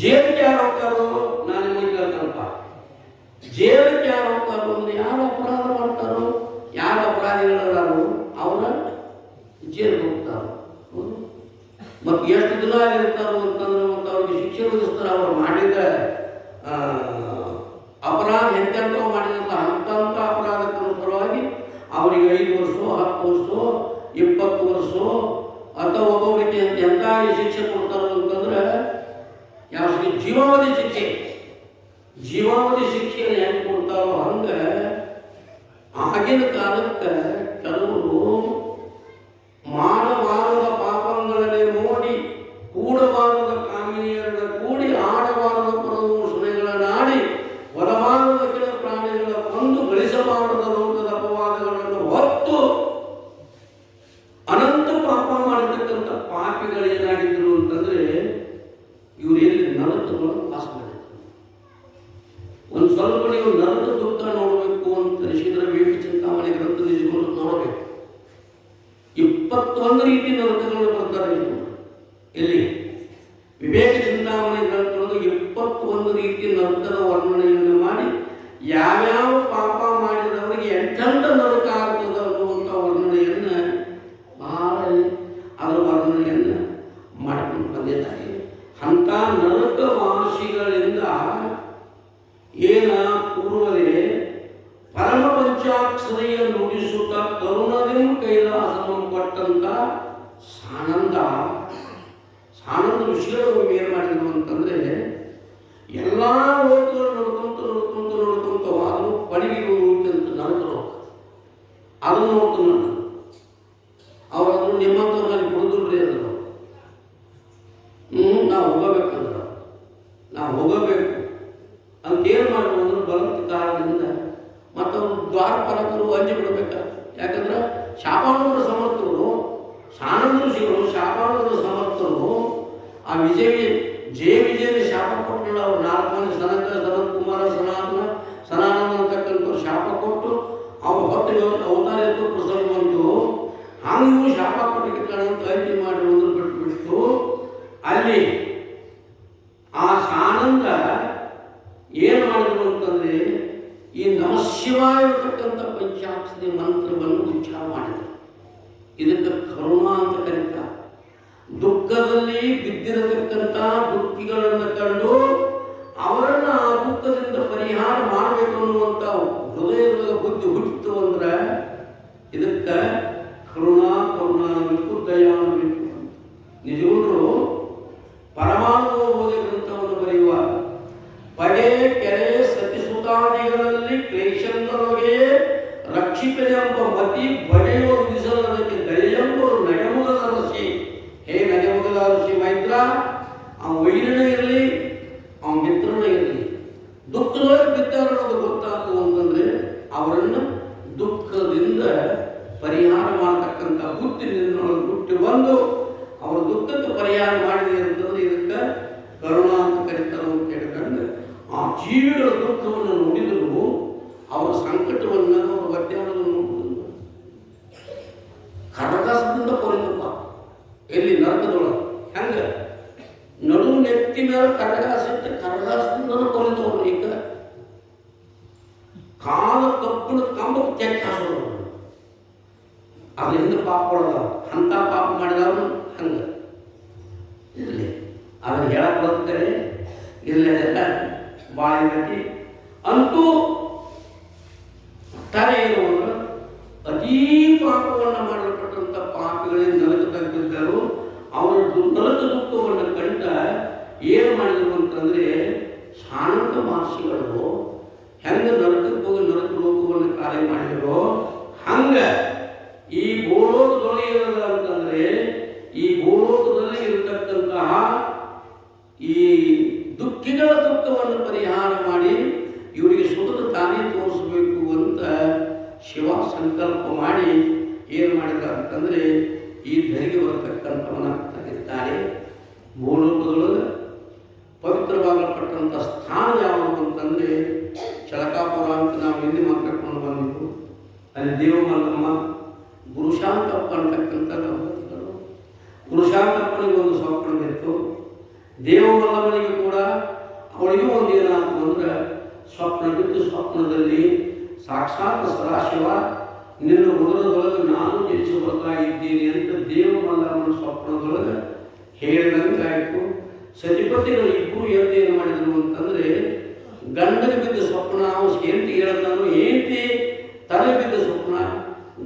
ಜೇಲಕ್ಕೆ ಯಾರು ಹೋಗ್ತಾರೋ ನಾನು ನಿಮಗೆ ಕೇಳ್ತಾರಪ್ಪ. ಜೇಲಕ್ಕೆ ಯಾರು ಹೋಗ್ತಾರೋ ಅಂದ್ರೆ ಯಾರು ಅಪರಾಧ ಮಾಡ್ತಾರೋ, ಯಾರು ಅಪರಾಧ ಅಪರಾಧಿಗಳಾರು ಅವರ ಜೈಲು ಹೋಗ್ತಾರೆ. ಮತ್ತು ಎಷ್ಟು ದಿನ ಇರ್ತಾರೋ ಅಂತಂದ್ರೆ ಮತ್ತು ಅವ್ರಿಗೆ ಶಿಕ್ಷೆ ವಿಧಿಸ್ತಾರೆ. ಅವರು ಮಾಡಿದ ಅಪರಾಧ ಎಂತೆಂಥವು ಮಾಡಿದಂಥ ಅಂಥ ಅಪರಾಧಕ್ಕೆ ಅನುಸಾರವಾಗಿ ಅವರಿಗೆ 5 ವರ್ಷ 10 ವರ್ಷ 20 ವರ್ಷ ಅಥವಾ ಒಬ್ಬೊಬ್ಬರಿಗೆ ಎಂಥ ಶಿಕ್ಷೆ ಕೊಡ್ತಾರೋ ಅಂತಂದ್ರೆ ಯಾವ ಜೀವಾವಧಿ ಶಿಕ್ಷೆ. ಜೀವಾವಧಿ ಶಿಕ್ಷೆಯನ್ನು ಹೆಂಗೆ ಕೊಡ್ತಾರೋ ಹಂಗೆ ಆಗಿನ ಕಾಲಕ್ಕೆ ಕೆಲವರು ಮಾಡಬಾರದ ಪಾಪಗಳಲ್ಲಿ ನೋಡಿ ಕೂಡಬಾರದ ಕಾಮಿನಿಯರನ್ನ ಕೂಡಿ ಆಡಬಾರದ ಪರದೂಷಣೆಗಳನ್ನಾಡಿ ಹೊರಬಾರದ ಕೆಲ ಪ್ರಾಣಿಗಳ ಕೊಂದು ಗಳಿಸಬಾರದ ಲೋಕದ ಅಪವಾದಗಳನ್ನು ಹೊತ್ತು ಅನಂತ ಪಾಪ ಮಾಡಿರ್ತಕ್ಕಂಥ ಪಾಪಿಗಳೇನಾಗಿದ್ದರು ಅಂತಂದ್ರೆ ಇವರು ಎಲ್ಲಿ ನರಕಗಳನ್ನು ಪಾಸ್ ಮಾಡಿದ್ರು. ಒಂದು ಸ್ವಲ್ಪ ನೀವು ನರಕ ದುಃಖ ನೋಡಬೇಕು ಅಂತ ಶ್ರೀಧರ ವಿವೇಕ ಚಿಂತಾಮಣಿ ಗ್ರಂಥ ನಿಜಗಳು ನೋಡಬೇಕು. 21 ರೀತಿ ನರಕಗಳು ಬರ್ತಾರೆ. ಇಲ್ಲಿ ವಿವೇಕ ಚಿಂತಾಮಣಿ ಗ್ರಂಥಗಳು 21 ರೀತಿ ನರಕದ ವರ್ಣನೆಯನ್ನು ಮಾಡಿ ಯಾವ್ಯಾವ ಪಾಪ ಮಾಡಿದವರಿಗೆ ಎಂತೆಂಥ ನರಕ ಆಗ್ತದೆ ಅನ್ನುವಂಥ ವರ್ಣನೆಯನ್ನು ಬಹಳ ಅದರ ವರ್ಣನೆಯನ್ನು ಮಾಡಿಕೊಂಡು ಬಂದಿದ್ದಾರೆ. ಅಂಥ ನರಕವಾಸಿಗಳಿಂದ ಏನ ಪೂರ್ವವೇ ಪರಮ ಪಂಚಾಕ್ಷರಿಯ ನುಡಿಸುತ್ತ ಕರುಣದಿಂದ ಕೈಲಾಸವನ್ನು ಕೊಟ್ಟಂತ ಸಾನಂದ ವಿಷಯಗಳು ಏನು ಮಾಡಿದ್ರು ಅಂತಂದ್ರೆ ಎಲ್ಲ ಲೋಕಗಳು ನೋಡ್ಕೊಂತ ಆದರೂ ಪಡಿಗೆಗಳು ಅಂತ ನರಕರು ಅದನ್ನು ನೋಡ್ಕೊಂಡು ಅವರನ್ನು ನಿಮ್ಮಂಥವ್ರಲ್ಲಿ ಕೊಡುದಿಲ್ರಿ ಅಂದರು. ನಾವು ಹೋಗಬೇಕು ಅಂತೇನು ಮಾಡುವುದು ಬಲಂತ ಕಾರಣದಿಂದ ಮತ್ತು ಅವರು ದ್ವಾರಪಾಲಕರು ಅಂಜಿ ಬಿಡಬೇಕ. ಯಾಕಂದ್ರೆ ಶಾಪಾನಂದರ ಸಮರ್ಥರು ಸಾನಂದ ಋಷಿಗಳು ಶಾಪಾನಂದರ ಸಮರ್ಥರು ಆ ವಿಜಯನ ಶಾಪ ಕೊಟ್ಟಲ್ಲ. ಅವರು 4 ಮಂದಿ ಸನಕ ಸನತ್ ಕುಮಾರ ಸನಾನಂದ ಅಂತಕ್ಕಂಥವ್ರು ಶಾಪ ಕೊಟ್ಟು ಅವ್ರು ಹೊತ್ತು ಅವತಾರ ಎತ್ತು ಪ್ರಸಂಗ ಬಂತು. ಹಂಗೂ ಶಾಪ ಕೊಟ್ಟಿರ್ತಾರಂತ ಅಂಜಿ ಮಾಡಿ ಬಿಟ್ಟು ಅಲ್ಲಿ ಆ ಸಾನಂದ ಏನು ಮಾಡಿದ್ರು ಅಂತಂದ್ರೆ ಈ ನಮಃಶಿವಾಯ ಇರತಕ್ಕಂಥ ಪಂಚಾಕ್ಷರಿ ಮಂತ್ರವನ್ನು ಉಚ್ಚಾರ ಮಾಡಿದರು. ಇದಕ್ಕೆ ಕರುಣಾ ಅಂತ ಕರೀತಾರೆ. ದುಃಖದಲ್ಲಿ ಬಿದ್ದಿರತಕ್ಕಂಥ ದುಃಖಿಗಳನ್ನು ಕಂಡು ಅವರನ್ನು ಆ ದುಃಖದಿಂದ ಪರಿಹಾರ ಮಾಡಬೇಕು ಅನ್ನುವಂಥ ಹೃದಯದ ಬುದ್ಧಿ ಹುಟ್ಟಿತು ಅಂದ್ರೆ ಇದಕ್ಕೆ ಕರುಣಾ ಬೇಕು, ದಯಾನು ಬೇಕು. ನಿಜಗಳು ಪರಮಾತ್ಮ ಓದಿ ಗ್ರಂಥವನ್ನು ಬರೆಯುವಾಗ ಪಡೆ ಕೆರೆ ಸತಿಸುತಾದಿಗಳಲ್ಲಿ ಕ್ಲೇಶಂದರೊಳಗೆ ರಕ್ಷಿಪೆಂಬ ಮತಿ ಬಗೆಯುವ ವಿಧಿಸಲದಕ್ಕೆ ದಯೆಂಬರು ನಗೆಮುಗದ ರಸಿ. ಹೇ ನಗೆಮುಗದ ರಸಿ ಮೈತ್ರ, ಅವನ ವೈರನೇ ಇರಲಿ ಅವನ ಮಿತ್ರನೇ ಇರಲಿ, ದುಃಖದೊಳಗೆ ಬಿದ್ದಾರ ಅನ್ನೋದು ಗೊತ್ತಾಗ್ತದೆ ಅಂತಂದ್ರೆ ಅವರನ್ನು ದುಃಖದಿಂದ ಪರಿಹಾರ ಮಾಡತಕ್ಕಂಥ ಬುದ್ಧಿ ನಿನ್ನೊಳಗೆ ಹುಟ್ಟಿ ಬಂದು ಅವರ ದುಃಖಕ್ಕೆ ಪರಿಹಾರ ಮಾಡಿದೆ ಅಂತಂದ್ರೆ ಇದಕ್ಕೆ ಕರುಣಾ ಅಂತ ಕರೀತಾರೆ ಅಂತ ಕೇಳಿಕೊಂಡು ಆ ಜೀವಿಗಳ ದುಃಖವನ್ನು ನೋಡಿದರೂ ಅವರ ಸಂಕಟವನ್ನು ಅವರ ಒದ್ದಾಡವನ್ನು ನೋಡುವುದು ಕರಗಾಸದಿಂದ ಕೊರಿದಪ್ಪ. ಎಲ್ಲಿ ನರಕದೊಳಗೆ ಹೆಂಗೆ ನಡು ನೆತ್ತಿ ಮೇಲೆ ಕರಗಾಸಿಟ್ಟು ಕರಗಾಸದಿಂದ ಕೊರಿದವರು. ಈಗ ಕಾಲ ಕಪ್ಪಣ ಕಂಬಕ್ಕೆ ತೆಕ್ಕ ಹಾಸೋರು ಅದರಿಂದ ಪಾಪ ಕೊಡೋದ ಅಂಥ ಪಾಪ ಮಾಡಿದವರು ಹಂಗೆ ಇರಲಿ. ಅದನ್ನು ಹೇಳಕ್ಕೆ ಬರ್ತಾರೆ ಇರಲಿಲ್ಲ ಭಾಳ ಗತಿ ಅಂತೂ ತಾರೆ ಏನು ಅಂದ್ರೆ ಅತೀ ಪಾಪವನ್ನು ಮಾಡಲ್ಪಟ್ಟಂಥ ಪಾಪಿಗಳಿಂದ ನರಕ ತಗ್ಗಿದ್ದರು. ಅವರ ನರಕ ದುಃಖವನ್ನು ಕಂಡ ಏನು ಮಾಡಿದರು ಅಂತಂದ್ರೆ ಸಾನಂದ ಮಹರ್ಷಿಗಳು ಹೆಂಗೆ ನರಕಕ್ಕೆ ಹೋಗಿ ನರಕ ಲೋಕವನ್ನು ಕಾರ್ಯ ಮಾಡಿದರೋ ಹಂಗೆ ಈ ಭೂಲೋಕದೊಳಗೆ ಇರೋದ ಅಂತಂದ್ರೆ ಈ ಭೂಲೋಕದಲ್ಲಿ ಇರತಕ್ಕಂತಹ ಈ ದುಃಖಿಗಳ ದುಃಖವನ್ನು ಪರಿಹಾರ ಮಾಡಿ ಇವರಿಗೆ ಸುಖದ ತಾನೇ ತೋರಿಸಬೇಕು ಅಂತ ಶಿವ ಸಂಕಲ್ಪ ಮಾಡಿ ಏನು ಮಾಡಿದ ಅಂತಂದ್ರೆ ಈ ಧರಿಗೆ ಬರತಕ್ಕಂಥವನ್ನ ತೆಗೆದಿದ್ದಾರೆ. ಭೂಲೋಕದೊಳಗೆ ಪವಿತ್ರವಾಗಲ್ಪಟ್ಟಂಥ ಸ್ಥಾನ ಯಾವುದು ಅಂತಂದ್ರೆ ಚಳಕಾಪುರ ಅಂತ ನಾವು ಇಲ್ಲಿ ಮಾತಾಡ್ಕೊಂಡು ಬಂದಿದ್ದು. ಅಲ್ಲಿ ದೇವಮಲ್ಲಮ್ಮ ಗುರುಶಾಂತಪ್ಪ ಅಂತಕ್ಕಂಥ ದಂಪತಿಗಳು. ಗುರುಶಾಂತಪ್ಪನಿಗೆ ಒಂದು ಸ್ವಪ್ನವಿತ್ತು. ದೇವಮಲ್ಲಮ್ಮನಿಗೆ ಕೂಡ ಅವಳಿಗೂ ಒಂದು ಏನಾಯ್ತು ಅಂದ್ರೆ ಸ್ವಪ್ನ ಬಿದ್ದು ಸ್ವಪ್ನದಲ್ಲಿ ಸಾಕ್ಷಾತ್ ಸದಾಶಿವ ನಿನ್ನ ಉದರದೊಳಗೆ ನಾನು ಜನಿಸಿ ಬರ್ತಾ ಇದ್ದೀನಿ ಅಂತ ದೇವಮಲ್ಲಮ್ಮನ ಸ್ವಪ್ನದೊಳಗೆ ಹೇಳಿದಂಗಾಯ್ತು. ಸತಿಪತಿಗಳು ಇಬ್ಬರು ಏನು ಮಾಡಿದ್ರು ಅಂತಂದ್ರೆ ಗಂಡನ ಬಿದ್ದ ಸ್ವಪ್ನ ಅವನು ಹೆಂಡತಿ ಹೇಳ್ತಾನೋ, ಹೆಂಡತಿ ತಲೆ ಬಿದ್ದ ಸ್ವಪ್ನ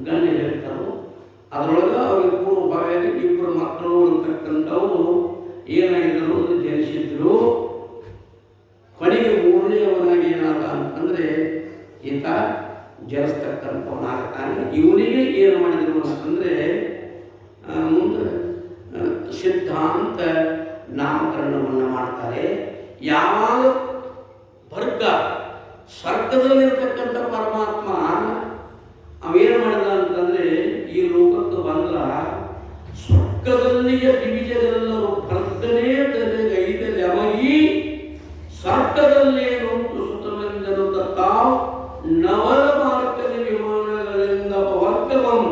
ಗಂಡ ಹೇಳ್ತಾರೋ. ಅದರೊಳಗೆ ಅವ್ರಿಗೆ ಪೂರ್ವಭಾವಿಯಾಗಿ ಇಬ್ಬರು ಮಕ್ಕಳು ಅಂತಕ್ಕಂಥವ್ರು ಏನಾಗಿದ್ರು ಅಂತ ಜನಿಸಿದ್ರು. ಕೊನೆಗೆ ಮೂರನೆಯವನಾಗಿ ಏನಾದ ಅಂತಂದ್ರೆ ಈತ ಜನಿಸ್ತಕ್ಕಂಥವನಾಗ್ತಾನೆ. ಇವನಿಗೆ ಏನು ಮಾಡಿದ್ರು ಅಂತಂದ್ರೆ ಮುಂದೆ ಸಿದ್ಧಾಂತ ನಾಮಕರಣವನ್ನು ಮಾಡ್ತಾರೆ. ಯಾವಾಗ ಭರ್ಗ ಸ್ವರ್ಗದಲ್ಲಿರ್ತಕ್ಕಂಥ ಪರಮಾತ್ಮ ಅವೇನು ಮಾಡಿದ ಅಂತಂದ್ರೆ ಈ ಲೋಕಕ್ಕೆ ಬಂದ ಸ್ವರ್ಗದಲ್ಲಿಯ ದಿವಿಜರೆಲ್ಲರೂ ಭರ್ಗನೇ ತಲೆಗೈದಲ್ಲಿ ಅಮಗಿ ಸ್ವರ್ಗದಲ್ಲೇ ನೋಟು ಸುತವೆಂದರು ತಾವು ನವಲ ಮಾರ್ಗದ ವಿಮಾನಗಳಿಂದ ವರ್ಗವಂ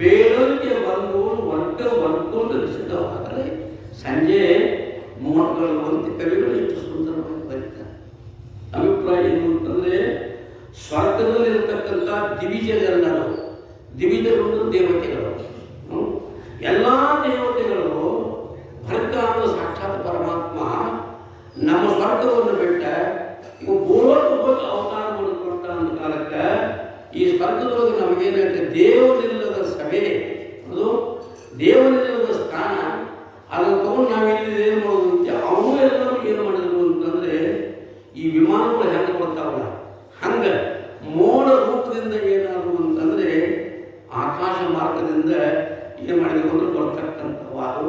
ಬೇಡಕ್ಕೆ ಬಂದು ವರ್ಗ ಸಿದ್ಧವಾದರೆ ಸಂಜೆ ಮೂವತ್ತುಗಳು ಒಂದು ಕವಿಗಳು ಎಷ್ಟು ಸುಂದರವಾಗಿ ಬರೀತಾರೆ. ಅಭಿಪ್ರಾಯ ಏನು ಅಂತಂದ್ರೆ ಸ್ವರ್ಗದಲ್ಲಿರತಕ್ಕಂಥ ದಿವಿಜರೆಲ್ಲರೂ, ದಿವಿಜರು ದೇವತೆಗಳು, ಎಲ್ಲ ದೇವತೆಗಳು ಭರ್ಗ ಅನ್ನೋ ಸಾಕ್ಷಾತ್ ಪರಮಾತ್ಮ ನಮ್ಮ ಸ್ವರ್ಗವನ್ನು ಬಿಟ್ಟ ಭೂಲೋಕ ಅವತಾರ ಮಾಡಿಕೊಟ್ಟ ಅಂದ ಕಾಲಕ್ಕೆ ಈ ಸ್ವರ್ಗದೊಳಗೆ ನಮಗೇನಾಗುತ್ತೆ, ದೇವರಿಲ್ಲದ ಸಭೆ, ಅದು ದೇವರಿಲ್ಲದ ಸ್ಥಾನ, ಅದನ್ನು ತಗೊಂಡು ನಾವಿಲ್ಲಿ ಏನು ಮಾಡೋದು ಅಂತ ಅವನು ಎಲ್ಲರೂ ಏನು ಮಾಡಿದ್ರು ಅಂತಂದ್ರೆ ಈ ವಿಮಾನಗಳು ಹೆಂಗೆ ಬರ್ತಾವಲ್ಲ ಹಂಗೆ ಮೋಡ ರೂಪದಿಂದ ಏನಾದ್ರು ಅಂತಂದ್ರೆ ಆಕಾಶ ಮಾರ್ಗದಿಂದ ಏನು ಮಾಡಿದ್ರು ಅಂದ್ರೆ ಬರ್ತಕ್ಕಂಥವಾದು.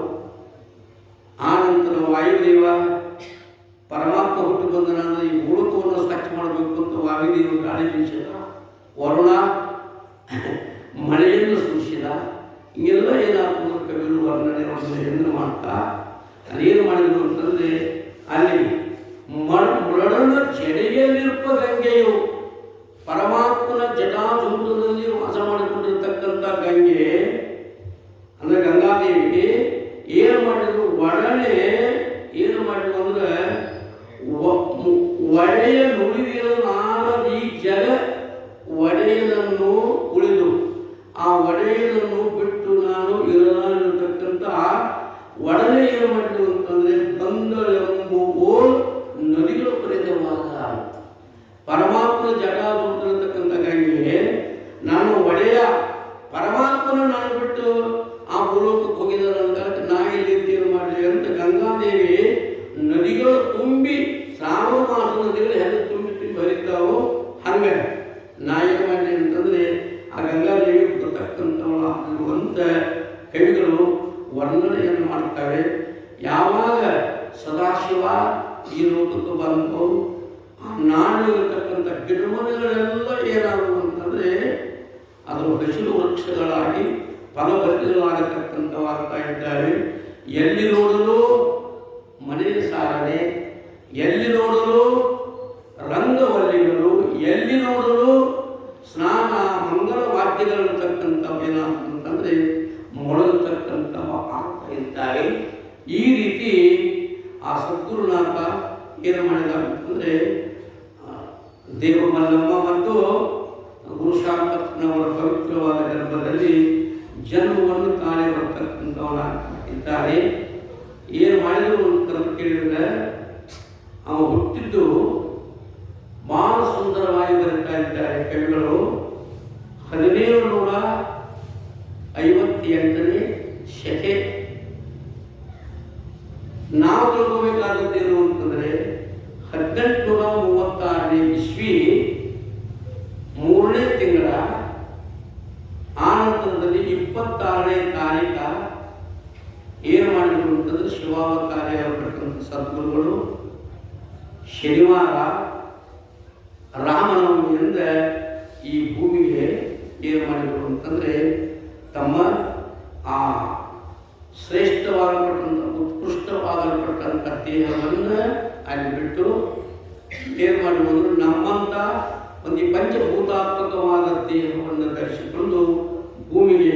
ಆ ನಂತರ ವಾಯುದೇವ ಪರಮಾತ್ಮ ಹುಟ್ಟು ಬಂದನ ಅಂದ್ರೆ ಈ ಭೂಲೋಕವನ್ನು ಸ್ವಚ್ಛ ಮಾಡಬೇಕು ಅಂತ ವಾಯುದೇವ ಗಾಳಿ ಬೀಸಿದ, ವರುಣ ಮಳೆಯನ್ನು ಸೃಷ್ಟಿಸಿದ. ಹಿಂಗೆಲ್ಲ ಏನಾಗ್ತದೆ ಕವಿಗಳು ವರ್ಣನೆ ಮಾಡ್ತಾ ಅದೇನು ಮಾಡಿದ್ರು ಅಂತಂದ್ರೆ ಅಲ್ಲಿ ಮೃಡನ ಜಡೆಯಲ್ಲಿರುವ ಗಂಗೆಯು ಪರಮಾತ್ಮನ ಜಟಾಜುಂಡದಲ್ಲಿ ವಾಸ ಮಾಡಿಕೊಂಡಿರ್ತಕ್ಕಂಥ ಗಂಗೆ ಅಂದ್ರೆ ಗಂಗಾದೇವಿ ಏನು ಮಾಡಿದ್ರು, ಒಡನೆ ಏನು ಮಾಡಿದ್ರು ಅಂದ್ರೆ ಒಡೆಯ ನುಡಿದಿರಲಾರದಿ ಜಗ ಒಡೆಯನನ್ನು ಉಳಿದು ಆ ಒಡೆಯನನ್ನು ಬಿಟ್ಟು ನಾನು ಇರಲಾಗಿರತಕ್ಕಂಥ ಒಡನೆ ಏನು ಮಾಡಿದ್ರು ಅಂತಂದ್ರೆ ಬಂದಳೆಂಬುವೋ ನದಿಗಳು ಪರಿದವಾದ ಪರಮಾತ್ಮನ ಜಟಾಜುಂಡಿರತಕ್ಕಂಥ ಗಂಗೆ ನಾನು ಒಡೆಯ ಪರಮಾತ್ಮನ ನಾನು ಬಿಟ್ಟು ಆ ಭೂಲೋಕಕ್ಕೆ ಹೋಗಿದ್ದಾರೆ ಅಂತ ನಾ ಎಲ್ಲಿದ್ದೇನು ಮಾಡಲಿ ಅಂತ ಗಂಗಾದೇವಿ ನದಿಗಳು ತುಂಬಿ ಶ್ರಾವಣ ಮಾಸ ನದಿಗಳು ಹೆಂಗೆ ತುಂಬಿ ಹರಿತಾವೋ ಹಂಗೆ ನಾ ಏನು ಮಾಡಲಿ ಅಂತಂದ್ರೆ ಆ ಗಂಗಾದೇವಿ ಬರ್ತಕ್ಕಂಥವಳಾಗಿರುವಂಥ ಕವಿಗಳು ವರ್ಣನೆಯನ್ನು ಮಾಡ್ತಾರೆ. ಯಾವಾಗ ಸದಾಶಿವ ಈ ಲೋಕಕ್ಕೆ ಬಂದು ಆ ನಾಡಿರತಕ್ಕಂಥ ಗಿಡಮನೆಗಳೆಲ್ಲ ಏನಾದವು ಅಂತಂದ್ರೆ ಅದರ ಹಸಿರು ವೃಕ್ಷಗಳಾಗಿ ಫಲಭರಿತಗಳಾಗತಕ್ಕಂಥವಾಗ್ತಾ ಇದ್ದಾವೆ. ಎಲ್ಲಿ ನೋಡಲು ಮನೆಯ ಸಾರಣೆ, ಎಲ್ಲಿ ನೋಡಲು ರಂಗವಲ್ಲಿಗಳು, ಎಲ್ಲಿ ನೋಡಲು ಸ್ನಾನ ಮಂಗಲ ವಾದ್ಯಗಳಿರ್ತಕ್ಕಂಥವು ಏನಾಗ್ತಂತಂದ್ರೆ ಮೊಳಗತಕ್ಕಂಥವು ಆಗ್ತಾ ಇದ್ದಾವೆ. ಈ ರೀತಿ ಆ ಸದ್ಗುರುನಾಥ ಏನು ಮಾಡಿದ ಅಂತಂದ್ರೆ ದೇವಮಲ್ಲಮ್ಮ ಮತ್ತು ಗುರುಶಾಂತಪ್ಪನವರ ಪವಿತ್ರವಾದ ಗರ್ಭದಲ್ಲಿ ಜನ್ಮವನ್ನು ತಾನೇ ಬರ್ತಕ್ಕಂಥವನಾಗಿದ್ದಾರೆ. ಏನು ಮಾಡಿದ್ರು ಅಂತ ಕೇಳಿದ್ರೆ ಅವ ಹುಟ್ಟಿದ್ದು ಬಹಳ ಸುಂದರವಾಗಿ ಬರೀತಾ ಇದ್ದಾರೆ ಕವಿಗಳು. 1758ನೇ ಶಕೆ. ನಾವು ತಿಳ್ಕೋಬೇಕಾದದ್ದೇನು ಅಂತಂದ್ರೆ 1836ನೇ ಇಸ್ವಿ 3ನೇ ತಿಂಗಳ ಆನಂತರದಲ್ಲಿ 26ನೇ ತಾರೀಕ ಏನು ಮಾಡಿದ್ರು ಅಂತಂದ್ರೆ ಶಿವಾವತಾರ ಬರ್ತಕ್ಕಂಥ ಸದ್ಗುರುಗಳು ಶನಿವಾರ ರಾಮನವಮಿಯಿಂದ ಈ ಭೂಮಿಗೆ ಏನು ಮಾಡಿದರು ಅಂತಂದ್ರೆ ತಮ್ಮ ಆ ಶ್ರೇಷ್ಠವಾಗಲ್ಪಟ್ಟಂಥ ಉತ್ಕೃಷ್ಟವಾಗಲ್ಪಟ್ಟಂಥ ದೇಹವನ್ನು ಅಲ್ಲಿ ಬಿಟ್ಟು ಏನು ಮಾಡಿದ್ರು ನಮ್ಮಂಥ ಒಂದು ಪಂಚಭೂತಾತ್ಮಕವಾದ ದೇಹವನ್ನು ಧರಿಸಿಕೊಂಡು ಭೂಮಿಗೆ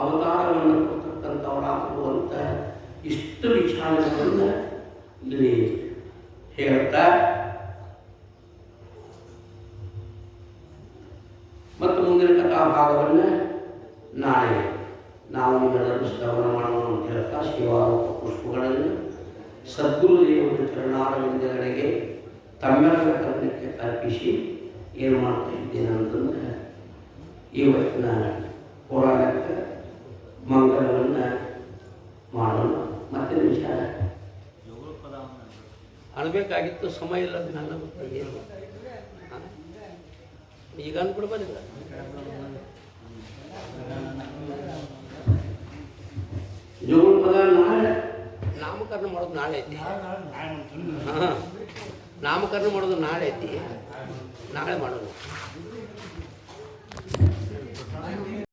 ಅವತಾರವನ್ನು ಕೊಡ್ತಕ್ಕಂಥವರಾಗುವಂಥ ಇಷ್ಟು ವಿಚಾರಗಳನ್ನು ಇಲ್ಲಿ ಹೇಳ್ತಾ ಮತ್ತು ಮುಂದಿನ ಕಥಾ ಭಾಗವನ್ನು ನಾಳೆ ನಾವು ನಿಮ್ಮೆಲ್ಲರೂ ಶ್ರವಣ ಮಾಡೋಣ ಅಂತ ಹೇಳ್ತಾ ಶಿವಾರೂಪ ಪುಷ್ಪಗಳನ್ನು ಸದ್ಗುರುದೇವರ ಚರಣಾರವಿಂದಗಳಿಗೆ ತಮ್ಮೆಲ್ಲರ ಗಮನಕ್ಕೆ ಅರ್ಪಿಸಿ ಏನು ಮಾಡ್ತಾ ಇದ್ದೇನೆ ಅಂತಂದರೆ ಇವತ್ತಿನ ಪುರಾಣಕ್ಕೆ ಮಂಗಳವನ್ನು ಮಾಡೋಣ. ಮತ್ತೆ ವಿಚಾರ ಅನ್ಬೇಕಾಗಿತ್ತು, ಸಮಯ ಇಲ್ಲ. ನನ್ನ ಏನು ಈಗ ಅಂದ್ಬಿಡ್ಬೋದಿಲ್ಲ. ಜೋಳ ಪದ ನಾಳೆ ನಾಮಕರಣ ಮಾಡೋದು ನಾಳೆ ಐತಿ. ಹಾಂ, ನಾಮಕರಣ ಮಾಡೋದು ನಾಳೆ ಐತಿ. ನಾಳೆ ಮಾಡೋದು.